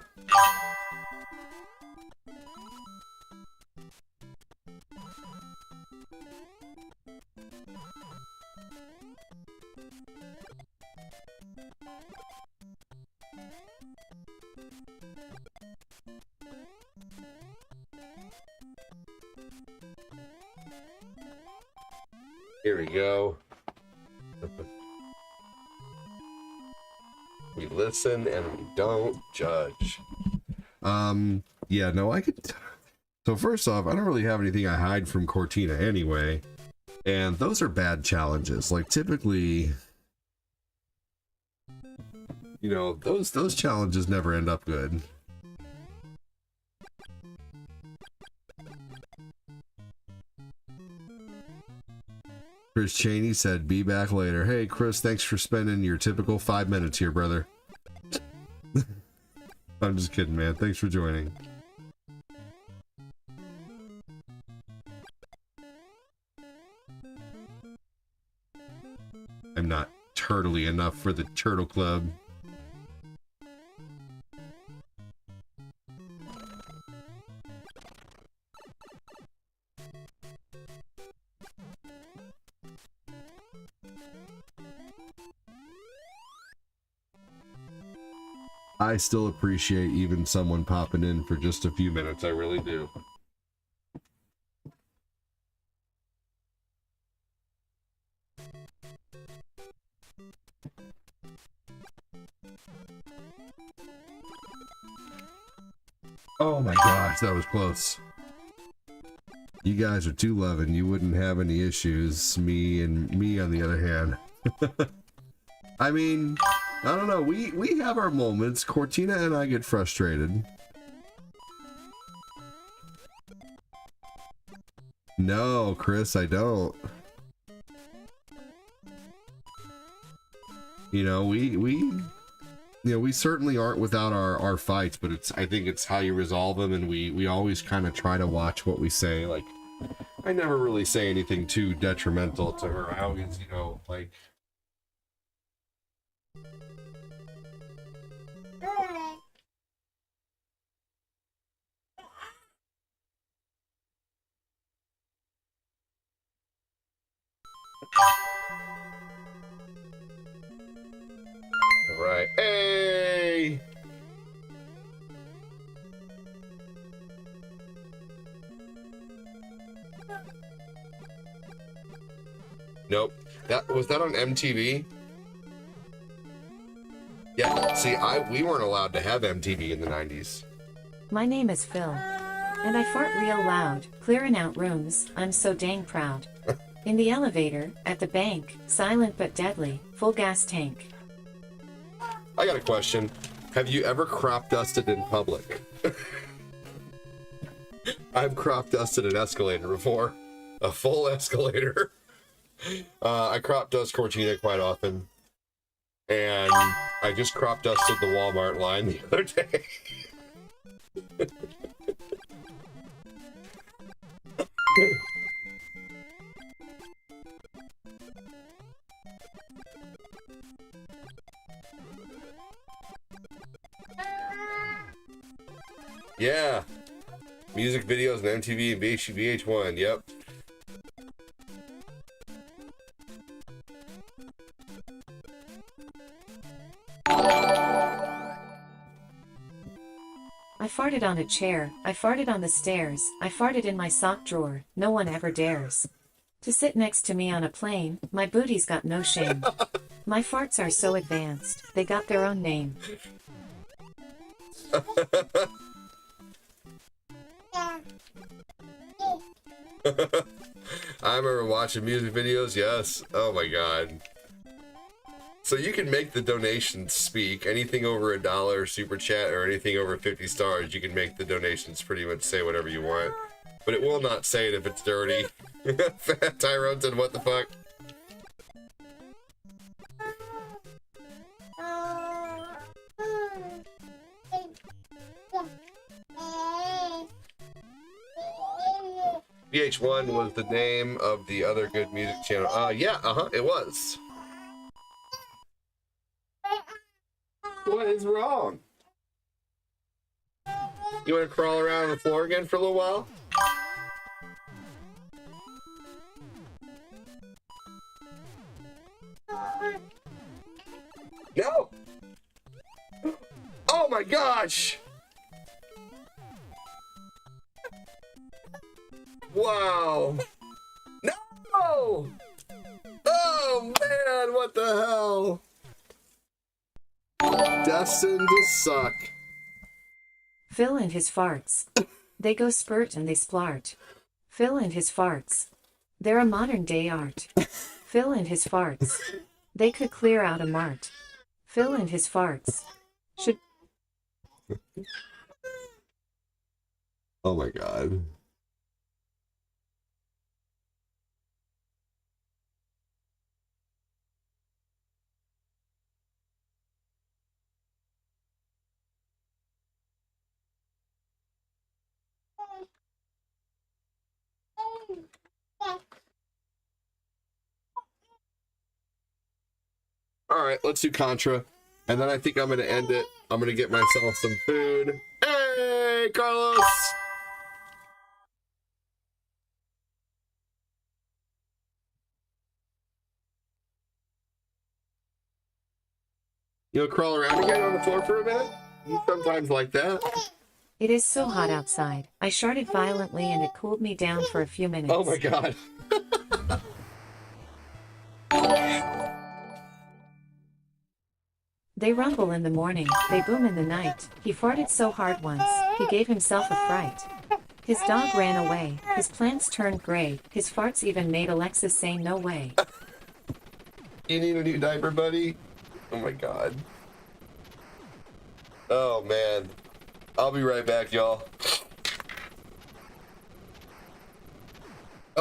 Here we go. We listen and we don't judge. Yeah, no, I could. So first off, I don't really have anything I hide from Cortina anyway. And those are bad challenges. Like typically, you know, those challenges never end up good. Chris Cheney said, "Be back later." Hey, Chris, thanks for spending your typical 5 minutes here, brother. I'm just kidding, man. Thanks for joining. I'm not turtly enough for the Turtle Club. I still appreciate even someone popping in for just a few minutes. I really do. Oh my gosh, that was close. You guys are too loving. You wouldn't have any issues. Me on the other hand. I mean, I don't know. We have our moments. Cortina and I get frustrated. No, Chris, I don't. You know, we certainly aren't without our fights, but I think it's how you resolve them, and we always kind of try to watch what we say. Like, I never really say anything too detrimental to her. I always, you know, like. All right. Hey! Nope. Was that on MTV? Yeah, see, we weren't allowed to have MTV in the 90s. My name is Phil. And I fart real loud, clearing out rooms, I'm so dang proud. In the elevator, at the bank, silent but deadly, full gas tank. I got a question. Have you ever crop dusted in public? I've crop dusted an escalator before. A full escalator. I crop dust Cortina quite often. And I just crop dusted the Walmart line the other day. Yeah. Music videos and MTV and VH1, yep. I farted on a chair, I farted on the stairs, I farted in my sock drawer, no one ever dares to sit next to me on a plane, my booty's got no shame. My farts are so advanced, they got their own name. I remember watching music videos, yes. Oh my god. So you can make the donations speak. Anything over $1 super chat or anything over 50 stars, you can make the donations pretty much say whatever you want. But it will not say it if it's dirty. Tyrone said, what the fuck? VH1 was the name of the other good music channel. Yeah, it was. What is wrong? You want to crawl around on the floor again for a little while? No! Oh my gosh! Wow! No! Oh man, what the hell? Destined to suck. Phil and his farts. They go spurt and they splart. Phil and his farts. They're a modern day art. Phil and his farts. They could clear out a mart. Phil and his farts. Should. Oh my god. All right, let's do Contra. And then I think I'm going to end it. I'm going to get myself some food. Hey, Carlos! You know, crawl around again on the floor for a minute? You sometimes like that. It is so hot outside. I sharted violently and it cooled me down for a few minutes. Oh my god. They rumble in the morning, they boom in the night. He farted so hard once, he gave himself a fright. His dog ran away, his plants turned gray, his farts even made Alexis say no way. You need a new diaper, buddy? Oh my god. Oh man. I'll be right back, y'all.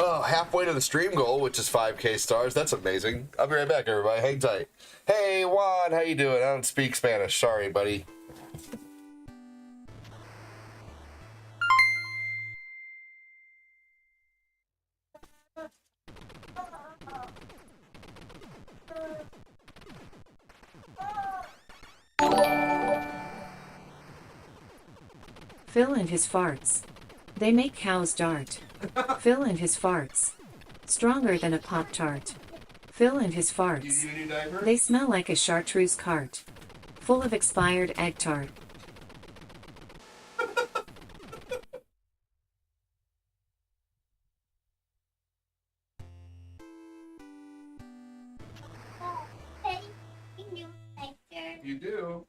Oh, halfway to the stream goal, which is 5K stars. That's amazing. I'll be right back, everybody. Hang tight. Hey, Juan, how you doing? I don't speak Spanish. Sorry, buddy. Phil and his farts. They make cows dart. Phil and his farts. Stronger than a Pop-Tart. Phil and his farts. They smell like a chartreuse cart. Full of expired egg tart. you do.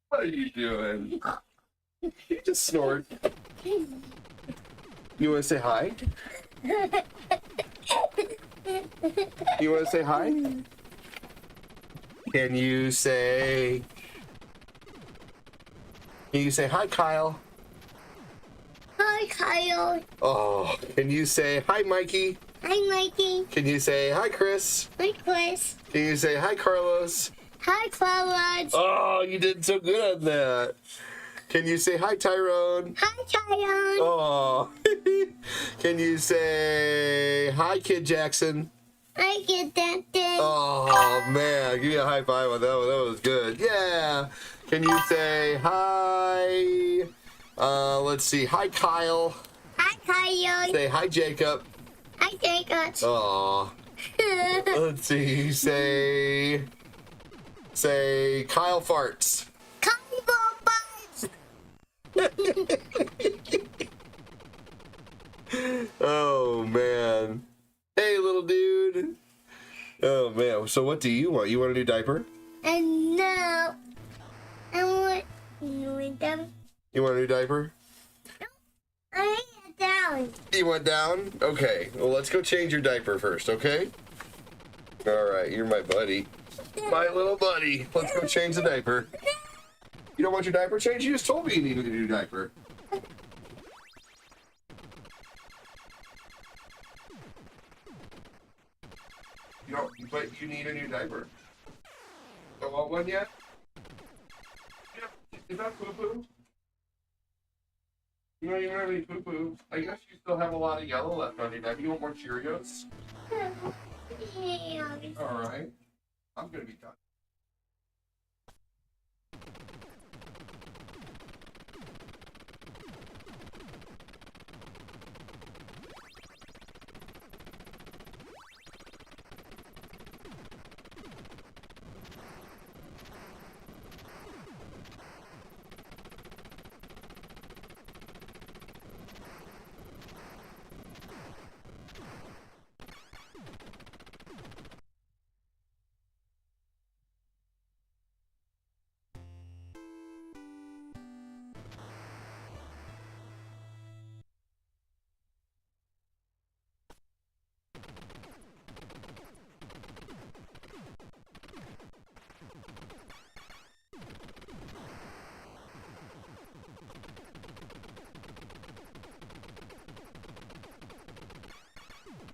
What are you doing? You just snored. You want to say hi? You want to say hi? Can you say... Can you say hi, Kyle? Hi, Kyle. Oh, can you say hi, Mikey? Hi, Mikey. Can you say hi, Chris? Hi, Chris. Can you say hi, Carlos? Hi, Cloud. Oh, you did so good on that. Can you say hi, Tyrone? Hi, Tyrone. Oh. Can you say hi, Kid Jackson? I get that thing. Oh, man. Give me a high five on that one. That was good. Yeah. Can you say hi? Let's see. Hi, Kyle. Hi, Kyle. Say hi, Jacob. Hi, Jacob. Oh. Let's see. Say Kyle farts. Oh, man. Hey, little dude. Oh, man. So what do you want? You want a new diaper? And now, I want them. You want a new diaper? I get down. You went down? Okay. Well, let's go change your diaper first, okay? All right. You're my buddy. My little buddy. Let's go change the diaper. You don't want your diaper changed? You just told me you needed a new diaper. You don't, but you need a new diaper. Don't want one yet? Yeah. Is that poo-poo? You don't even have any poo-poo. I guess you still have a lot of yellow left on your diaper. You want more Cheerios? All right. I'm gonna be done.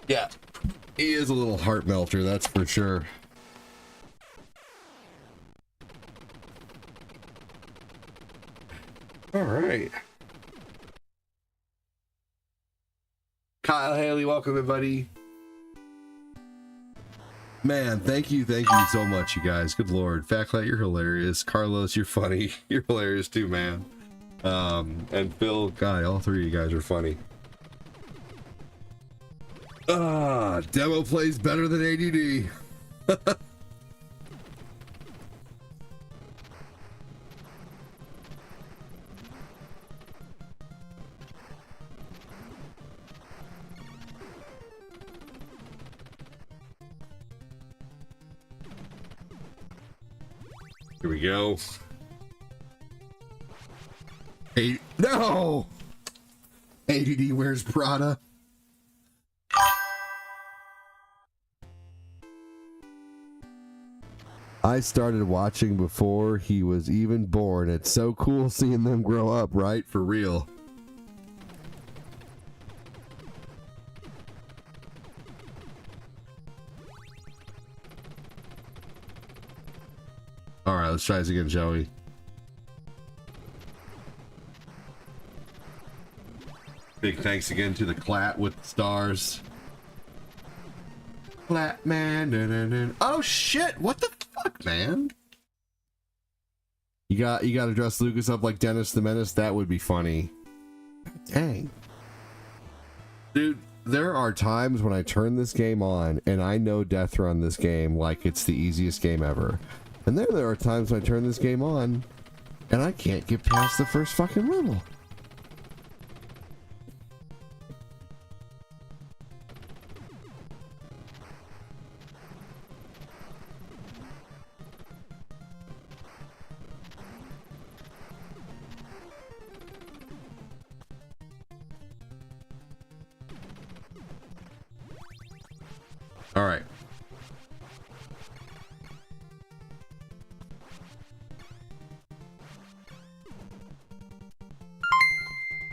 Yeah, he is a little heart melter, that's for sure. All right. Kyle Haley, welcome everybody. Man, thank you so much, you guys. Good Lord. Factlight, you're hilarious. Carlos, you're funny. You're hilarious too, man. And Phil, God, all three of you guys are funny. Demo plays better than ADD. Here we go. Hey, no! ADD wears Prada. I started watching before he was even born. It's so cool seeing them grow up, right? For real. All right, let's try this again, shall we? Big thanks again to the Clat with the stars. Clat man. Oh shit! What the fuck, man? You got to dress Lucas up like Dennis the Menace. That would be funny. Dang, dude. There are times when I turn this game on and I know death run this game like it's the easiest game ever, and there are times when I turn this game on and I can't get past the first fucking level. All right.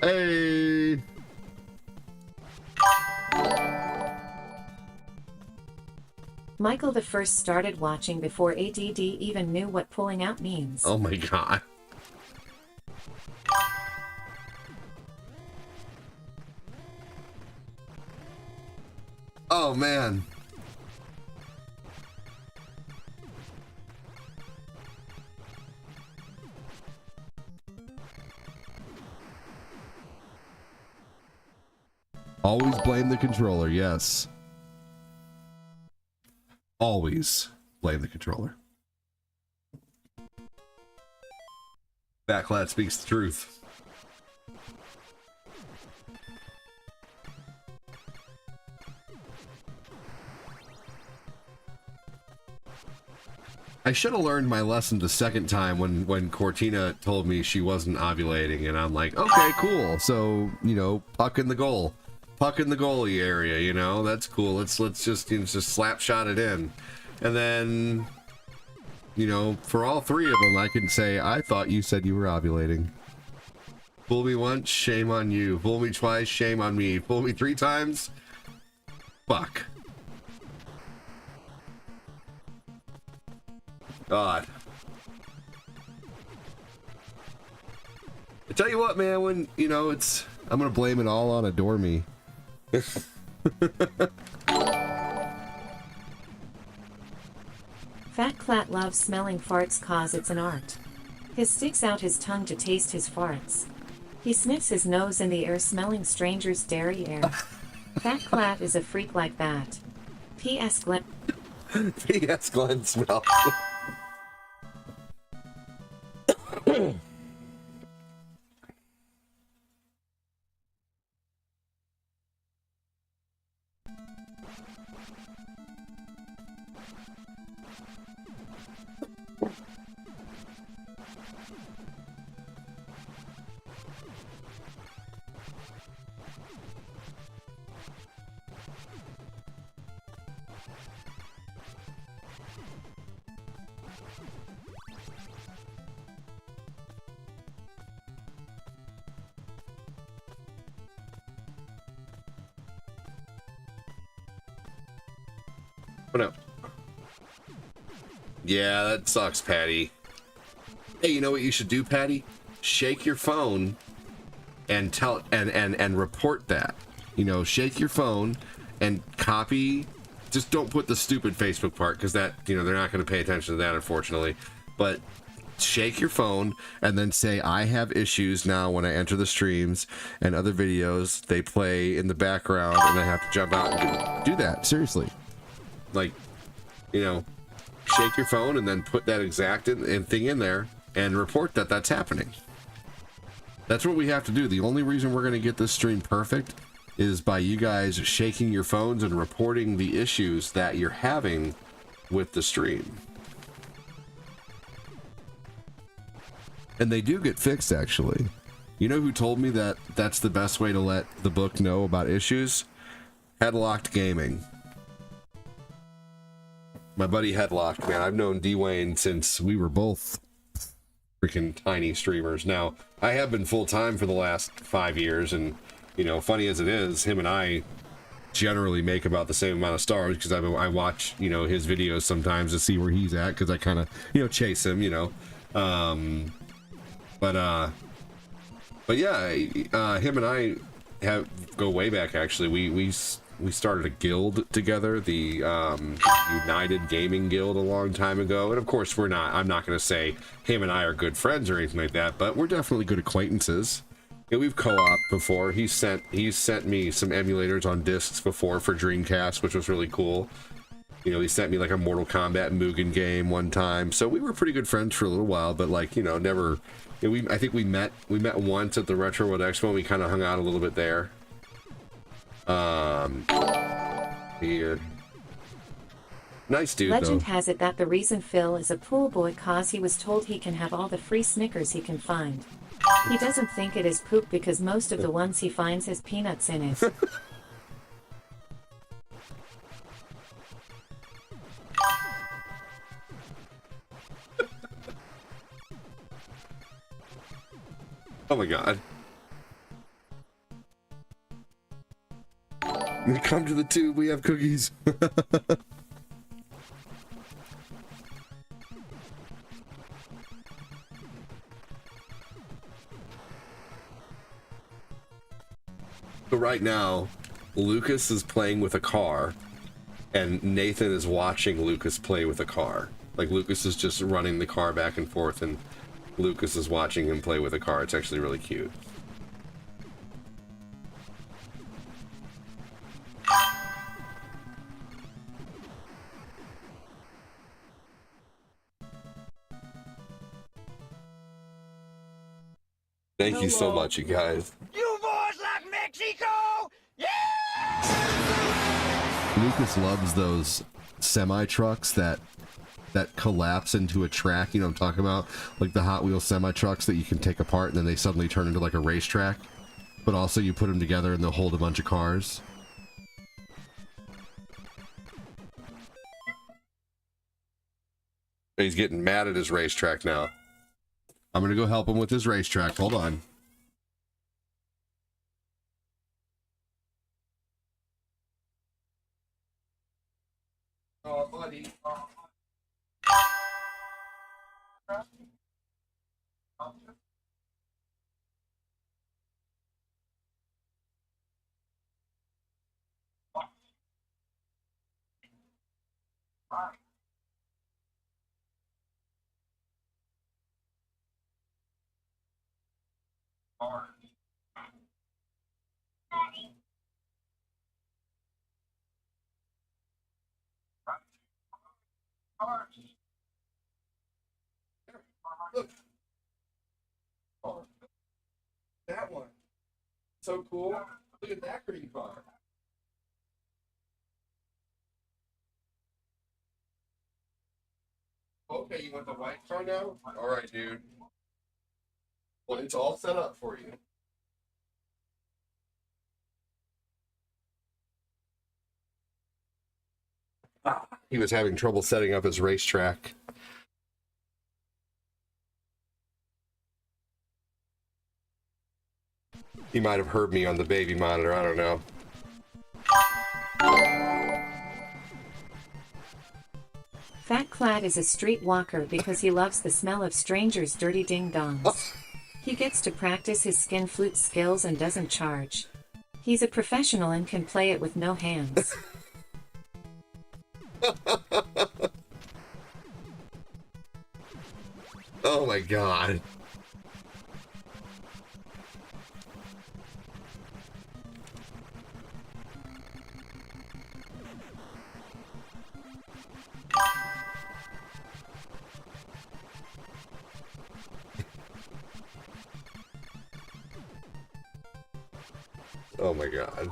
Hey. Michael the First started watching before ADD even knew what pulling out means. Oh my god. Oh man. Always blame the controller, yes. Always blame the controller. Backlat speaks the truth. I should have learned my lesson the second time when Cortina told me she wasn't ovulating, and I'm like, okay, cool. So, you know, puck in the goal. Puck in the goalie area, you know, that's cool. Let's just, you know, just slap shot it in. And then, you know, for all three of them, I can say, I thought you said you were ovulating. Fool me once, shame on you. Fool me twice, shame on me. Fool me 3 times, fuck. God. I tell you what, man, when, you know, it's, I'm gonna blame it all on Adore Me. Fat Clat loves smelling farts cause it's an art. He sticks out his tongue to taste his farts. He sniffs his nose in the air smelling strangers' dairy air. Fat Clat is a freak like that. P.S. Glenn. P.S. Glenn smell. What up? Yeah, that sucks, Patty. Hey, you know what you should do, Patty? Shake your phone and tell and report that. You know, shake your phone and copy. Just don't put the stupid Facebook part, because that, you know, they're not going to pay attention to that, unfortunately. But shake your phone and then say, I have issues now when I enter the streams and other videos. They play in the background and I have to jump out and do that. Seriously. Like, you know, shake your phone and then put that exact thing in there and report that that's happening. That's what we have to do. The only reason we're going to get this stream perfect is by you guys shaking your phones and reporting the issues that you're having with the stream. And they do get fixed, actually. You know who told me that that's the best way to let the book know about issues? Headlocked Gaming. My buddy Headlocked, man. I've known Dwayne since we were both freaking tiny streamers. Now, I have been full-time for the last 5 years, and, you know, funny as it is, him and I generally make about the same amount of stars, because I watch, you know, his videos sometimes to see where he's at, because I kind of, you know, chase him, you know. But yeah, him and I go way back actually. We started a guild together, the United Gaming Guild, a long time ago. And of course, I'm not going to say him and I are good friends or anything like that, but we're definitely good acquaintances. Yeah, we've co-op before. He's sent me some emulators on discs before for Dreamcast, which was really cool. You know, he sent me like a Mortal Kombat Mugen game one time. So we were pretty good friends for a little while, but like, you know, never. You know, I think we met once at the Retro World Expo, and we kind of hung out a little bit there. Here. Nice dude, Legend though. has it that the reason Phil is a pool boy cause he was told he can have all the free Snickers he can find. He doesn't think it is poop because most of the ones he finds has peanuts in it. Oh my god. Come to the tube, we have cookies. So right now, Lucas is playing with a car, and Nathan is watching Lucas play with a car. Like, Lucas is just running the car back and forth, and Lucas is watching him play with a car. It's actually really cute. Thank you so much, you guys. You boys like Mexico? Lucas loves those semi-trucks that collapse into a track, you know what I'm talking about? Like the Hot Wheels semi-trucks that you can take apart and then they suddenly turn into like a racetrack. But also you put them together and they'll hold a bunch of cars. He's getting mad at his racetrack now. I'm gonna go help him with his racetrack. Hold on. Oh, buddy. Look. Oh, that one. So cool. Look at that green car. Okay, you want the white car now? All right, dude. Well, it's all set up for you. He was having trouble setting up his racetrack. He might have heard me on the baby monitor, I don't know. Fat Clad is a street walker because he loves the smell of strangers' dirty ding-dongs. He gets to practice his skin flute skills and doesn't charge. He's a professional and can play it with no hands. Oh my god. Oh my god.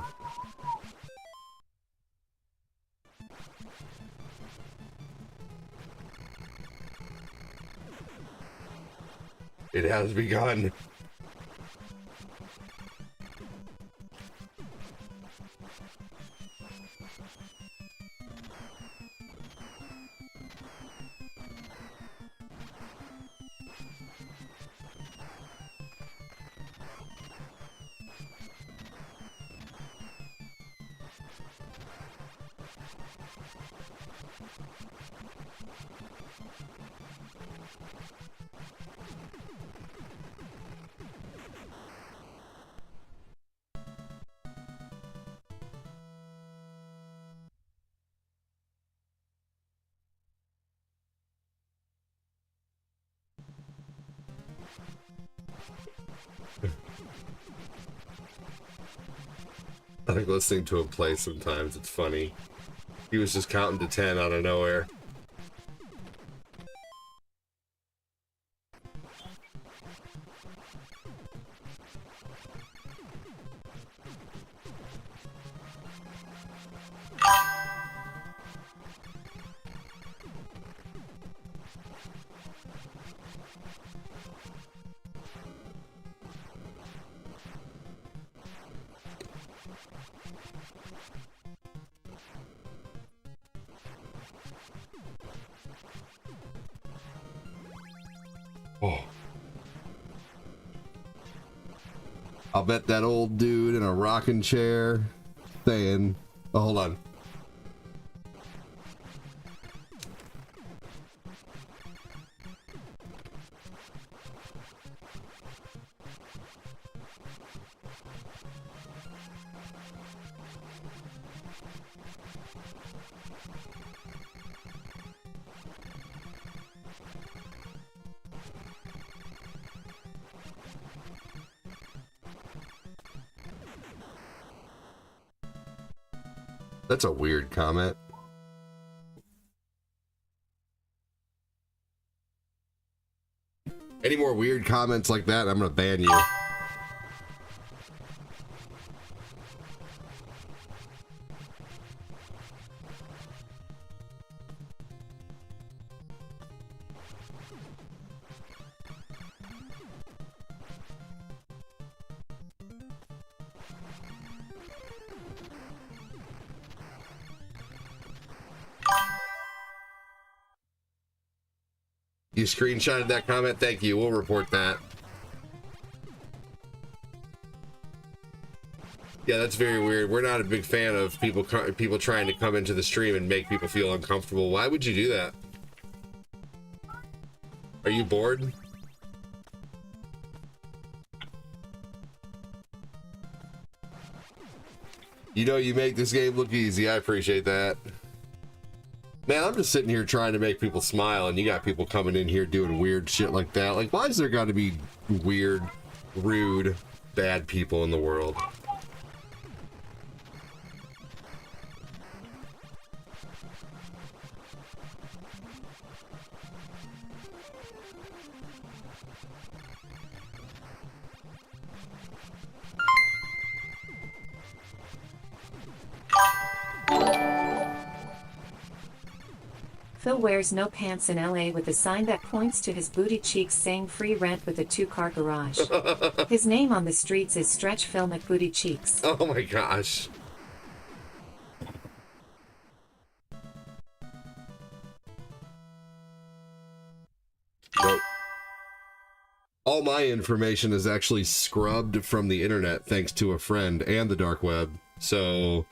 It has begun. I like listening to him play sometimes. It's funny. He was just counting to 10 out of nowhere. Oh. I'll bet that old dude in a rocking chair saying, oh, hold on. That's a weird comment. Any more weird comments like that, I'm gonna ban you. You screenshotted that comment? Thank you. We'll report that. Yeah, that's very weird. We're not a big fan of people trying to come into the stream and make people feel uncomfortable. Why would you do that? Are you bored? You know, you make this game look easy. I appreciate that. Man, I'm just sitting here trying to make people smile, and you got people coming in here doing weird shit like that. Like, why is there got to be weird, rude, bad people in the world? Phil wears no pants in LA with a sign that points to his booty cheeks saying free rent with a 2-car garage. His name on the streets is Stretch Phil McBooty Cheeks. Oh my gosh. Nope. All my information is actually scrubbed from the internet thanks to a friend and the dark web. So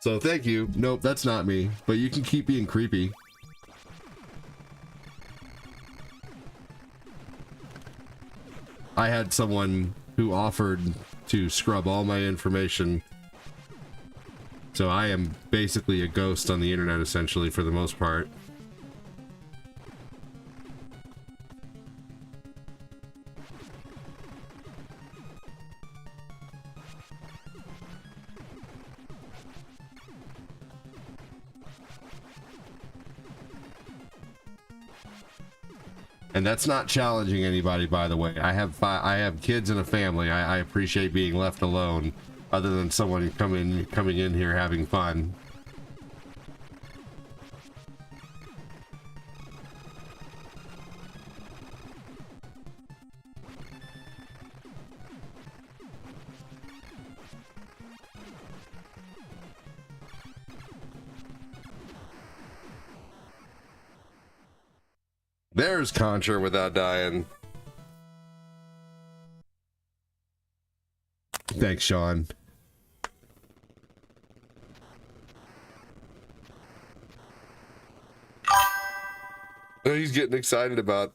thank you. Nope, that's not me. But you can keep being creepy. I had someone who offered to scrub all my information. So I am basically a ghost on the internet, essentially, for the most part. And that's not challenging anybody, by the way. I have kids and a family. I appreciate being left alone, other than someone coming in here having fun. There's Contra without dying. Thanks, Sean. Oh, he's getting excited about.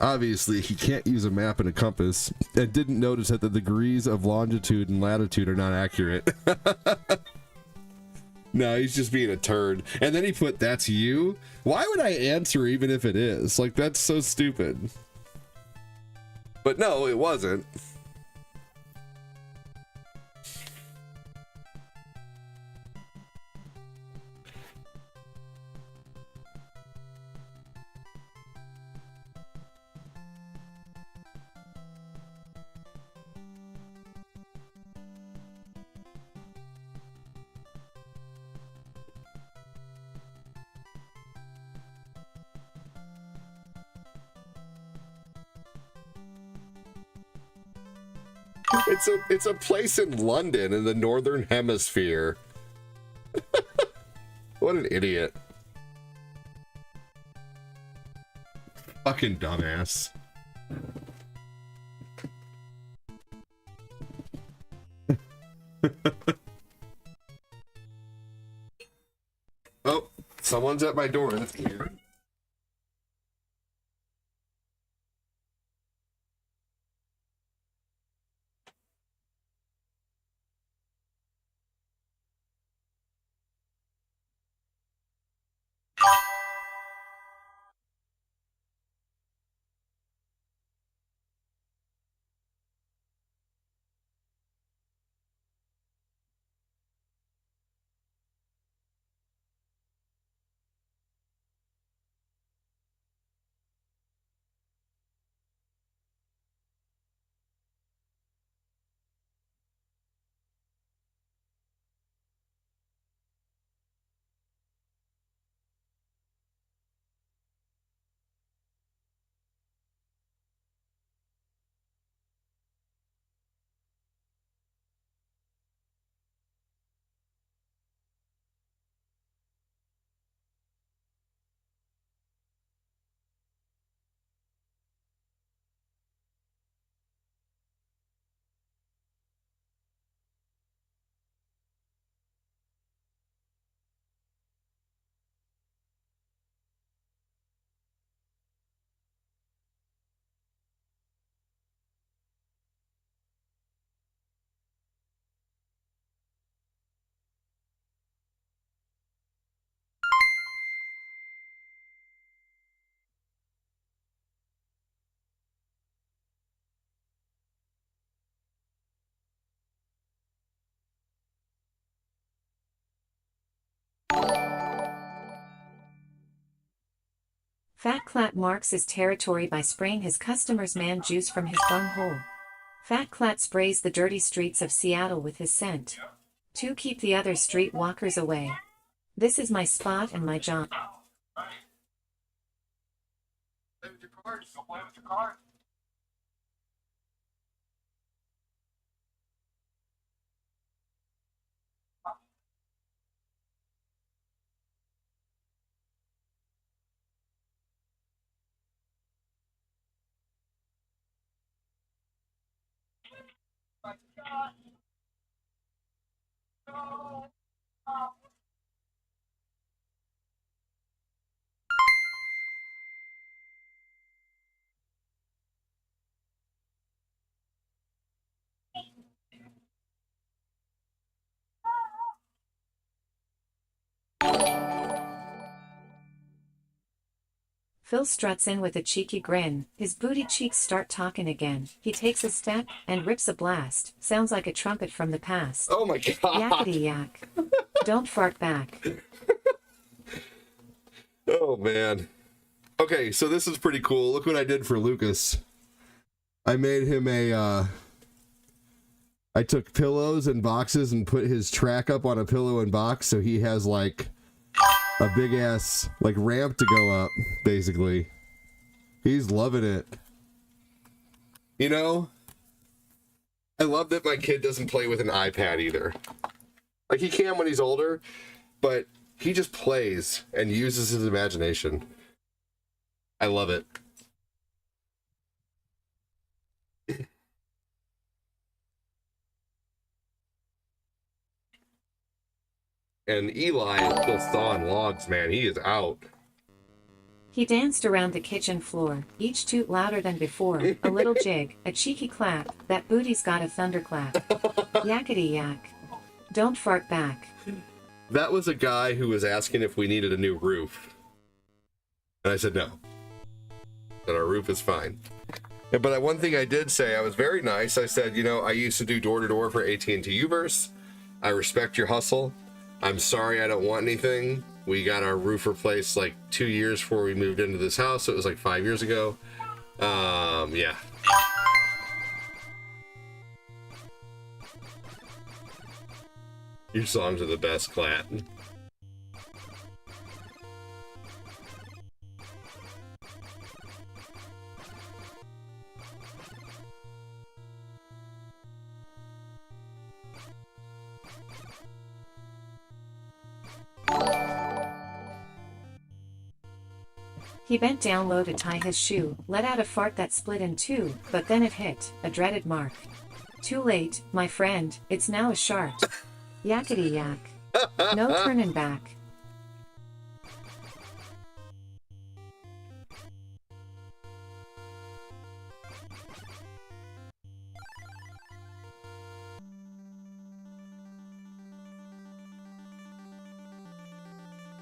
Obviously, he can't use a map and a compass, and didn't notice that the degrees of longitude and latitude are not accurate. No, he's just being a turd. And then he put, "That's you?" Why would I answer even if it is? Like, that's so stupid. But no, it wasn't. It's a place in London in the Northern Hemisphere. What an idiot. Fucking dumbass. Oh, someone's at my door. That's weird. Fat Clat marks his territory by spraying his customers' man juice from his bunghole. Fat Clat sprays the dirty streets of Seattle with his scent. To keep the other street walkers away. This is my spot and my job. Play with your cards. Go play with your cards. Phil struts in with a cheeky grin, his booty cheeks start talking again. He takes a step, and rips a blast. Sounds like a trumpet from the past. Oh my god. Yakety yak. Don't fart back. Oh, man. Okay, so this is pretty cool. Look what I did for Lucas. I made him I took pillows and boxes and put his track up on a pillow and box so he has, like, a big-ass, like, ramp to go up, basically. He's loving it. You know, I love that my kid doesn't play with an iPad either. Like, he can when he's older, but he just plays and uses his imagination. I love it. And Eli is still sawing logs, man. He is out. He danced around the kitchen floor, each toot louder than before, a little jig, a cheeky clap, that booty's got a thunderclap. Yakety yak. Don't fart back. That was a guy who was asking if we needed a new roof. And I said no. That our roof is fine. Yeah, but one thing I did say, I was very nice. I said, you know, I used to do door-to-door for AT&T Uverse. I respect your hustle. I'm sorry I don't want anything. We got our roof replaced like 2 years before we moved into this house. So it was like 5 years ago. Yeah. Your songs are the best, Clat. He bent down low to tie his shoe, let out a fart that split in two, but then it hit, a dreaded mark. Too late, my friend, it's now a shart. Yakety yak. No turning back.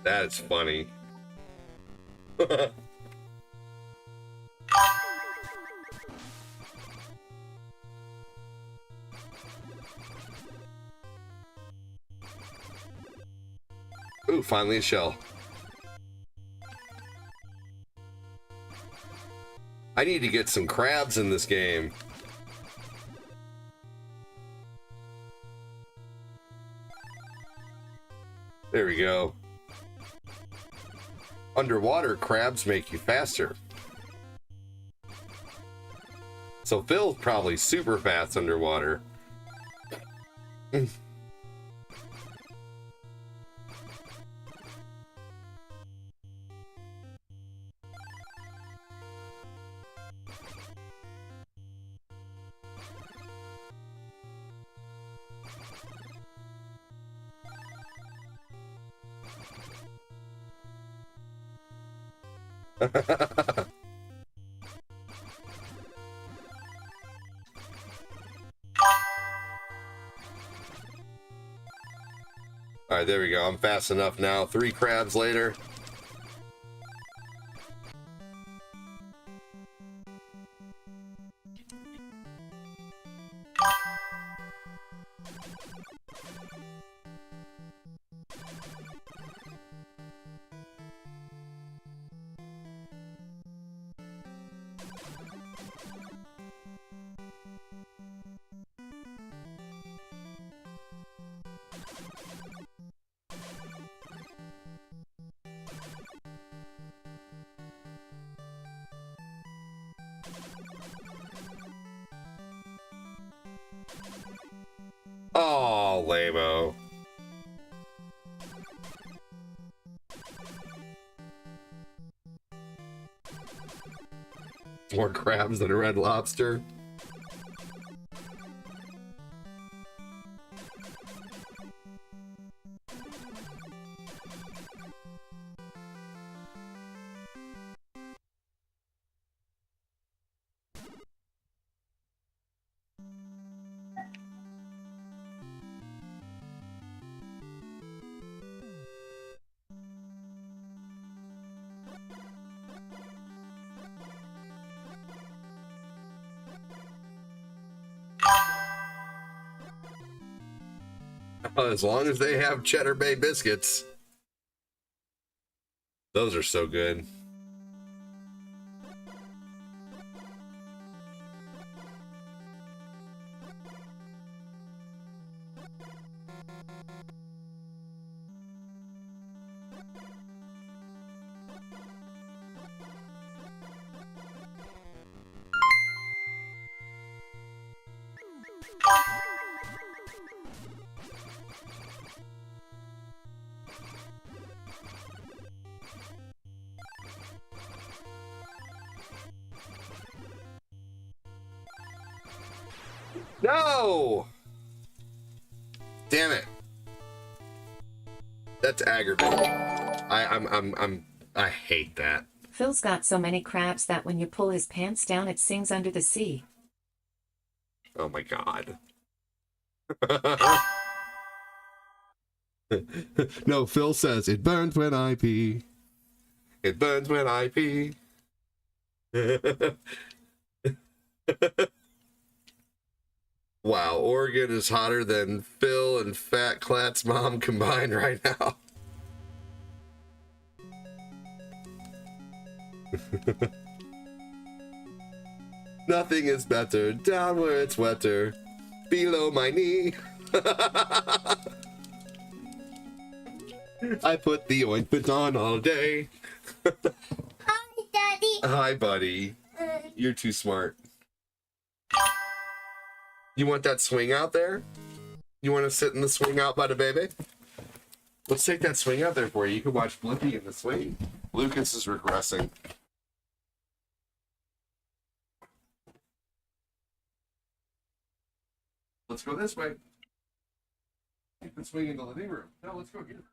That's funny. Ooh, finally a shell. I need to get some crabs in this game. There we go. Underwater, crabs make you faster. So Phil's probably super fast underwater. All right, there we go. I'm fast enough now. 3 crabs later. Oh, lame-o. More crabs than a red lobster. As long as they have Cheddar Bay biscuits. Those are so good. No! Damn it. That's aggravating. I hate that. Phil's got so many crabs that when you pull his pants down it sings under the sea. Oh my god. No, Phil says, it burns when I pee. It burns when I pee. Wow, Oregon is hotter than Phil and Fat Clat's mom combined right now. Nothing is better down where it's wetter, below my knee. I put the ointment on all day. Hi, Daddy. Hi, buddy. You're too smart. You want that swing out there? You want to sit in the swing out by the baby? Let's take that swing out there for you. You can watch Blippi in the swing. Lucas is regressing. Let's go this way. Take the swing in the living room. No, let's go get it.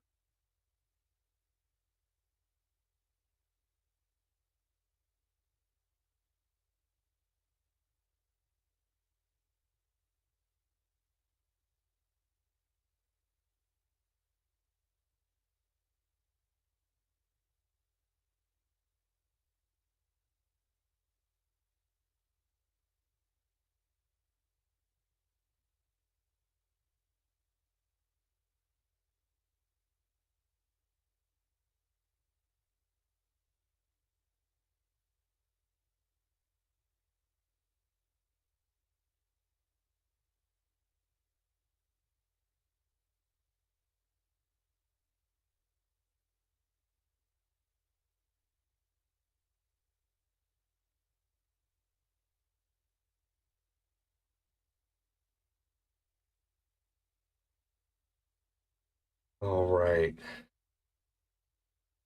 All right.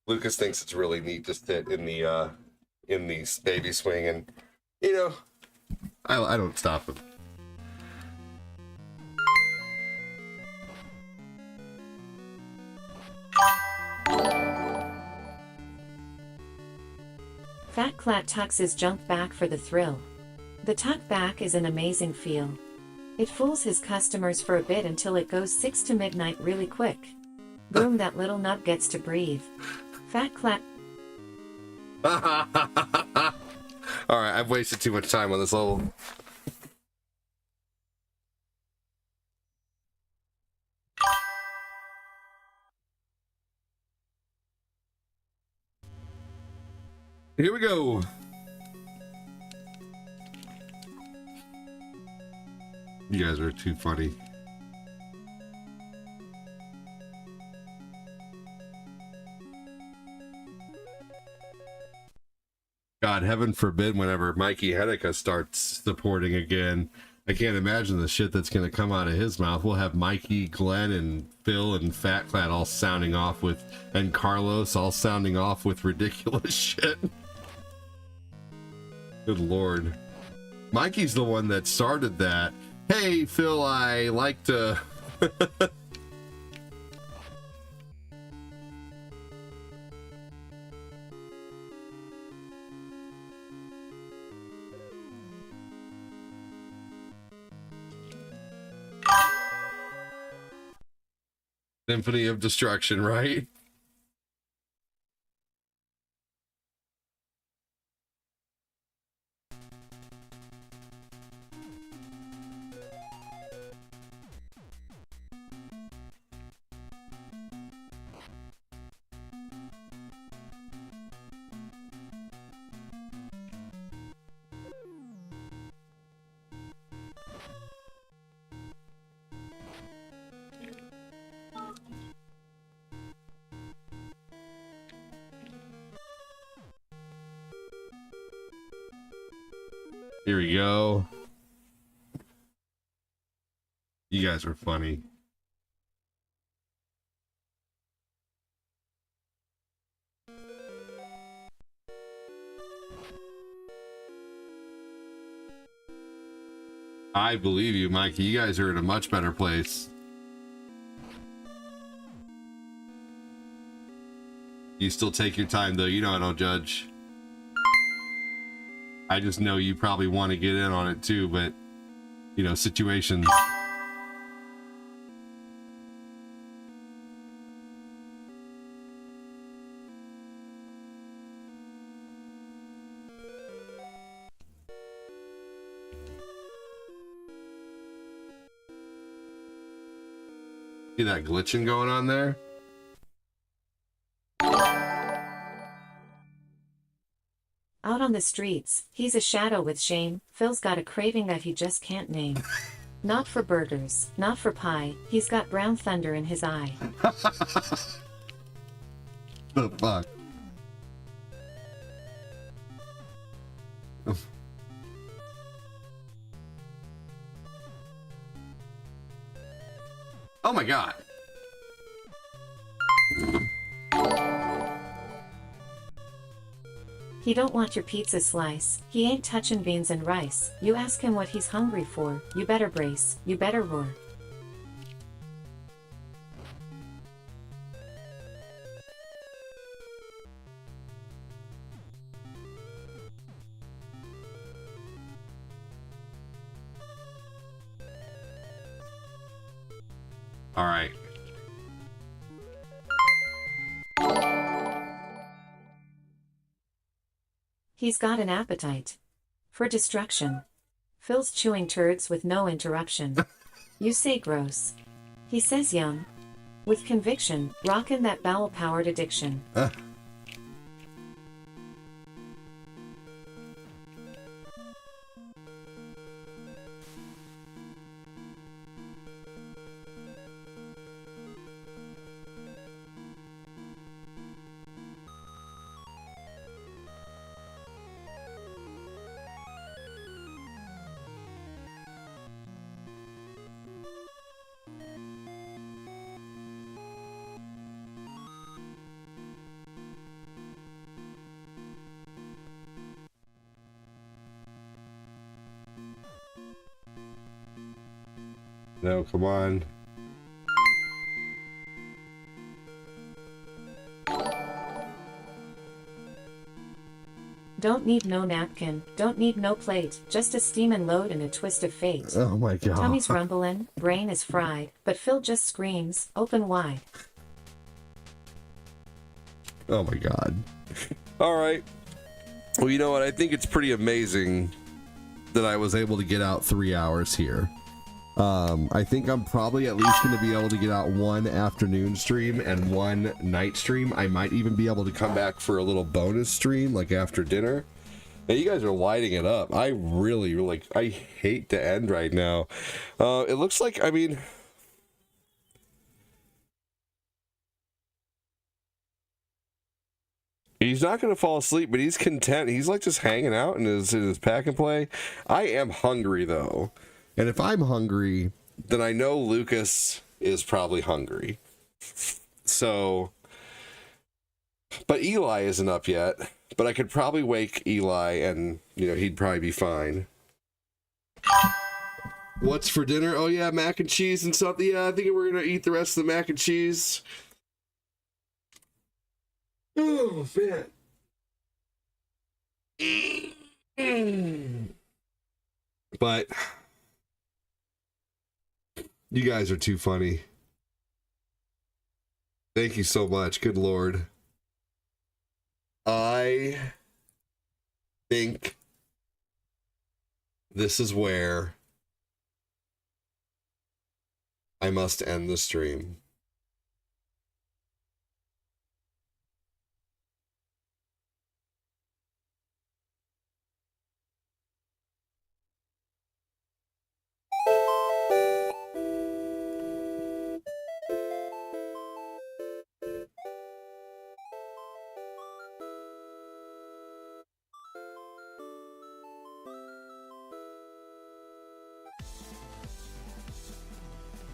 Lucas thinks it's really neat to sit in the baby swing, and you know, I don't stop him. Fat Clat tucks his junk back for the thrill. The tuck back is an amazing feel. It fools his customers for a bit until it goes 6 to midnight really quick. Boom, that little nub gets to breathe. Fat Clat. all right, I've wasted too much time on this level. Here we go. You guys are too funny. God, heaven forbid whenever Mikey Hedeka starts supporting again. I can't imagine the shit that's going to come out of his mouth. We'll have Mikey, Glenn, and Phil and Fat Clat all sounding off with, and Carlos all sounding off with ridiculous shit. Good Lord. Mikey's the one that started that. Hey, Phil, I like to... Symphony of Destruction, right? Here we go. You guys are funny. I believe you, Mikey. You guys are in a much better place. You still take your time, though. You know I don't judge. I just know you probably want to get in on it too, but you know, situations. See that glitching going on there? Out on the streets, he's a shadow with shame. Phil's got a craving that he just can't name. Not for burgers, not for pie, he's got brown thunder in his eye. The fuck? Oh my god. He don't want your pizza slice, he ain't touching beans and rice. You ask him what he's hungry for, you better brace, you better roar. All right. He's got an appetite for destruction. Phil's chewing turds with no interruption. You say gross. He says yum. With conviction, rockin' that bowel-powered addiction. No, come on. Don't need no napkin, don't need no plate, just a steamin' load and a twist of fate. Oh my god. Tummy's rumblin', brain is fried, but Phil just screams, open wide. Oh my god. All right. Well, you know what? I think it's pretty amazing that I was able to get out 3 hours here. I think I'm probably at least going to be able to get out one afternoon stream and one night stream. I might even be able to come back for a little bonus stream like after dinner. And you guys are lighting it up. I really, I hate to end right now. It looks like, I mean, he's not going to fall asleep, but he's content. He's like just hanging out in his pack and play. I am hungry though. And if I'm hungry, then I know Lucas is probably hungry. So, but Eli isn't up yet. But I could probably wake Eli and, you know, he'd probably be fine. What's for dinner? Oh yeah, mac and cheese and something. Yeah, I think we're going to eat the rest of the mac and cheese. Oh, man. But you guys are too funny. Thank you so much. Good Lord. I think this is where I must end the stream.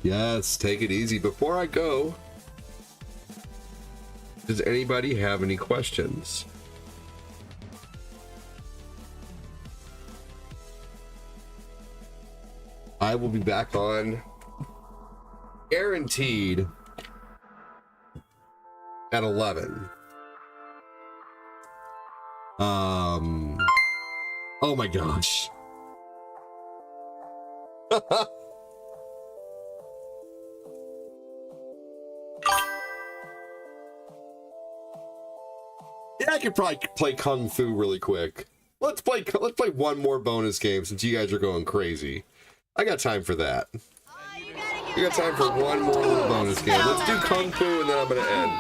Yes, take it easy. Before I go, does anybody have any questions? I will be back on, guaranteed, at 11. Oh my gosh. Yeah, I could probably play Kung Fu really quick. Let's play one more bonus game since you guys are going crazy. I got time for that. I got time for one more little bonus game. Let's do Kung Fu and then I'm gonna end.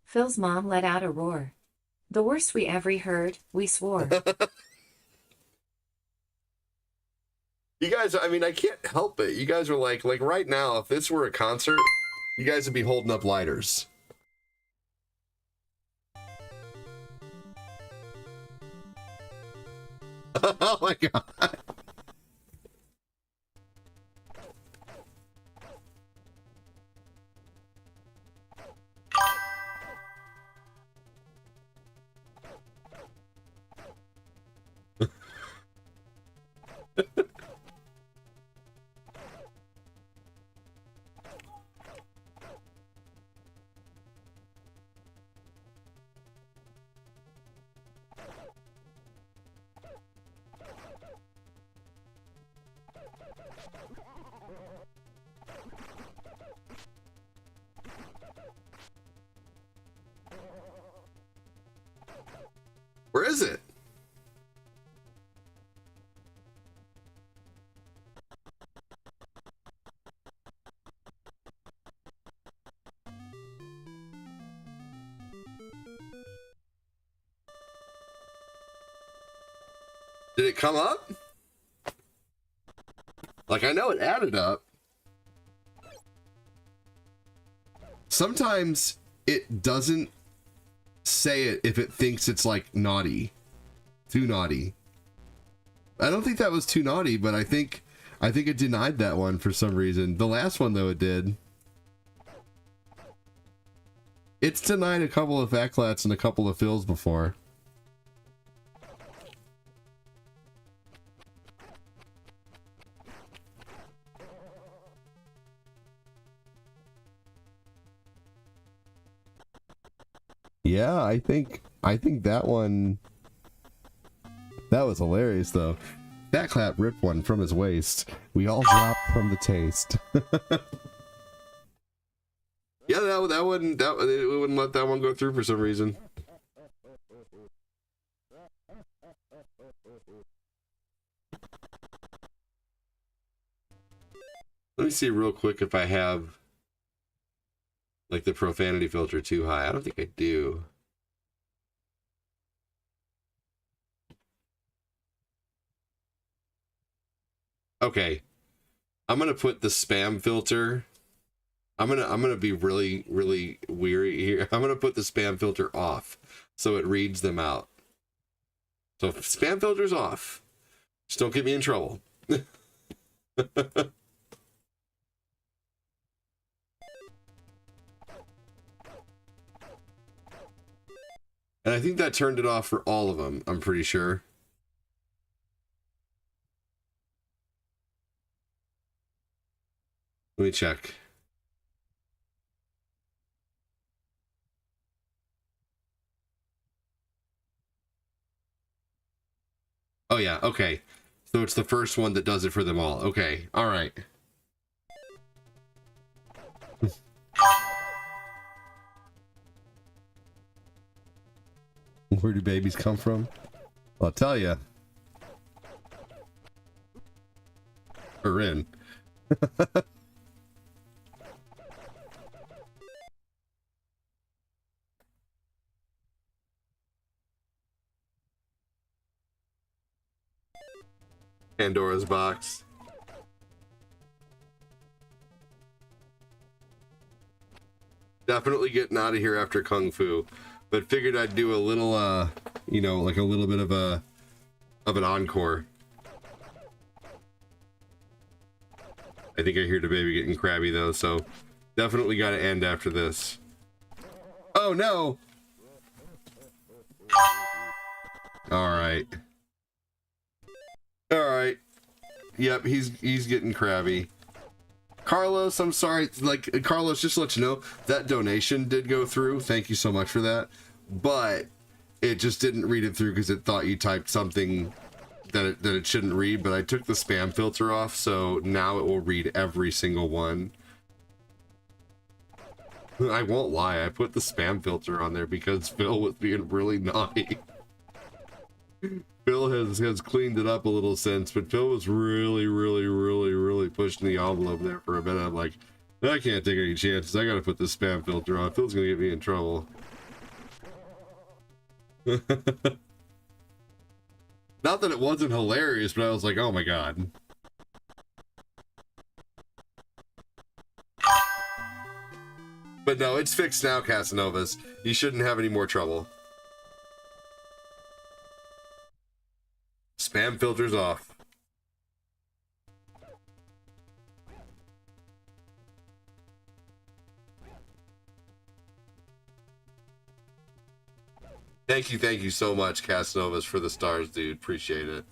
Phil's mom let out a roar. The worst we ever heard, we swore. You guys, I mean, I can't help it. You guys are like right now, if this were a concert, you guys would be holding up lighters. Oh my god. Where is it? Did it come up? Like, I know it added up. Sometimes it doesn't say it if it thinks it's like naughty. Too naughty. I don't think that was too naughty, but I think it denied that one for some reason. The last one though, it did. It's denied a couple of Faclats and a couple of fills before. Yeah, I think that one, that was hilarious though. That clap ripped one from his waist. We all dropped from the taste. Yeah, that wouldn't let that one go through for some reason. Let me see real quick if I have like the profanity filter too high. I don't think I do. Okay. I'm gonna put the spam filter. I'm gonna be really, really weary here. I'm gonna put the spam filter off so it reads them out. So if spam filter's off, just don't get me in trouble. And I think that turned it off for all of them, I'm pretty sure. Let me check. Oh yeah, okay. So it's the first one that does it for them all. Okay, all right. Where do babies come from? I'll tell you. We're in. Pandora's box. Definitely getting out of here after Kung Fu, but figured I'd do a little, you know, like a little bit of an encore. I think I hear the baby getting crabby though, so definitely got to end after this. Oh no! All right. All right. Yep, he's getting crabby. Carlos, I'm sorry. Like, Carlos, just to let you know, that donation did go through. Thank you so much for that. but it just didn't read it through because it thought you typed something that it shouldn't read. But I took the spam filter off, so now it will read every single one. I won't lie, I put the spam filter on there because Phil was being really naughty. Phil has cleaned it up a little since, but Phil was really pushing the envelope there for a minute. I'm like, I can't take any chances. I gotta put the spam filter on. Phil's gonna get me in trouble. Not that it wasn't hilarious, but I was like, oh my god. But no, it's fixed now, Casanovas. You shouldn't have any more trouble. Spam filters off. Thank you so much, Casanovas, for the stars, dude. Appreciate it.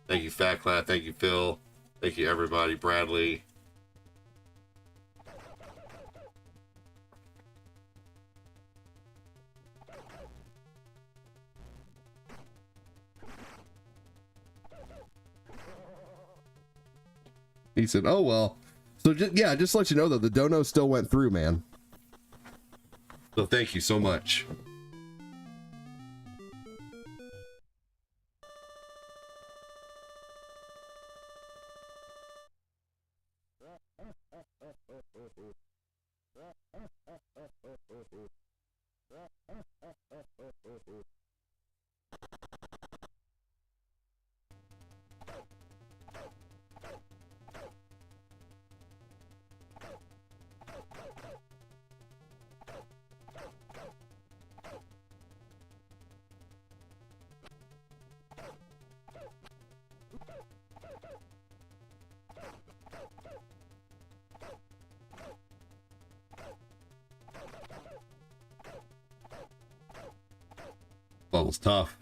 Thank you, Fat Clap. Thank you, Phil. Thank you, everybody. Bradley. He said, oh, well. So, just to let you know, though, the dono still went through, man. So, thank you so much. Bubble's tough.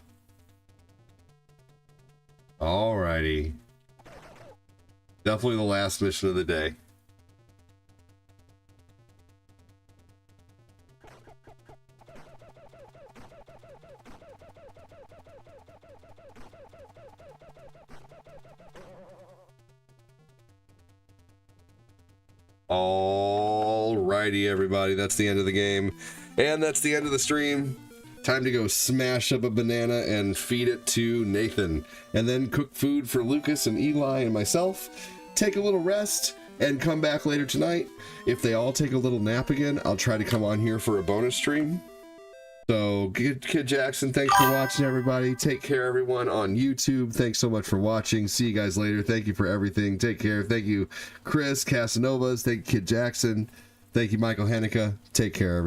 Alrighty. Definitely the last mission of the day. Alrighty, everybody. That's the end of the game. And that's the end of the stream. Time to go smash up a banana and feed it to Nathan. And then cook food for Lucas and Eli and myself. Take a little rest and come back later tonight. If they all take a little nap again, I'll try to come on here for a bonus stream. So, Kid Jackson, thanks for watching, everybody. Take care, everyone, on YouTube. Thanks so much for watching. See you guys later. Thank you for everything. Take care. Thank you, Chris Casanovas. Thank you, Kid Jackson. Thank you, Michael Hanukkah. Take care, everybody.